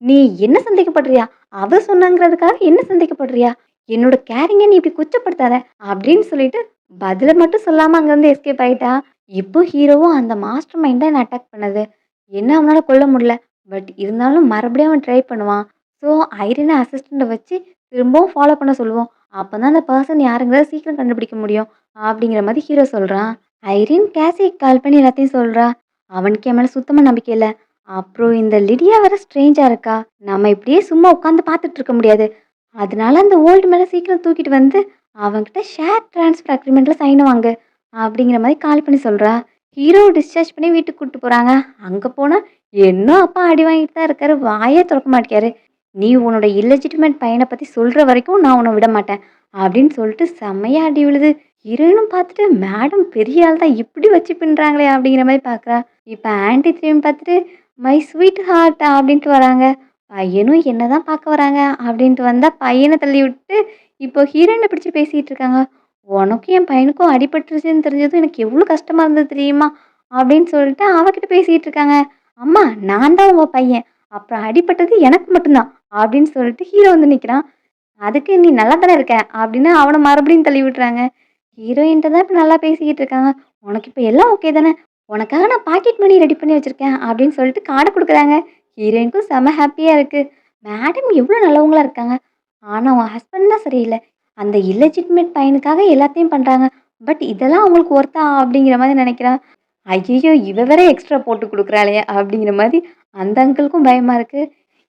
நீ என்ன சந்தேகப்படுறியா? அவ சொன்னாங்கிறதுக்காக என்ன சந்தேகப்படுறியா? என்னோட கேரிங்க நீ இப்படி குச்சப்படுத்தாத அப்படின்னு சொல்லிட்டு பதில மட்டும் சொல்லாம அங்கேருந்து எஸ்கேப் ஆயிட்டா. இப்போ ஹீரோவும் அந்த மாஸ்டர் மைண்ட் தான் என்ன அட்டாக் பண்ணது. என்ன அவனால கொல்ல முடியல. பட் இருந்தாலும் மறுபடியும் அவன் ட்ரை பண்ணுவான். ஸோ ஐரின அசிஸ்டண்ட்ட வச்சு திரும்பவும் ஃபாலோ பண்ண சொல்லுவோம். அப்பதான் அந்த பெர்சன் யாருங்கிறத சீக்கிரம் கண்டுபிடிக்க முடியும். அப்படிங்கிற மாதிரி ஹீரோ சொல்றான். ஐரின் கேசிக்கு கால் பண்ணி எல்லாத்தையும் சொல்றா. அவனுக்கு என் மேல சுத்தமா நம்பிக்கை இல்ல. அப்புறம் இந்த லிடியா வேற ஸ்ட்ரேஞ்சா இருக்கா. நம்ம இப்படியே சும்மா உட்காந்து பார்த்துட்டு இருக்க முடியாது. அதனால அந்த ஓல்டு மேல சீக்கிரம் தூக்கிட்டு வந்து அவன்கிட்ட ஷேர் ட்ரான்ஸ்ஃபர் அக்ரிமெண்ட்ல சைன் வாங்கு அப்படிங்கிற மாதிரி கால் பண்ணி சொல்றா. ஹீரோ டிஸ்சார்ஜ் பண்ணி வீட்டுக்கு கூட்டு போறாங்க. அங்க போனா என்ன அப்பா அடி வாங்கிட்டு தான் இருக்காரு. வாயே திறக்க மாட்டேக்காரு. நீ உன்னோட இல்லெஜிட்டிமேட் பையனை பத்தி சொல்ற வரைக்கும் நான் உன்னை விட மாட்டேன் அப்படின்னு சொல்லிட்டு செம்மையா அடி விழுது. ஹீரோயினும் பார்த்துட்டு மேடம் பெரிய ஆள் தான் இப்படி வச்சு பின்னுறாங்களே அப்படிங்கிற மாதிரி பார்க்குறா. இப்போ ஆன்டி திரும்பி பார்த்துட்டு மை ஸ்வீட் ஹார்ட் அப்படின்ட்டு வராங்க. பையனும் என்னதான் பார்க்க வராங்க அப்படின்ட்டு வந்தா பையனை தள்ளி விட்டு இப்போ ஹீரோயினை பிடிச்சு பேசிட்டு இருக்காங்க. உனக்கும் என் பையனுக்கும் அடிபட்டுருச்சுன்னு தெரிஞ்சதும் எனக்கு எவ்வளோ கஷ்டமா இருந்தது தெரியுமா அப்படின்னு சொல்லிட்டு அவகிட்ட பேசிட்டு இருக்காங்க. அம்மா நான் தான் உங்க பையன். அப்புறம் அடிபட்டது எனக்கு மட்டும்தான் அப்படின்னு சொல்லிட்டு ஹீரோ வந்து நிற்கிறான். அதுக்கு நீ நல்லா தானே இருக்க அப்படின்னு அவனை மறுபடியும் தள்ளி விட்டுறாங்க. ஹீரோயின்ட்ட தான் இப்போ நல்லா பேசிக்கிட்டு இருக்காங்க. உனக்கு இப்போ எல்லாம் ஓகே தானே? உனக்காக நான் பாக்கெட் மணி ரெடி பண்ணி வச்சிருக்கேன் அப்படின்னு சொல்லிட்டு கார்டு குடுக்குறாங்க. ஹீரோயினுக்கும் செம ஹாப்பியா இருக்கு. மேடம் எவ்வளோ நல்லவங்களா இருக்காங்க. ஆனா உன் ஹஸ்பண்ட் தான் சரியில்ல. அந்த இல்லெஜிட்டிமேட் பையனுக்காக எல்லாத்தையும் பண்றாங்க. பட் இதெல்லாம் அவங்களுக்கு ஒர்த்தா அப்படிங்கிற மாதிரி நினைக்கிறா. ஐயய்யோ! இவ வேற எக்ஸ்ட்ரா போட்டு குடுக்குறாளே அப்படிங்கிற மாதிரி அந்த அங்கிளுக்கும் பயமா இருக்கு.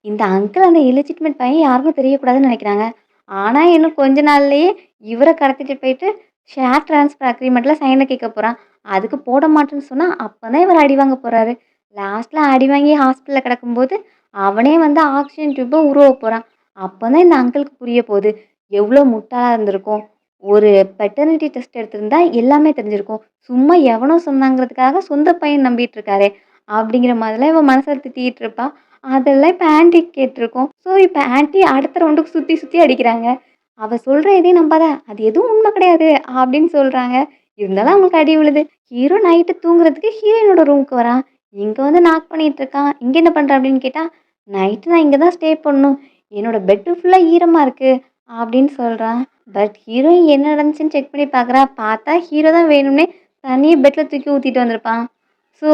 இந்த அங்கிள் அந்த இல்லெஜிட்டிமேட் பையன் யாருக்கும் தெரியக்கூடாதுன்னு நினைக்கிறாங்க. ஆனா இன்னும் கொஞ்ச நாள்லயே இவர கடத்திட்டு போயிட்டு ஷேர் ட்ரான்ஸ்ஃபர் அக்ரீமெண்ட்ல சைன கேட்க போறான். அதுக்கு போட மாட்டேன்னு சொன்னா அப்பதான் இவர் அடி வாங்க போறாரு. லாஸ்ட்ல அடி வாங்கி ஹாஸ்பிட்டல்ல கிடக்கும்போது அவனே வந்து ஆக்சிஜன் டியூப்ப உருவ போறான். அப்பதான் இந்த அங்கிளுக்கு புரிய போகுது. எவ்வளோ முட்டாளா இருந்திருக்கும். ஒரு பெட்டர்னிட்டி டெஸ்ட் எடுத்திருந்தா எல்லாமே தெரிஞ்சிருக்கும். சும்மா எவனோ சொன்னாங்கிறதுக்காக சொந்த பையன் நம்பிட்டு இருக்காரே! அப்படிங்கிற மாதிரிலாம் இவ மனசுல திட்டிட்டு இருப்பா. அதெல்லாம் இப்ப ஆன்டி கேட்டுருக்கும். ஸோ இப்ப ஆன்டி அடுத்த ரவுண்டுக்கு சுத்தி சுத்தி அடிக்கிறாங்க. அவ சொல்ற எதையும் நம்பாத. அது எதுவும் உண்மை கிடையாது அப்படின்னு சொல்றாங்க. இருந்தாலும் அவங்களுக்கு அடி விழுது. ஹீரோ நைட்டு தூங்குறதுக்கு ஹீரோயினோட ரூமுக்கு வரான். இங்க வந்து நாக் பண்ணிட்டு இருக்கான். இங்க என்ன பண்ற அப்படின்னு கேட்டா, நைட்டு நான் இங்க தான் ஸ்டே பண்ணணும். என்னோட பெட்டு ஃபுல்லா ஈரமா இருக்கு அப்படின்னு சொல்றான். பட் ஹீரோயின் என்ன நடந்துச்சுன்னு செக் பண்ணி பார்க்குறா. பார்த்தா ஹீரோ தான் வேணும்னே தனியா பெட்ல தூக்கி ஊத்திட்டு வந்திருப்பான். ஸோ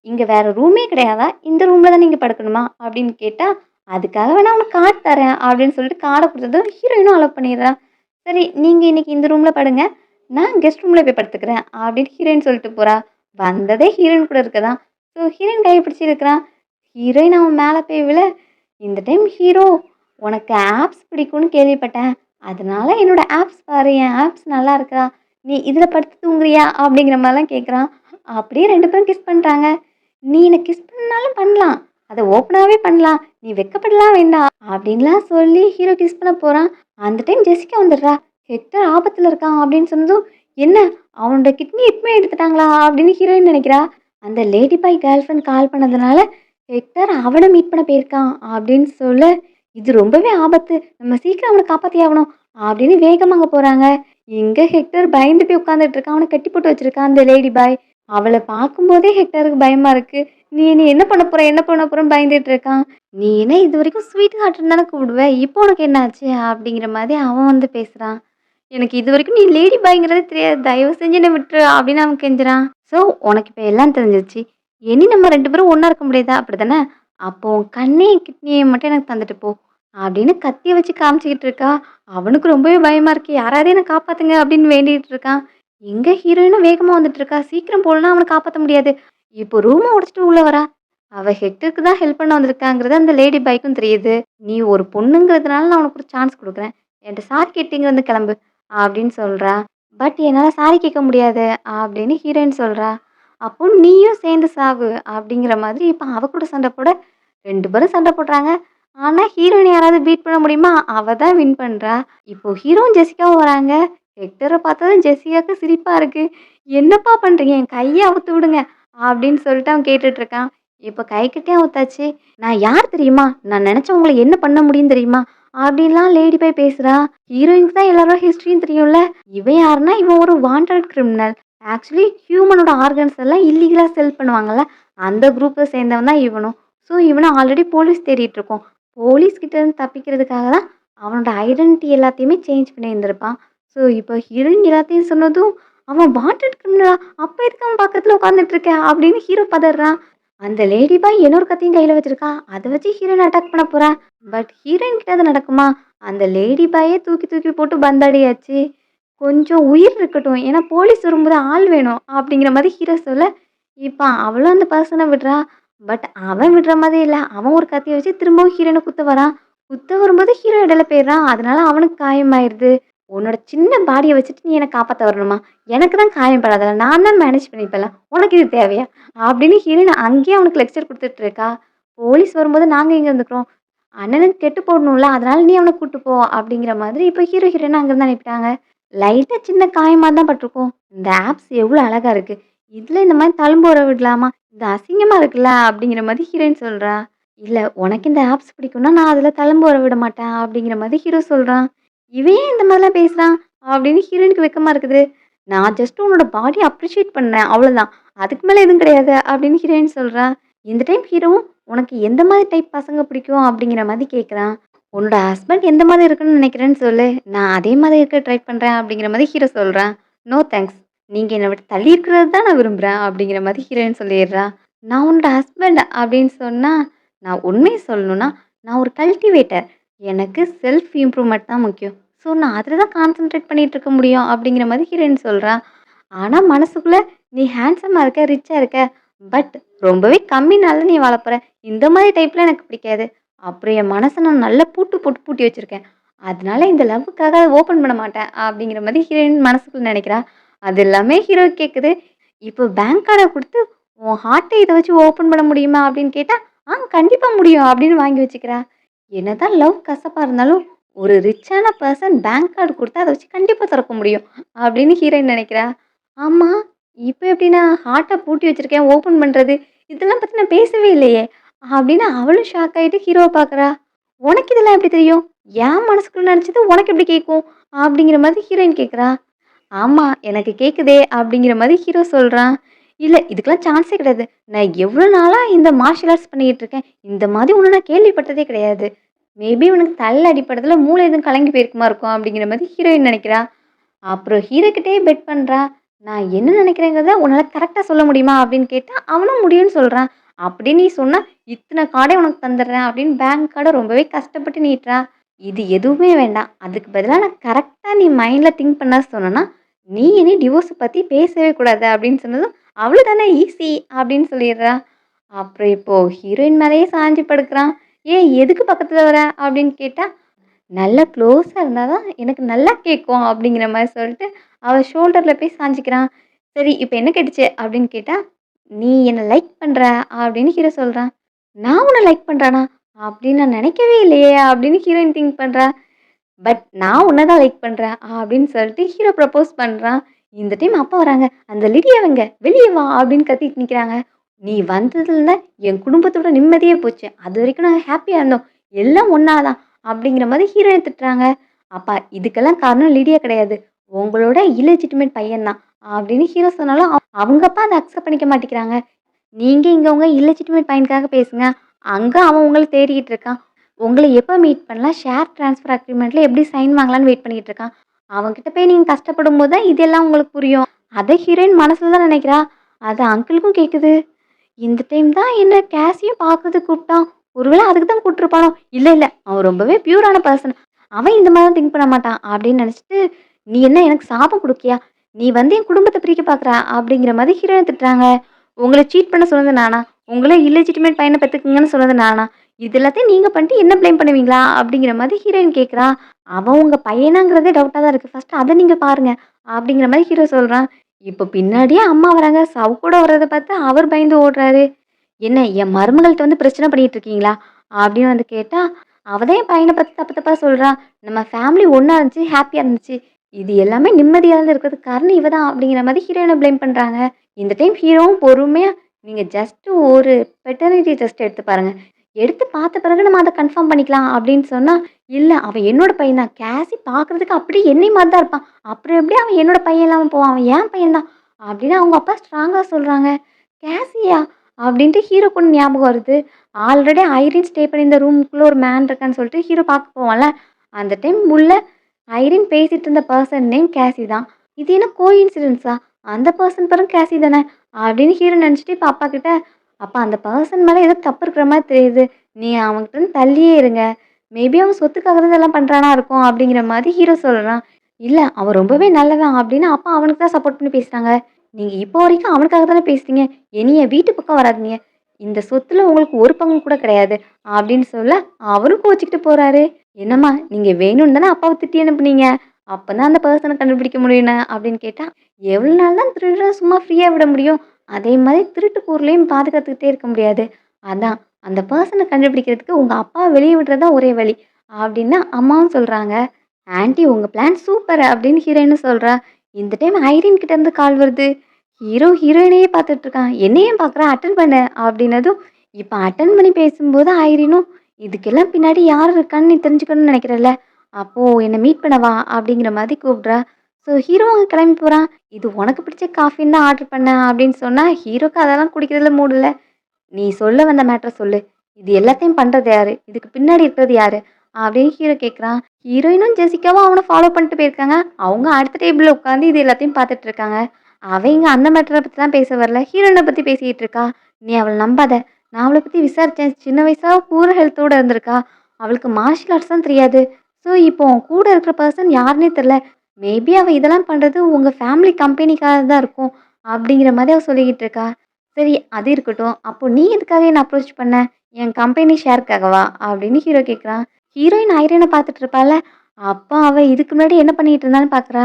இங்க வேற ரூமே கிடையாதா? இந்த ரூம்ல தான் நீங்க படுக்கணுமா? அப்படின்னு கேட்டா, அதுக்காக வேணா உனக்கு கார்ட் தரேன் அப்படின்னு சொல்லிட்டு கார்ட குடுத்ததும் ஹீரோயினும் அலோவ் பண்ணிடுறா. சரி நீங்க இன்னைக்கு இந்த ரூம்ல படுங்க. நான் கெஸ்ட் ரூம்ல போய் படுத்துக்கிறேன் அப்படின்னு ஹீரோயின் சொல்லிட்டு போறா. வந்ததே ஹீரோயின் கூட இருக்க தான். ஸோ ஹீரோயின் கைய பிடிச்சு இழுக்கிறான். ஹீரோயின் அவன் மேல போய் விழ, இந்த டைம் ஹீரோ உனக்கு ஆப்ஸ் பிடிக்கும்னு கேள்விப்பட்டேன். அதனால என்னோட ஆப்ஸ் பாரு. என் ஆப்ஸ் நல்லா இருக்கா? நீ இதுல படுத்து தூங்குறியா? அப்படிங்கிற மாதிரிலாம் கேட்குறான். அப்படியே 2 பேரும் கிஸ் பண்றாங்க. நீ என்ன கிஸ் பண்ணாலும் பண்ணலாம். அத ஓப்பனாவே பண்ணலாம். நீ வெட்கப்படலாம் வேண்டாம். அப்படின்லாம் சொல்லி ஹீரோ கிஸ் பண்ண போறான். அந்த டைம் ஜெசிகா வந்துடுறா. ஹெக்டர் ஆபத்துல இருக்கான் அப்படின்னு சொன்னதும், என்ன அவனோட கிட்னி எதுவுமே எடுத்துட்டாங்களா? அப்படின்னு ஹீரோயின் நினைக்கிறா. அந்த லேடி பாய் கேர்ள் ஃப்ரெண்ட் கால் பண்ணதுனால ஹெக்டர் அவன மீட் பண்ண போயிருக்கான் அப்படின்னு சொல்ல, இது ரொம்பவே ஆபத்து. நம்ம சீக்கிரம் அவன காப்பாத்தி ஆகணும் அப்படின்னு வேகமா அங்க போறாங்க. இங்க ஹெக்டர் பயந்து போய் உட்கார்ந்துட்டு இருக்கான். அவன கட்டி போட்டு வச்சிருக்கான் அந்த லேடி பாய். அவள பார்க்கும்போதே ஹெக்டருக்கு பயமா இருக்கு. நீ என்ன பண்ண போற? என்ன பண்ண போறன்னு பயந்துட்டு இருக்கான். நீ என்ன இதுவரைக்கும் ஸ்வீட் ஹார்ட்ன்னு தானே கூப்பிடுவ. இப்போ உனக்கு என்ன ஆச்சு? அப்படிங்கிற மாதிரி அவன் வந்து பேசுறான். எனக்கு இதுவரைக்கும் நீ லேடி பாய்ங்கிறதே தெரியாது. தயவு செஞ்சு என்ன விட்டுரு அப்படின்னு அவன் கெஞ்சுறான். ஸோ உனக்கு இப்போ எல்லாம் தெரிஞ்சிருச்சு. இனி நம்ம 2 பேரும் ஒண்ணா இருக்க முடியாதா? அப்படிதானே? அப்போ உன் கண்ணையும் கிட்னியையும் மட்டும் எனக்கு தந்துட்டு போ அப்படின்னு கத்திய வச்சு காமிச்சுக்கிட்டு இருக்கா. அவனுக்கு ரொம்பவே பயமா இருக்கு. யாராவது என்ன காப்பாத்துங்க அப்படின்னு வேண்டிட்டு இருக்கான். எங்க ஹீரோயினும் வேகமா வந்துட்டு இருக்கா. சீக்கிரம் போகலன்னா அவனை காப்பாத்த முடியாது. இப்போ ரூம உடைச்சிட்டு உள்ள வரா. அவ ஹெக்டருக்கு தான் ஹெல்ப் பண்ண வந்திருக்காங்கிறது அந்த லேடி பாய்க்கும் தெரியுது. நீ ஒரு பொண்ணுங்கிறதுனால நான் உனக்கு ஒரு சான்ஸ் குடுக்குறேன். என்ட்ட சாரி கேட்டு இங்க இருந்து கிளம்பு அப்படின்னு சொல்றா. பட் என்னால சாரி கேட்க முடியாது அப்படின்னு ஹீரோயின் சொல்றா. அப்போ நீயும் சேர்ந்து சாவு அப்படிங்கிற மாதிரி இப்ப அவ கூட சண்டை போட 2 பேரும் சண்டை போடுறாங்க. ஆனா ஹீரோயின் யாராவது பீட் பண்ண முடியுமா? அவ தான் வின் பண்றா. இப்போ ஹீரோவும் ஜெசிகாவும் வராங்க. ஹெக்டர பார்த்ததும் ஜெசிகாக்கு சிரிப்பா இருக்கு. "என்னப்பா பண்றீங்க? என் கைய அவுத்து விடுங்க" அப்படின்னு சொல்லிட்டு அவன் கேட்டுட்டு இருக்கான். இப்ப கைக்கிட்டயே அவுத்தாச்சு. "நான் யார் தெரியுமா? நான் நினைச்சா உங்கள என்ன பண்ண முடியும் தெரியுமா?" அப்படின்லாம் லேடி போய் பேசுறா. ஹீரோயினுக்கு தான் எல்லாரோட ஹிஸ்டரியும் தெரியும்ல. இவன் யாருன்னா, இவன் ஒரு வாண்டட் கிரிமினல். ஆக்சுவலி ஹியூமனோட ஆர்கன்ஸ் எல்லாம் இல்லீகலா செல் பண்ணுவாங்கல்ல, அந்த குரூப்ப சேர்ந்தவன் தான் இவனும். ஸோ இவன ஆல்ரெடி போலீஸ் தேடிட்டு இருக்கோம். போலீஸ் கிட்ட இருந்து தப்பிக்கிறதுக்காக தான் அவனோட ஐடென்டிட்டி எல்லாத்தையுமே சேஞ்ச் பண்ணியிருந்திருப்பான். ஸோ, இப்போ ஹீரோயின் எல்லாத்தையும் சொன்னதும், அவன் வாண்டட் கிரிமினலா? அப்ப எதுக்கு அவன் பக்கத்துல உட்காந்துட்டு இருக்க? அப்படின்னு ஹீரோ பதறான். அந்த லேடி பாய் இன்னொரு கத்தியும் கையில வச்சிருக்கா. அத வச்சு ஹீரோயின அட்டாக் பண்ண போறா. பட் ஹீரோயின் கிட்ட அது நடக்குமா? அந்த லேடி பாயே தூக்கி தூக்கி போட்டு பந்தாடியாச்சு. கொஞ்சம் உயிர் இருக்கட்டும். ஏன்னா போலீஸ் வரும்போது ஆள் வேணும். அப்படிங்கிற மாரி ஹீரோ சொல்ல, இப்ப அவளும் அந்த பெர்சன விடுறா. பட் அவன் விடுற மாதிரி இல்ல. அவன் ஒரு கத்திய வச்சு திரும்பவும் ஹீரோயின குத்த வரான். குத்த வரும்போது ஹீரோ இடையில போயிடுறான். அதனால அவனுக்கு காயமாயிருது. உன்னோட சின்ன பாடிய வச்சுட்டு நீ என்ன காப்பாத்த வரணுமா? எனக்கு தான் காயம் படாதல்ல. நான் தான் மேனேஜ் பண்ணிப்பேன்ல. உனக்கு இது தேவையா? அப்படின்னு ஹீரோயின் அங்கேயே அவனுக்கு லெக்சர் குடுத்துட்டு இருக்கா. போலீஸ் வரும்போது நாங்க எங்க இருந்துக்கிறோம்? அண்ணனுக்கு கெட்டு போடணும்ல. அதனால நீ அவன கூட்டு போ அப்படிங்கிற மாதிரி இப்ப ஹீரோ, ஹீரோயின அங்கருந்து அனுப்பிட்டாங்க. லைட்டா சின்ன காயமா தான் பட்டுருக்கும். இந்த ஆப்ஸ் எவ்ளோ அழகா இருக்கு. இதுல இந்த மாரி தழும்பு வர விடலாமா? இது அசிங்கமா இருக்குல்ல அப்படிங்கிற மாரி ஹீரோயின் சொல்றா. இல்ல உனக்கு இந்த ஆப்ஸ் பிடிக்கும்னா, நான் அதுல தழும்பு வர விட மாட்டேன் அப்படிங்கிற மாரி ஹீரோ சொல்றான். இவன் ஏன் இந்த மாரிலாம் பேசுறான்? அப்படின்னு ஹீரோயினுக்கு வெட்கமா இருக்குது. நான் ஜஸ்ட் உன்னோட பாடிய அப்ரிஷியேட் பண்ணேன். அவ்வளோதான். அதுக்கு மேல எதுவும் கிடையாது அப்படின்னு ஹீரோயின் சொல்றா. இந்த டைம் ஹீரோவும் உனக்கு எந்த மாரி டைப் பசங்க பிடிக்கும்? அப்படிங்கிற மாரி கேட்குறான். உன்னோட ஹஸ்பண்ட் எந்த மாதிரி இருக்கணும்னு நினைக்கிறேன்னு சொல்லு. நான் அதே மாதிரி இருக்க ட்ரை பண்றேன் அப்படிங்கிற மாரி ஹீரோ சொல்றான். No thanks. நீங்க என்ன விட்டு தள்ளி இருக்கிறது தான் நான் விரும்புறேன் அப்படிங்கிற மாரி ஹீரோயின் சொல்லிடுறா. நான் உன்னோட ஹஸ்பண்ட் அப்படின்னு சொன்னா, நான் உண்மைய சொல்லணும்னா, நான் ஒரு கல்டிவேட்டர். எனக்கு செல்ஃப் இம்ப்ரூவ்மெண்ட் தான் முக்கியம். ஸோ நான் அதில தான் கான்சன்ட்ரேட் பண்ணிட்டு இருக்க முடியும் அப்படிங்கிற மாரி ஹீரோயின் சொல்றா. ஆனா மனசுக்குள்ள நீ ஹேண்ட்ஸமா இருக்க, ரிச்சா இருக்க. பட் ரொம்பவே கம்மினால நீ வாழப் போற. இந்த மாரி டைப்லாம் எனக்கு பிடிக்காது. அப்புறம் என் மனச நான் நல்லா பூட்டு போட்டு பூட்டி வச்சிருக்கேன். அதனால இந்த லவ்வுக்காக அத ஓப்பன் பண்ண மாட்டேன். அப்படிங்கிற மாரி ஹீரோயின் மனசுக்குள்ள நெனைக்கிறா. அது எல்லாமே ஹீரோவுக்கு கேட்குது. இப்போ பேங்க் கார்ட குடுத்து, "உன் ஹார்ட்ட இத வச்சு ஓப்பன் பண்ண முடியுமா?" அப்படின்னு கேட்டா, கண்டிப்பா முடியும்." அப்படின்னு வாங்கி வச்சுக்கிறா. என்னதான் லவ் கசப்பா இருந்தாலும், ஒரு ரிச்சான பெர்சன் பேங்க் கார்டு குடுத்தா, அத வச்சு கண்டிப்பா தொறக்க முடியும். அப்படின்னு ஹீரோயின் நெனைக்கிறா. ஆமா, இப்ப எப்படி நான் ஹார்ட்ட பூட்டி வச்சிருக்கேன், ஓப்பன் பண்றது? இதெல்லாம் பத்தி நான் பேசவே இல்லையே! அப்படின்னு அவளும் ஷாக் ஆயிட்டு ஹீரோவ பார்க்குறா. "உனக்கு இதெல்லாம் எப்படி தெரியும்? என் மனசுக்குள்ள நெனச்சது உனக்கு எப்படி கேட்கும்?" அப்படிங்கிற மாதிரி ஹீரோயின் கேட்குறா. "ஆமா, எனக்கு கேட்குதே" அப்படிங்கிற மாரி ஹீரோ சொல்றான். "இல்ல இதுக்கெல்லாம் சான்ஸே கிடையாது. நான் எவ்வளோ நாளா இந்த மார்ஷியல் ஆர்ட்ஸ் பண்ணிக்கிட்டு இருக்கேன். இந்த மாதிரி ஒண்ணு நான் கேள்விப்பட்டதே கிடையாது. மேபி உனக்கு தலையில அடிபட்டதுல மூளை எதுவும் கலங்கி போயிருக்குமா இருக்கும்." அப்படிங்கிற மாரி ஹீரோயின் நெனைக்கிறா. அப்புறம் ஹீரோ கிட்டயே பெட் பண்றா. "நான் என்ன நினைக்கிறேங்கிறத உன்னால கரெக்ட்டா சொல்ல முடியுமா?" அப்படின்னு கேட்டா, அவனும் முடியும்னு சொல்றான். "அப்படி நீ சொன்னா, இத்தன கார்டையும் உனக்கு தந்துடுறேன்." அப்படின்னு பேங்க் கார்ட ரொம்பவே கஷ்டப்பட்டு நீட்டுறா. "இது எதுவுமே வேண்டாம். அதுக்கு பதிலா நான் கரெக்ட்டா நீ மைண்ட்ல திங்க் பண்ண சொன்னேன்னா, நீ இனி டிவோர்ஸ பத்தி பேசவே கூடாது." அப்படின்னு சொன்னதும், "அவ்வளோ தானே ஈஸி." அப்படின்னு சொல்லிடுறா. அப்புறம் இப்போ ஹீரோயின் மேலயே சாஞ்சு படுக்குறான். "ஏய் எதுக்கு பக்கத்துல வர?" அப்படின்னு கேட்டா, நல்லா க்ளோஸா இருந்தா தான் எனக்கு நல்லா கேட்கும் அப்படிங்கிற மாரி சொல்லிட்டு, அவ ஷோல்டர்ல போய் சாஞ்சுக்கிறான். சரி இப்ப என்ன கேட்டுச்சு அப்படின்னு கேட்டா, "நீ என்ன லைக் பண்ற" அப்படின்னு ஹீரோ சொல்றான். "நான் உன்ன லைக் பண்றேனா? அப்படின்னு நான் நினைக்கவே இல்லையே" அப்படின்னு ஹீரோயின் திங்க் பண்றா. பட் நான் உன்ன தான் லைக் பண்றேன் அப்படின்னு சொல்லிட்டு ஹீரோ ப்ரப்போஸ் பண்றான். இந்த டைம் அப்பா வராங்க. "அந்த லிடியா எங்க? வெளிய வா" அப்படின்னு கத்திட்டு நிக்கிறாங்க. "நீ வந்ததுல என் குடும்பத்தோட நிம்மதியே போச்சு. அதுவரைக்கும் நாங்க ஹேப்பியா இருந்தோம். எல்லாம் உன்னால தான்." அப்படிங்கிற மாரி ஹீரோயின திட்டுறாங்க. "அப்பா இதுக்கெல்லாம் காரணம் லிடியா கிடையாது. உங்களோட இல்லிஜிட்டிமேட் பையன் தான்." அப்படின்னு ஹீரோ சொன்னாலும் அவங்க அப்பா அத அக்செப்ட் பண்ணிக்க மாட்டேங்கிறாங்க. நீங்க இங்க உங்க இல்லிஜிட்டிமேட் பையனுக்காக பேசுங்க. அங்க அவன் உங்கள தேடிக்கிட்டு இருக்கான். உங்கள எப்ப மீட் பண்ணலாம்? ஷேர் ட்ரான்ஸ்ஃபர் அக்ரீமெண்ட்ல எப்படி சைன் வாங்கலான்னு வெயிட் பண்ணிட்டு இருக்கான். அவன்கிட்ட போய் நீங்க கஷ்டப்படும்போது தான் இதெல்லாம் உங்களுக்கு புரியும். அத ஹீரோயின் மனசுல தான் நினைக்கிறா. அது அங்கிளுக்கும் கேட்குது. இந்த டைம் தான் என்ன கேஸையும் பார்க்கறதுக்கு கூப்பிட்டான். ஒருவேளை அதுக்கு தான் கூப்பிட்டுருப்பானோ? இல்ல, இல்ல. அவன் ரொம்பவே பியூரான பெர்சன். அவன் இந்த மாரிலாம் திங்க் பண்ண மாட்டான் அப்படின்னு நினைச்சுட்டு, "நீ என்ன எனக்கு சாபம் குடுக்கியா? நீ வந்து என் குடும்பத்த பிரிக்க பார்க்குற" அப்படிங்கிற மாரி ஹீரோயின திட்டுறாங்க. "உங்கள சீட் பண்ண சொன்னது நானா? உங்கள இல்லிஜிட்டிமேட் பையன பெத்துக்குங்கன்னு சொன்னது நானா? இது எல்லாத்தையும் நீங்க பண்ணிட்டு என்ன ப்ளேம் பண்ணுவீங்களா?" அப்படிங்கிற மாரி ஹீரோயின் கேட்குறா. அவன் உங்க பையனாங்கிறதே டவுட்டா தான் இருக்கு. ஃபர்ஸ்ட்டு அத நீங்க பாருங்க. அப்படிங்கிற மாரி ஹீரோ சொல்றான். இப்போ பின்னாடியே அம்மா வராங்க. சவுக்கூட வர்றத பார்த்து அவர் பயந்து ஓடுறாரு. "என்ன என் மருமகள்ட்ட வந்து பிரச்சனை பண்ணிட்டு இருக்கீங்களா?" அப்படின்னு வந்து கேட்டா, அவ தான் என் பையன பத்தி தப்பு தப்பா சொல்றா. "நம்ம ஃபேமிலி ஒண்ணா இருந்துச்சு, ஹேப்பியா இருந்துச்சு. இது எல்லாமே நிம்மதியா இருக்கிறதுக்கு காரணம் இவ தான்." அப்படிங்கிற மாரி ஹீரோயின ப்ளேம் பண்றாங்க. இந்த டைம் ஹீரோவும் பொறுமையா, "நீங்க ஜஸ்ட் ஒரு பெட்டர்னிட்டி டெஸ்ட் எடுத்து பாருங்க. எடுத்து பார்த்த பிறகு நம்ம அத கன்ஃபார்ம் பண்ணிக்கலாம்." அப்படின்னு சொன்னா, "இல்ல அவன் என்னோட பையன் தான். கேசி பார்க்கறதுக்கு அப்படியே என்னைய மாரி தான் இருப்பான். அப்புறம் எப்படி அவன் என்னோட பையன் இல்லாம போவான்? அவன் என் பையன் தான்." அப்படின்னு அவங்க அப்பா ஸ்ட்ராங்கா சொல்றாங்க. "கேசியா?" அப்படின்ட்டு ஹீரோக்கு ஒண்ணு ஞாபகம் வருது. ஆல்ரெடி ஐரின் ஸ்டே பண்ணியிருந்த ரூமுக்குள்ள ஒரு மேன் இருக்கான்னு சொல்லிட்டு ஹீரோ பார்க்க போவான்ல. அந்த டைம் உள்ள ஐரின் பேசிட்டு இருந்த பர்சன் நேம் கேசி தான். இது என்ன கோஇன்சிடென்ஸா? அந்த பர்சன் பேரும் கேசி தானே! அப்படின்னு ஹீரோ நினச்சுட்டு இப்ப அப்பா கிட்ட, "அப்பா அந்த பர்சன் மேல ஏதோ தப்பு இருக்கிற மாரி தெரியுது. நீ அவன்கிட்ட இருந்து தள்ளியே இருங்க. மேபி அவன் சொத்துக்காக தான் இதெல்லாம் பண்றானா இருக்கும்." அப்படிங்கிற மாதிரி ஹீரோ சொல்றான். "இல்ல அவன் ரொம்பவே நல்லவன்" அப்படின்னு அப்பா அவனுக்கு தான் சப்போர்ட் பண்ணி பேசுறாங்க. "நீங்க இப்போ வரைக்கும் அவனுக்காக தானே பேசுறீங்க. என்னைய வீட்டு பக்கம் வராதீங்க. இந்த சொத்துல உங்களுக்கு ஒரு பங்கு கூட கிடையாது." அப்படின்னு சொல்ல அவரும் கோச்சுக்கிட்டு போறாரு. "என்னம்மா நீங்க வேணும்னு தானே அப்பாவ திட்டி அனுப்புனீங்க. அப்பதான் அந்த பெர்சன கண்டுபிடிக்க முடியும்னு" அப்படின்னு கேட்டா, "எவ்வளோ நாள் தான் திருடர சும்மா ஃப்ரீயா விட முடியும்? அதே மாரி திருட்டு பொருளையும் பாதுகாத்துக்கிட்டே இருக்க முடியாது. அதான் அந்த பெர்சன கண்டுபிடிக்கிறதுக்கு உங்க அப்பாவ வெளிய விடுறது தான் ஒரே வழி." அப்படின்னு அம்மாவும் சொல்றாங்க. "ஆன்டி உங்க பிளான் சூப்பர்" அப்படின்னு ஹீரோயினும் சொல்றா. இந்த டைம் ஐரின் கிட்ட இருந்து கால் வருது. ஹீரோயினையே பார்த்துட்டு இருக்கான். "என்ன ஏன் பார்க்குற? அட்டெண்ட் பண்ணு" அப்படின்னதும், இப்ப அட்டெண்ட் பண்ணி பேசும்போது ஐரினும், "இதுக்கெல்லாம் பின்னாடி யார் இருக்கான்னு நீ தெரிஞ்சுக்கணும்னு நினைக்கிறல்ல? அப்போ என்ன மீட் பண்ண வா" அப்படிங்கிற மாதிரி கூப்பிடுறா. ஸோ ஹீரோ அங்க கிளம்பி போறான். "இது உனக்கு பிடிச்ச காஃபின்னு தான் ஆர்டர் பண்ணேன்" அப்படின்னு சொன்னா, ஹீரோக்கு அதெல்லாம் குடிக்கிறதுல மூடு இல்ல. "நீ சொல்ல வந்த மேட்டர சொல்லு. இது எல்லாத்தையும் பண்றது யாரு? இதுக்கு பின்னாடி இருக்கிறது யாரு?" அப்படின்னு ஹீரோ கேட்குறான். ஹீரோயினும் ஜெசிகாவும் அவன ஃபாலோ பண்ணிட்டு போயிருக்காங்க. அவங்க அடுத்த டேபிள்ல உட்காந்து இது எல்லாத்தையும் பார்த்துட்டு இருக்காங்க. அவ இங்க அந்த மேட்டர பத்திலாம் பேச வரல. ஹீரோயின பத்தி பேசிட்டு இருக்கா. "நீ அவள நம்பாத. நான் அவள பத்தி விசாரிச்சேன். சின்ன வயசுல பூர் ஹெல்த்தோட இருந்திருக்கா. அவளுக்கு மார்ஷியல் ஆர்ட்ஸ் தான் தெரியாது. ஸோ இப்போ உன் கூட இருக்கிற பெர்சன் யாருன்னே தெரியல. மேபி அவ இதெல்லாம் பண்றது உங்க ஃபேமிலி கம்பெனிக்காக தான் இருக்கும்." அப்படிங்கிற மாதிரி அவ சொல்லிக்கிட்டு இருக்கா. "சரி அது இருக்கட்டும். அப்போ நீ எதுக்காக என்ன அப்ரோச் பண்ண? என் கம்பெனி ஷேருக்காகவா?" அப்படின்னு ஹீரோ கேட்குறான். ஹீரோயின் ஐரன பார்த்துட்டு இருப்பாள்ல. அப்போ அவ இதுக்கு முன்னாடி என்ன பண்ணிட்டு இருந்தான்னு பார்க்குறா.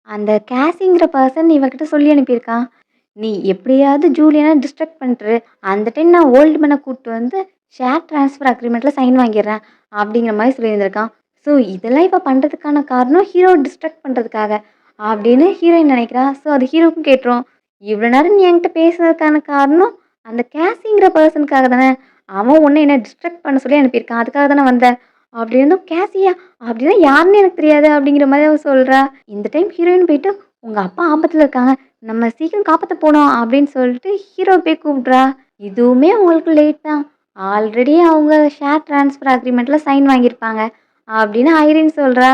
அந்த கேசிங்கிற பர்சன் இவகிட்ட சொல்லி அனுப்பியிருக்கான். "நீ எப்படியாவது ஜூலியன டிஸ்ட்ராக்ட் பண்ணிட்டுரு. அந்த டைம் நான் ஓல்டு மேன கூட்டு வந்து ஷேர் ட்ரான்ஸ்ஃபர் அக்ரீமெண்ட்ல சைன் வாங்கிடுறேன்." அப்படிங்கிற மாரி சொல்லியிருந்திருக்கான். ஸோ இதெல்லாம் இவ பண்றதுக்கான காரணம் ஹீரோவ டிஸ்ட்ராக்ட் பண்றதுக்காக அப்படின்னு ஹீரோயின் நினைக்கிறா. ஸோ அது ஹீரோவுக்கும் கேட்டுரும். "இவ்வளோ நேரம் நீ என்கிட்ட பேசுனதுக்கான காரணம் அந்த கேசிங்கிற பர்சனுக்காக தானே. அவன் உன்ன என்ன டிஸ்ட்ராக்ட் பண்ண சொல்லி அனுப்பியிருக்கான். அதுக்காக தானே வந்த." அப்படின்னும் "கேசியா? அப்படின்னா யாருன்னு எனக்கு தெரியாது." அப்படிங்கிற மாரி அவ சொல்றா. இந்த டைம் ஹீரோயின் போயிட்டு, "உங்க அப்பா ஆபத்துல இருக்காங்க. நம்ம சீக்கிரம் காப்பாத்த போணும்." அப்படின்னு சொல்லிட்டு ஹீரோ போய் கூப்பிடுறா. "இதுவுமே உங்களுக்கு லேட் தான். ஆல்ரெடி அவங்க ஷேர் ட்ரான்ஸ்ஃபர் அக்ரீமெண்ட்ல சைன் வாங்கியிருப்பாங்க." அப்படின்னு ஐரின் சொல்றா.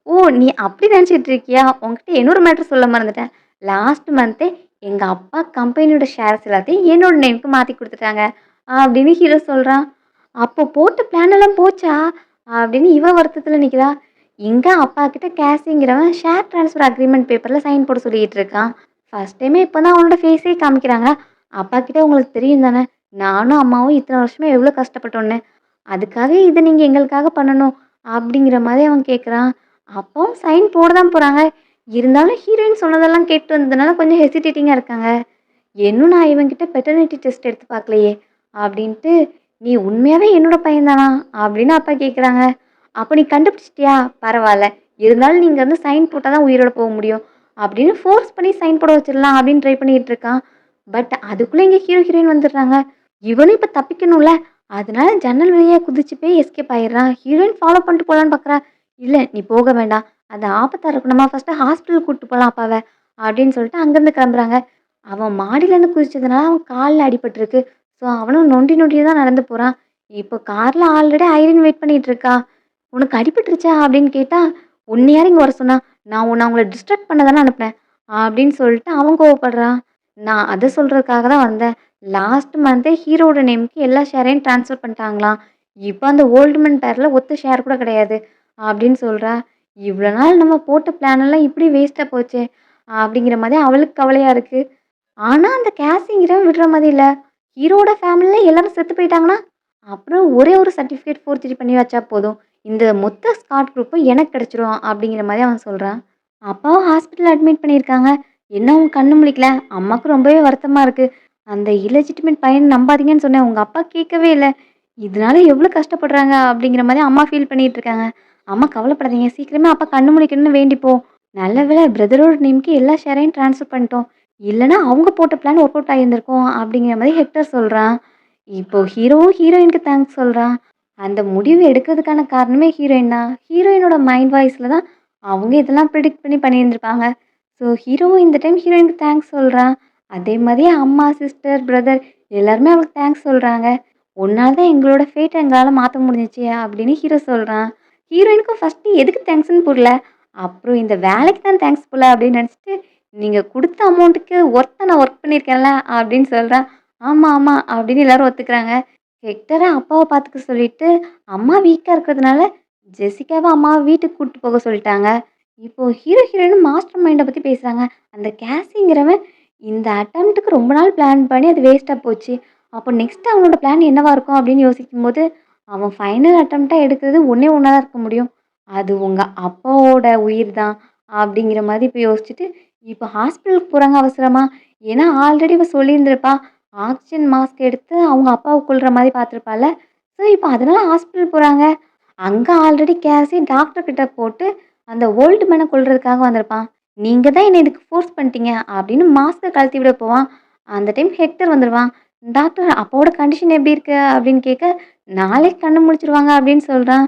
"ஓ! நீ அப்படி நினைச்சிட்டு இருக்கியா? உன்கிட்ட இன்னொரு மேட்டர் சொல்ல மறந்துட்டேன். லாஸ்ட் மந்த்தே எங்க அப்பா கம்பெனியோட ஷேர்ஸ் எல்லாத்தையும் என்னோட நேம்க்கு மாத்தி குடுத்துட்டாங்க." அப்படின்னு ஹீரோ சொல்றான். "அப்போ போட்ட பிளான் எல்லாம் போச்சா?" அப்படின்னு இவ வருத்தத்துல நிக்கிறா. இங்க அப்பா கிட்ட கேசிங்கிறவன் ஷேர் ட்ரான்ஸ்ஃபர் அக்ரீமெண்ட் பேப்பர்ல சைன் போட சொல்லிட்டு இருக்கான். ஃபர்ஸ்ட் டைமே இப்பதான் அவனோட ஃபேஸே காமிக்கிறாங்க. அப்பா கிட்ட உங்களுக்கு தெரியும் தானே, நானும் அம்மாவும் இத்தனை வருஷமா எவ்வளோ கஷ்டப்பட்டோன்னு. அதுக்காக இத நீங்க எங்களுக்காக பண்ணணும் அப்படிங்கிற மாதிரி அவன் கேட்குறான். அப்பாவும் சைன் போட தான் போறாங்க. இருந்தாலும் ஹீரோயின் சொன்னதெல்லாம் கேட்டு வந்ததுனால கொஞ்சம் ஹெசிடேட்டிங்கா இருக்காங்க. "இன்னும் நான் இவன்கிட்ட பெட்டர்னிட்டி டெஸ்ட் எடுத்து பார்க்கலையே" அப்படின்ட்டு, "நீ உண்மையாவே என்னோட பையன் தானா?" அப்படின்னு அப்பா கேட்குறாங்க. "அப்ப நீ கண்டுபிடிச்சிட்டியா? பரவால்ல. இருந்தாலும் நீங்க வந்து சைன் போட்டா தான் உயிரோட போ முடியும்." அப்படின்னு ஃபோர்ஸ் பண்ணி சைன் போட வச்சிடலாம் அப்படின்னு ட்ரை பண்ணிட்டு இருக்கான். பட் அதுக்குள்ள இங்க ஹீரோ, ஹீரோயின் வந்துடுறாங்க. இவனும் இப்ப தப்பிக்கணும்ல. அதனால ஜன்னல் வழியா குதிச்சு போய் எஸ்கேப் ஆயிடுறான். ஹீரோயின் ஃபாலோ பண்ணிட்டு போலான்னு பார்க்குறா. "இல்ல நீ போக வேண்டாம். அது ஆபத்தா இருக்கும். நம்ம ஃபர்ஸ்ட்டு ஹாஸ்பிட்டல் கூட்டிட்டு போலாம் அப்பாவ." அப்படின்னு சொல்லிட்டு அங்கேருந்து கிளம்புறாங்க. அவன் மாடியிலேருந்து குதிச்சதுனால அவன் கால்ல அடிபட்டுருக்கு. ஸோ அவனும் நொண்டி நொண்டியா தான் நடந்து போறான். இப்போ கார்ல ஆல்ரெடி ஐரின் வெயிட் பண்ணிட்டு இருக்கா. "உனக்கு அடிபட்டுருச்சா?" அப்படின்னு கேட்டா, "உன்ன யாரு இங்க வர சொன்னா? நான் உன்ன அவங்கள டிஸ்ட்ராக்ட் பண்ண தானே அனுப்புனேன்." அப்படின்னு சொல்லிட்டு அவன் கோவப்படுறான். "நான் அத சொல்றதுக்காக தான் வந்தேன். லாஸ்ட் மந்த்தே ஹீரோவோட நேம்க்கு எல்லா ஷேரையும் ட்ரான்ஸ்ஃபர் பண்ணிட்டாங்களாம். இப்ப அந்த ஓல்டு மேன் பேர்ல ஒத்த ஷேர் கூட கிடையாது." அப்படின்னு சொல்றா. "இவ்வளோ நாள் நம்ம போட்ட பிளான் எல்லாம் இப்படி வேஸ்ட்டா போச்சே." அப்படிங்கிற மாதிரி அவளுக்கு கவலையா இருக்கு. ஆனா, அந்த கேஸிங்கிறவன் விடுற மாரி இல்ல. ஹீரோவோட ஃபேமிலில எல்லாரும் செத்து போயிட்டாங்கன்னா, அப்புறம் ஒரே ஒரு சர்டிஃபிகேட் ஃபோர்ஜரி பண்ணி வச்சா போதும். இந்த மொத்த ஸ்காட் குரூப்பும் எனக்கு கிடைச்சிரும் அப்படிங்கிற மாரி அவன் சொல்றான். அப்பாவும் ஹாஸ்பிட்டல்ல அட்மிட் பண்ணியிருக்காங்க. இன்னும் அவங்க கண்ணு முழிக்கல. அம்மாவுக்கு ரொம்பவே வருத்தமா இருக்கு. "அந்த இல்லெஜிட்டிமேட் பையன நம்பாதீங்கன்னு சொன்னேன். உங்க அப்பா கேட்கவே இல்ல. இதனால எவ்வளோ கஷ்டப்படுறாங்க." அப்படிங்கிற மாரி அம்மா ஃபீல் பண்ணிட்டு இருக்காங்க. "அம்மா கவலைப்படாதீங்க. சீக்கிரமே அப்பா கண்ணு முழிக்கணும்னு வேண்டிப்போம். நல்ல வேளை பிரதரோட நேம்க்கு எல்லா ஷேரையும் ட்ரான்ஸ்ஃபர் பண்ணிட்டோம். இல்லன்னா அவங்க போட்ட பிளான் ஒர்க் அவுட் ஆகியிருந்திருக்கும்." அப்படிங்கிற மாரி ஹெக்டர் சொல்றான். இப்போ ஹீரோவும் ஹீரோயினுக்கு தேங்க்ஸ் சொல்றான். அந்த முடிவு எடுக்கிறதுக்கான காரணமே ஹீரோயின் தான். ஹீரோயினோட மைண்ட் வாய்ஸ்ல தான் அவங்க இதெல்லாம் ப்ரிடிக்ட் பண்ணி பண்ணியிருந்திருப்பாங்க. ஸோ ஹீரோவும் இந்த டைம் ஹீரோயினுக்கு தேங்க்ஸ் சொல்றான். அதே மாதிரி அம்மா, சிஸ்டர், பிரதர் எல்லாருமே அவளுக்கு தேங்க்ஸ் சொல்றாங்க. "உன்னால தான் எங்களோட ஃபேட்ட எங்களால மாத்த முடிஞ்சுச்சு." அப்படின்னு ஹீரோ சொல்றான். ஹீரோயினுக்கும் ஃபர்ஸ்ட்டு எதுக்கு தேங்க்ஸ்ன்னு புரியல. அப்புறம் இந்த வேலைக்கு தான் தேங்க்ஸ் போல அப்படின்னு நினச்சுட்டு, "நீங்க குடுத்த அமௌண்ட்டுக்கு ஒர்த்தா நான் ஒர்க் பண்ணியிருக்கேன்ல" அப்படின்னு சொல்றா. "ஆமா, ஆமா" அப்படின்னு எல்லாரும் ஒத்துக்கிறாங்க. ஹெக்டர அப்பாவ பார்த்துக்க சொல்லிட்டு, அம்மா வீக்கா இருக்கிறதுனால ஜெசிகாவ அம்மாவ வீட்டுக்கு கூட்டு போக சொல்லிட்டாங்க. இப்போ ஹீரோ, ஹீரோயினும் மாஸ்டர் மைண்ட பத்தி பேசுறாங்க. அந்த கேசிங்கிறவன் இந்த அட்டெம்ப்ட்க்கு ரொம்ப நாள் பிளான் பண்ணி அது வேஸ்ட்டா போச்சு. அப்போ நெக்ஸ்ட் அவனோட பிளான் என்னவா இருக்கும் அப்படின்னு யோசிக்கும்போது, அவன் ஃபைனல் அட்டெம்ப்ட்டா எடுக்கிறது ஒண்ணே ஒண்ணா தான் இருக்க முடியும். அது உங்க அப்பாவோட உயிர் தான் அப்படிங்கிற மாதிரி இப்ப யோசிச்சுட்டு, இப்ப ஹாஸ்பிட்டலுக்கு போறாங்க அவசரமா. ஏன்னா ஆல்ரெடி இவ சொல்லியிருந்திருப்பா. ஆக்ஸிஜன் மாஸ்க் எடுத்து அவங்க அப்பாவ கொல்ற மாரி பார்த்துருப்பாள்ல. ஸோ இப்ப அதனால ஹாஸ்பிட்டல் போறாங்க. அங்க ஆல்ரெடி கேசி டாக்டர் கிட்ட போட்டு அந்த ஓல்டு மேன கொல்றதுக்காக வந்திருப்பான். நீங்க தான் என்ன இதுக்கு ஃபோர்ஸ் பண்ணிட்டீங்க அப்படின்னு மாஸ்க்க கழட்டி விட போவான். அந்த டைம் ஹெக்டர் வந்துருவான். டாக்டர் அப்பாவோட கண்டிஷன் எப்படி இருக்கு? அப்படின்னு கேட்க, நாளைக்கு கண்ணு முழிச்சுருவாங்க அப்படின்னு சொல்றான்.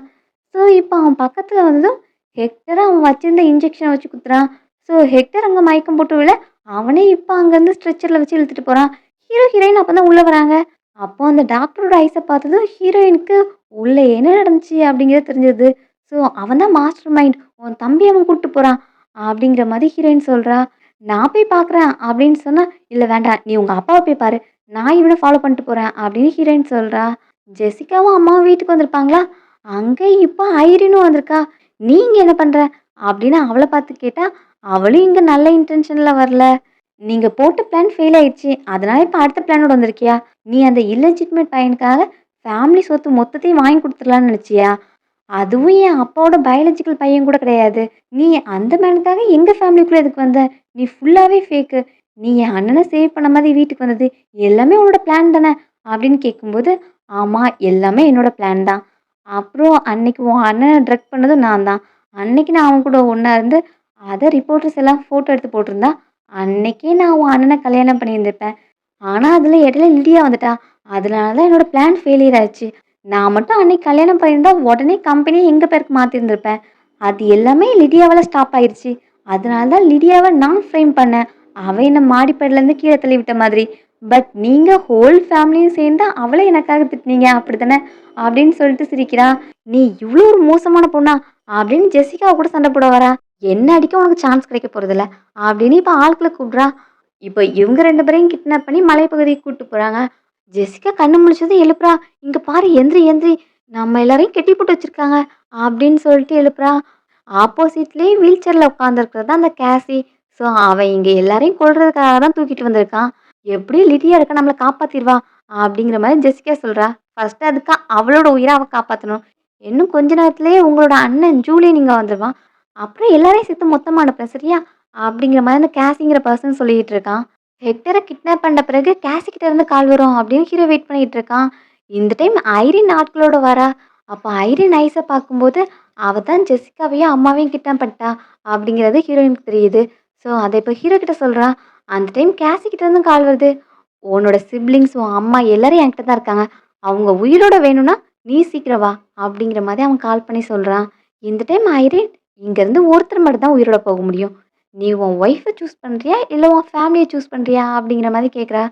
ஸோ இப்போ அவன் பக்கத்துல வந்ததும் ஹெக்டர் அவன் வச்சிருந்த இன்ஜெக்ஷன வச்சு குத்துறான். ஸோ ஹெக்டர் அங்க மயக்கம் போட்டு விழ, அவனே இப்ப அங்கருந்து ஸ்ட்ரெச்சர்ல வச்சு இழுத்துட்டு போறான். ஹீரோ, ஹீரோயின் அப்பதான் உள்ள வராங்க. அப்போ அந்த டாக்டரோட ஐஸ பார்த்ததும் ஹீரோயினுக்கு உள்ள என்ன நடந்துச்சு அப்படிங்கிறது தெரிஞ்சது. ஸோ அவன் தான் மாஸ்டர் மைண்ட். உன் தம்பி அவன் கூட்டு போறான். அப்படிங்கிற மாரி ஹீரோயின் சொல்றா. நான் போய் பார்க்குறேன் அப்படின்னு சொன்னா, இல்ல வேண்டாம். நீ உங்க அப்பாவ போய் பாரு. நான் இவன ஃபாலோ பண்ணிட்டு போறேன் அப்படின்னு ஹீரோயின் சொல்றா. ஜெசிகாவும் அம்மாவும் வீட்டுக்கு வந்திருப்பாங்களா? அங்க இப்போ ஐரினும் வந்திருக்கா. "நீ இங்க என்ன பண்ற?" அப்படின்னு அவள பார்த்து கேட்டா, அவளும் இங்க நல்ல இன்டென்ஷன்ல வரல. "நீங்க போட்ட பிளான் ஃபெயில் ஆயிடுச்சு. அதனால இப்ப அடுத்த பிளானோட வந்திருக்கியா? நீ அந்த இல்லெஜிட்டிமேட் பையனுக்காக ஃபேமிலி சொத்து மொத்தத்தையும் வாங்கி குடுத்துடலாம்னு நினைச்சியா? அதுவும் என் அப்பாவோட பயாலஜிக்கல் பையன் கூட கிடையாது. நீ அந்த மேனுக்காக எங்க ஃபேமிலிக்குள்ள எதுக்கு வந்த? நீ ஃபுல்லாவே ஃபேக்கு. நீ என் அண்ணன சேவ் பண்ண மாதிரி வீட்டுக்கு வந்தது எல்லாமே உன்னோட பிளான் தானே?" அப்படின்னு கேட்கும்போது, "ஆமா, எல்லாமே என்னோட பிளான் தான். அப்புறம் அன்னைக்கு உன் அண்ணன ட்ரக் பண்ணதும் நான் தான். அன்னைக்கு நான் அவன் கூட ஒண்ணா இருந்து, அத ரிப்போர்ட்டர்ஸ் எல்லாம் ஃபோட்டோ எடுத்து போட்டிருந்தா, அன்னைக்கே நான் உன் அண்ணன கல்யாணம் பண்ணியிருந்திருப்பேன். ஆனா, அதுல இடையில லிடியா வந்துட்டா. அதனால தான் என்னோட பிளான் ஃபெயிலியர் ஆச்சு. நான் மட்டும் அன்னைக்கு கல்யாணம் பண்ணியிருந்தா, உடனே கம்பெனிய எங்க பேருக்கு மாத்திருந்திருப்பேன். அது எல்லாமே லிடியாவால ஸ்டாப் ஆயிருச்சு. அதனால தான் லிடியாவ நான் ஃப்ரேம் பண்ணேன். அவ என்ன மாடிப்படியிலேருந்து கீழ தள்ளி விட்ட மாதிரி. பட் நீங்க ஹோல் ஃபேமிலியும் சேர்ந்து அவள எனக்காக திட்டுனீங்க. அப்படித்தானே?" அப்படின்னு சொல்லிட்டு சிரிக்கிறா. "நீ இவ்ளோ ஒரு மோசமான பொண்ணா?" அப்படின்னு ஜெசிகாவ கூட சண்டை போட வரா. "என்ன அடிக்க உனக்கு சான்ஸ் கிடைக்க போறதில்ல" அப்படின்னு இப்ப ஆட்கள கூப்பிடுறா. இப்ப இவங்க 2 பேரையும் கிட்னாப் பண்ணி மலைப்பகுதிக்கு கூட்டு போறாங்க. ஜெசிகா கண்ணு முழிச்சதும் எழுப்புறா. "இங்க பாரு, எந்திரி எந்திரி. நம்ம எல்லாரையும் கட்டி போட்டு வச்சிருக்காங்க" அப்படின்னு சொல்லிட்டு எழுப்புறா. ஆப்போசிட்லயே வீல் சேர்ல உட்கார்ந்திருக்கிறது தான் அந்த கேசி. ஸோ அவன் இங்க எல்லாரையும் கொல்றதுக்காக தான் தூக்கிட்டு வந்திருக்கான். எப்படியும் லிடியா இருக்கா, நம்மள காப்பாத்திருவா அப்படிங்கிற மாரி ஜெசிகா சொல்றா. ஃபர்ஸ்ட் அதுக்கு அவளோட உயிர அவ காப்பாத்தணும். இன்னும் கொஞ்ச நேரத்திலேயே உங்களோட அண்ணன் ஜூலியன் இங்க வந்துருவான். அப்புறம் எல்லாரையும் சேர்த்து மொத்தமா அனுப்புறேன் சரியா? அப்படிங்கிற மாரி அந்த கேசிங்கிற பர்சன் சொல்லிட்டு இருக்கான். ஹெக்டர கிட்னாப் பண்ண பிறகு கேசி கிட்ட இருந்து கால் வரும் அப்படின்னு ஹீரோ வெயிட் பண்ணிட்டு இருக்கான். இந்த டைம் ஐரின் ஆட்களோட வரா. அப்ப ஐரின் ஐஸ பார்க்கும்போது, அவ தான் ஜெசிகாவையும் அம்மாவையும் கிட்னாப் பண்ணிட்டா அப்படிங்கிறது ஹீரோயினுக்கு தெரியுது. ஸோ அத இப்ப ஹீரோ கிட்ட சொல்றா. அந்த டைம் கேசி கிட்ட இருந்து கால் வருது. "உன்னோட சிப்லிங்ஸ், உன் அம்மா எல்லாரும் என்கிட்ட தான் இருக்காங்க. அவங்க உயிரோட வேணும்னா நீ சீக்கிரம் வா" அப்படிங்கிற மாரி அவன் கால் பண்ணி சொல்றான். இந்த டைம் ஐரின், "இங்கேருந்து ஒருத்தர் மட்டும் தான் உயிரோட போக முடியும். நீ உன் ஒய்ஃப சூஸ் பண்றியா? இல்ல உன் ஃபேமிலிய சூஸ் பண்றியா?" அப்படிங்கிற மாரி கேட்குறா.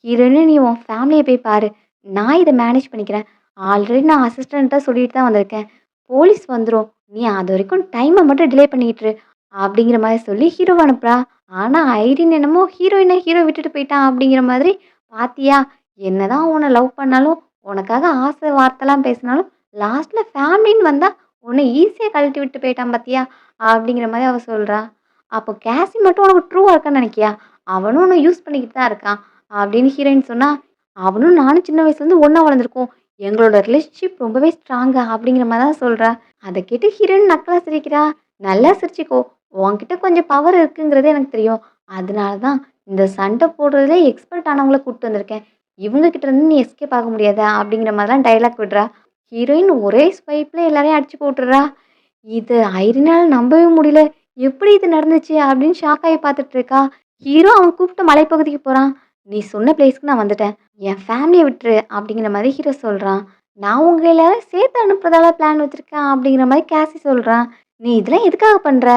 ஹீரோயினும், "நீ உன் ஃபேமிலிய போய் பாரு. நான் இத மேனேஜ் பண்ணிக்கிறேன். ஆல்ரெடி நான் அசிஸ்டன்ட்ட சொல்லிட்டு தான் வந்திருக்கேன். போலீஸ் வந்துரும். நீ அதுவரைக்கும் டைம மட்டும் டிலே பண்ணிட்டு இரு" அப்படிங்கிற மாரி சொல்லி ஹீரோவ அனுப்புறா. ஆனா ஐரின் என்னமோ ஹீரோ விட்டுட்டு போயிட்டான் அப்படிங்கிற மாதிரி, "பாத்தியா? என்னதான் உன்ன லவ் பண்ணாலும், உனக்காக ஆசை வார்த்தைலாம் பேசினாலும், லாஸ்ட்ல ஃபேமிலின்னு வந்தா உன்ன ஈஸியா கழட்டி விட்டு போயிட்டான் பாத்தியா?" அப்படிங்கிற மாரி அவ சொல்றா. "அப்போ கேசி மட்டும் உனக்கு ட்ரூவா இருக்கான்னு நினைக்கியா? அவனும் உன்ன யூஸ் பண்ணிக்கிட்டு தான் இருக்கான்" அப்படின்னு ஹீரோயின் சொன்னா, "அவனும் நானும் சின்ன வயசுலேருந்து ஒண்ணா வளர்ந்துருக்கோம். எங்களோட ரிலேஷன்ஷிப் ரொம்பவே ஸ்ட்ராங்கா" அப்படிங்கிற மாரி தான் சொல்றா. அத கேட்டு ஹீரோயின் நக்கலா சிரிக்கிறா. "நல்லா சிரிச்சுக்கோ. உன்கிட்ட கொஞ்சம் பவர் இருக்குங்கிறது எனக்கு தெரியும். அதனால தான் இந்த சண்டை போடுறதுல எக்ஸ்பர்ட் ஆனவங்கள கூப்பிட்டு வந்திருக்கேன். இவங்க கிட்ட இருந்து நீ எஸ்கேப் ஆக முடியாது" அப்படிங்கிற மாதிரிலாம் டயலாக் விடுறா. ஹீரோயின் ஒரே ஸ்வைப்ல எல்லாரையும் அடிச்சு போட்டுறா. இது ஐரினால நம்பவே முடியல. "எப்படி இது நடந்துச்சு?" அப்படின்னு ஷாக் ஆகி பார்த்துட்டு இருக்கா. ஹீரோ அவன் கூப்பிட்ட மலைப்பகுதிக்கு போறான். "நீ சொன்ன பிளேஸ்க்கு நான் வந்துட்டேன். என் ஃபேமிலிய விட்டுரு" அப்படிங்கிற மாரி ஹீரோ சொல்றான். "நான் உங்க எல்லாரையும் சேர்த்து அனுப்புறதால பிளான் வச்சிருக்கேன்" அப்படிங்கிற மாரி கேசி சொல்றான். "நீ இதெல்லாம் எதுக்காக பண்ற?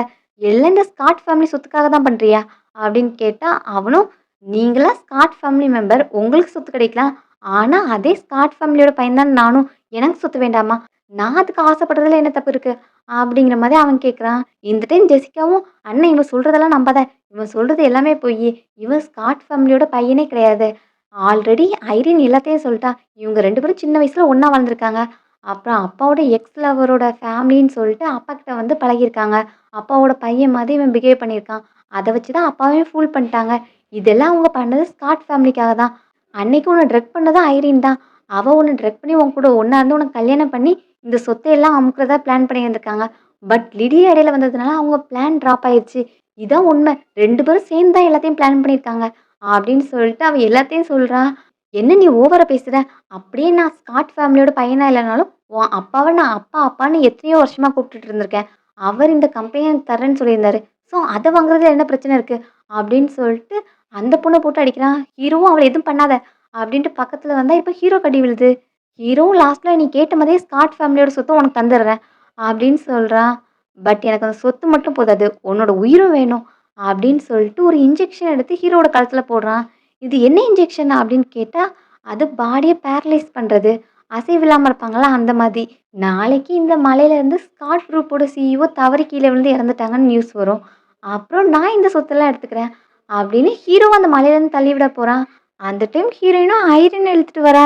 எல்லாம் இந்த ஸ்காட் ஃபேமிலி சொத்துக்காக தான் பண்றியா?" அப்படின்னு கேட்டா, அவனும், "நீங்கலாம் ஸ்காட் ஃபேமிலி மெம்பர். உங்களுக்கு சொத்து கிடைக்கலாம். ஆனா அதே ஸ்காட் ஃபேமிலியோட பையன் தான் நானும். எனக்கு சொத்து வேண்டாமா? நான் அதுக்கு ஆசைப்படுறதுல என்ன தப்பு இருக்கு? அப்படிங்கிற மாரி அவன் கேட்குறான். இந்த டைம் ஜெசிகாவும், "அண்ணன் இவன் சொல்றதெல்லாம் நம்பாத. இவன் சொல்றது எல்லாமே பொய்யி. இவன் ஸ்காட் ஃபேமிலியோட பையனே கிடையாது. ஆல்ரெடி ஐரின் எல்லாத்தையும் சொல்ட்டா. இவங்க 2 பேரும் சின்ன வயசுல ஒண்ணா வளர்ந்துருக்காங்க. அப்புறம் அப்பாவோட எக்ஸ் லவரோட ஃபேமிலின்னு சொல்லிட்டு அப்பா கிட்ட வந்து பழகியிருக்காங்க. அப்பாவோட பையன் மாதிரி இவன் பிஹேவ் பண்ணியிருக்கான். அத வச்சு தான் அப்பாவையும் ஃபூல் பண்ணிட்டாங்க. இதெல்லாம் அவங்க பண்ணது ஸ்காட் ஃபேமிலிக்காக தான். அன்னைக்கு உன்ன ட்ரக் பண்ணதும் ஐரின் தான். அவ உன்ன ட்ரக் பண்ணி உன் கூட ஒண்ணா இருந்து உனக்கு கல்யாணம் பண்ணி, இந்த சொத்தையெல்லாம் அமுக்குறதா பிளான் பண்ணியிருந்திருக்காங்க. பட் லிடியா இடையில வந்ததுனால அவங்க பிளான் ட்ராப் ஆயிருச்சு. இதான் உண்மை. 2 பேரும் சேர்ந்து தான் எல்லாத்தையும் பிளான் பண்ணியிருக்காங்க. அப்படின்னு சொல்லிட்டு அவ எல்லாத்தையும் சொல்றா. என்ன நீ ஓவரா பேசுற? அப்படியே நான் ஸ்காட் ஃபேமிலியோட பையனா இல்லனாலும், உன் அப்பாவ நான் அப்பா, அப்பான்னு எத்தனையோ வருஷமா கூப்பிட்டுட்டு இருந்திருக்கேன். அவர் இந்த கம்பெனிய எனக்கு தர்றேன்னு சொல்லியிருந்தாரு. ஸோ அத வாங்குறதுல என்ன பிரச்சனை இருக்கு? அப்படின்னு சொல்லிட்டு அந்த பொண்ண போட்டு அடிக்கிறான். ஹீரோவும் அவள எதுவும் பண்ணாத அப்படின்ட்டு பக்கத்துல வந்தா, இப்ப ஹீரோ கடி விழுது. ஹீரோவும் லாஸ்ட்ல நீ கேட்ட மாதிரியே ஸ்காட் ஃபேமிலியோட சொத்த உனக்கு தந்துடுறேன் அப்படின்னு சொல்றான். பட் எனக்கு அந்த சொத்து மட்டும் போதாது. உன்னோட உயிரும் வேணும் அப்படின்னு சொல்லிட்டு ஒரு இன்ஜெக்ஷன் எடுத்து ஹீரோவோட கழுத்துல போடுறான். இது என்ன இன்ஜெக்ஷன் அப்படின்னு கேட்டா, அது பாடிய பேரலைஸ் பண்றது. அசைவில்லாம இருப்பாங்கல்ல அந்த மாதிரி. நாளைக்கு இந்த மலையில இருந்து ஸ்காட் குரூப்போட சிஇஓ தவறி கீழ விழுந்து இறந்துட்டாங்கன்னு நியூஸ் வரும். அப்புறம் நான் இந்த சொத்தெல்லாம் எடுத்துக்கிறேன் அப்படின்னு ஹீரோவ அந்த மலையிலேருந்து தள்ளி விட போறான். அந்த டைம் ஹீரோயினும் ஐரின இழுத்துட்டு வரா.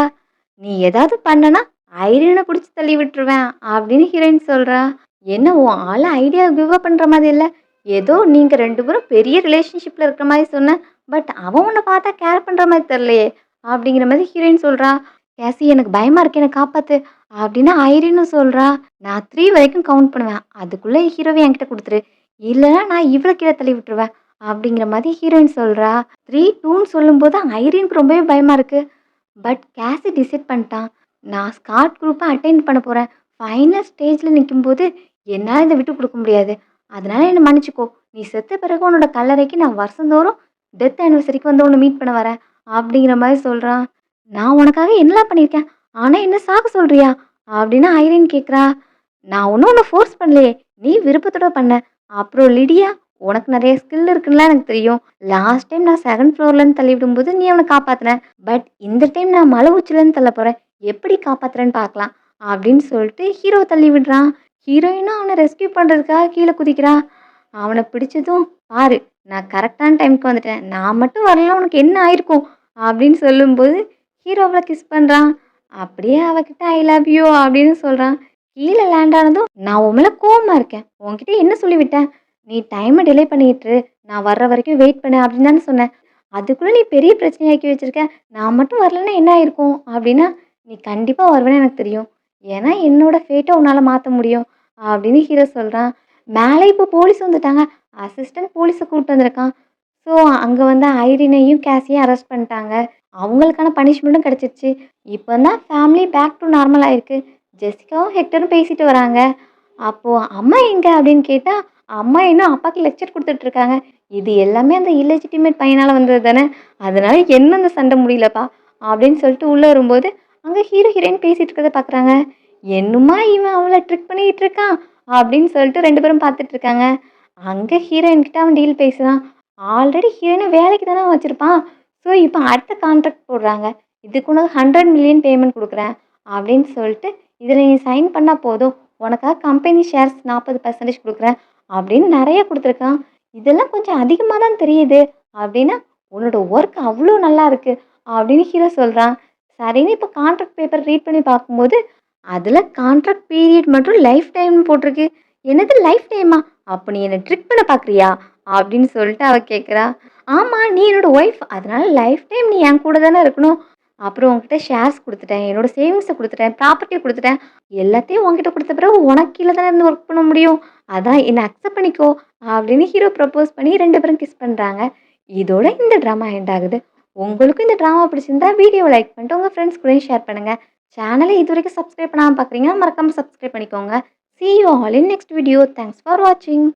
"நீ ஏதாவது பண்ணனா, ஐரின புடிச்சு தள்ளி விட்டுருவேன்" அப்படின்னு ஹீரோயின் சொல்றா. "என்ன உன் ஆளு ஐடியா கிவ் அப் பண்ற மாதிரி இல்ல. ஏதோ நீங்க 2 பேரும் பெரிய ரிலேஷன்ஷிப்ல இருக்கிற மாரி சொன்ன. பட் அவன் உன்ன பார்த்தா கேர் பண்ற மாரி தெரியலையே" அப்படிங்கிற மாதிரி ஹீரோயின் சொல்றா. "கேசி எனக்கு பயமா இருக்கு என்ன காப்பாத்து" அப்படின்னு ஐரினும் சொல்றா. "நான் 3 வரைக்கும் கவுண்ட் பண்ணுவேன். அதுக்குள்ள ஹீரோவ என்கிட்ட குடுத்துரு. இல்லன்னா நான் இவள கீழ தள்ளி விட்டுருவேன்" அப்படிங்கிற மாதிரி ஹீரோயின் சொல்றா. 3, 2ன்னு சொல்லும்போது ஐரினுக்கு ரொம்பவே பயமா இருக்கு. பட் கேசி டிசைட் பண்ணிட்டான். நான் ஸ்காட் குரூப்ப அட்டெண்ட் பண்ண போறேன். ஃபைனல் ஸ்டேஜ்ல நிக்கும்போது, என்னால இத விட்டு குடுக்க முடியாது. அதனால என்ன மன்னிச்சுக்கோ. நீ செத்த பிறகு உன்னோட கல்லறைக்கு நான் வருஷந்தோறும் டெத் ஆனிவர்சரிக்கு வந்து உன்ன மீட் பண்ண வரேன். அப்படிங்கிற மாரி சொல்றான். நான் உனக்காக என்னலாம் பண்ணியிருக்கேன். ஆனா என்ன சாக சொல்றியா? அப்படின்னு ஐரின் கேட்கிறா. நான் ஒண்ணும் உன்ன ஃபோர்ஸ் பண்ணலையே. நீ விருப்பத்தோட பண்ண. அப்புறம் லிடியா, உனக்கு நெறைய ஸ்கில் இருக்குன்னுலாம் எனக்கு தெரியும். லாஸ்ட் டைம் நான் 2ண்ட் ஃப்ளோர்லேருந்து தள்ளி விடும்போது நீ அவன காப்பாத்துன. பட் இந்த டைம் நான் மலை உச்சிலேருந்து தள்ளப் போறேன். எப்படி காப்பாத்துறேன்னு பார்க்கலாம். அப்படின்னு சொல்லிட்டு ஹீரோவ தள்ளி விடுறான். ஹீரோயினும் அவன ரெஸ்க்யூ பண்றதுக்காக கீழ குதிக்கிறா. அவன பிடிச்சதும், "பாரு நான் கரெக்ட்டான டைம்க்கு வந்துட்டேன். நான் மட்டும் வரலனா உனக்கு என்ன ஆயிருக்கும்?" அப்படின்னு சொல்லும்போது, ஹீரோ அவள கிஸ் பண்றான். அப்படியே அவகிட்ட "ஐ லவ் யூ" அப்படின்னு சொல்றான். கீழ லேண்ட் ஆனதும், "நான் உன் மேல கோவமா இருக்கேன். உன்கிட்ட என்ன சொல்லிவிட்டேன்? நீ டைம டிலே பண்ணிட்டு இரு. நான் வர்ற வரைக்கும் வெயிட் பண்ணு அப்படின்னு தானே சொன்னேன். அதுக்குள்ள நீ பெரிய பிரச்சனையாக்கி வச்சிருக்க. நான் மட்டும் வரலன்னா என்ன ஆயிருக்கும்?" அப்படின்னா, "நீ கண்டிப்பா வருவேன்னு எனக்கு தெரியும். ஏன்னா என்னோட ஃபேட்ட உன்னால மாத்த முடியும்" அப்படின்னு ஹீரோ சொல்றான். மேல இப்போ போலீஸ் வந்துட்டாங்க. அசிஸ்டன்ட் போலீஸ கூட்டு வந்திருக்கான். ஸோ அங்க வந்து ஐரினையும், கேஸையும் அரெஸ்ட் பண்ணிட்டாங்க. அவங்களுக்கான பனிஷ்மெண்ட்டும் கிடைச்சிருச்சு. இப்போ தான் ஃபேமிலி பேக் டூ நார்மல் ஆயிருக்கு. ஜெசிகாவும் ஹெக்டரும் பேசிட்டு வராங்க. அப்போ "அம்மா எங்க?" அப்படின்னு கேட்டா, அம்மா இன்னும் அப்பாக்கு லெக்சர் குடுத்துட்டு இருக்காங்க. "இது எல்லாமே அந்த இல்லெஜிட்டிமேட் பையனால வந்தது தானே. அதனால என்ன அந்த சண்டை முடியலப்பா" அப்படின்னு சொல்லிட்டு உள்ள வரும்போது, அங்க ஹீரோ, ஹீரோயின் பேசிட்டு இருக்கிறத பார்க்குறாங்க. "என்னம்மா இவன் அவள ட்ரிக் பண்ணிட்டு இருக்கான்" அப்படின்னு சொல்லிட்டு 2 பேரும் பார்த்துட்டு இருக்காங்க. அங்க ஹீரோயின் கிட்ட அவன் டீல் பேசுறான். ஆல்ரெடி ஹீரோயின வேலைக்கு தானே வச்சிருப்பான். ஸோ இப்போ அடுத்த கான்ட்ராக்ட் போடுறாங்க. "இதுக்கு உனக்கு 100 மில்லியன் பேமெண்ட் குடுக்குறேன்" அப்படின்னு சொல்லிட்டு, "இதில நீ சைன் பண்ணா போதும். உனக்காக கம்பெனி ஷேர்ஸ் 40% குடுக்குறேன்" அப்படின்னு நெறைய குடுத்துருக்கான். "இதெல்லாம் கொஞ்சம் அதிகமா தான் தெரியுது" அப்படின்னா, "உன்னோட ஒர்க் அவ்ளோ நல்லா இருக்கு" அப்படின்னு ஹீரோ சொல்றான். சரின்னு இப்போ கான்ட்ராக்ட் பேப்பர் ரீட் பண்ணி பார்க்கும்போது, அதில கான்ட்ராக்ட் பீரியட் மட்டும் லைஃப் டைம்னு போட்டிருக்கு. "என்னது லைஃப் டைமா? அப்ப நீ என்ன ட்ரிக் பண்ண பார்க்குறியா?" அப்படின்னு சொல்லிட்டு அவ கேட்குறா. "ஆமா, நீ என்னோட ஒய்ஃப். அதனால லைஃப் டைம் நீ என் கூட தானே இருக்கணும். அப்புறம் உன்கிட்ட ஷேர்ஸ் குடுத்துட்டேன். என்னோட சேவிங்ஸ குடுத்துட்டேன். ப்ராப்பர்ட்டி குடுத்துட்டேன். எல்லாத்தையும் உன்கிட்ட குடுத்த பிறகு உனக்கு கீழ தானே இருந்து ஒர்க் பண்ண முடியும். அதான் என்ன அக்செப்ட் பண்ணிக்கோ" அப்படின்னு ஹீரோ ப்ரப்போஸ் பண்ணி 2 பேரும் கிஸ் பண்றாங்க. இதோட இந்த ட்ராமா எண்ட் ஆகுது. உங்களுக்கும் இந்த ட்ராமா பிடிச்சிருந்தா வீடியோவ லைக் பண்ணிட்டு உங்க ஃப்ரெண்ட்ஸ் கூடயும் ஷேர் பண்ணுங்க. சேனல இதுவரைக்கும் சப்ஸ்கிரைப் பண்ணாம பார்க்குறீங்கன்னா மறக்காம சப்ஸ்கிரைப் பண்ணிக்கோங்க. See you all in next video. Thanks for watching.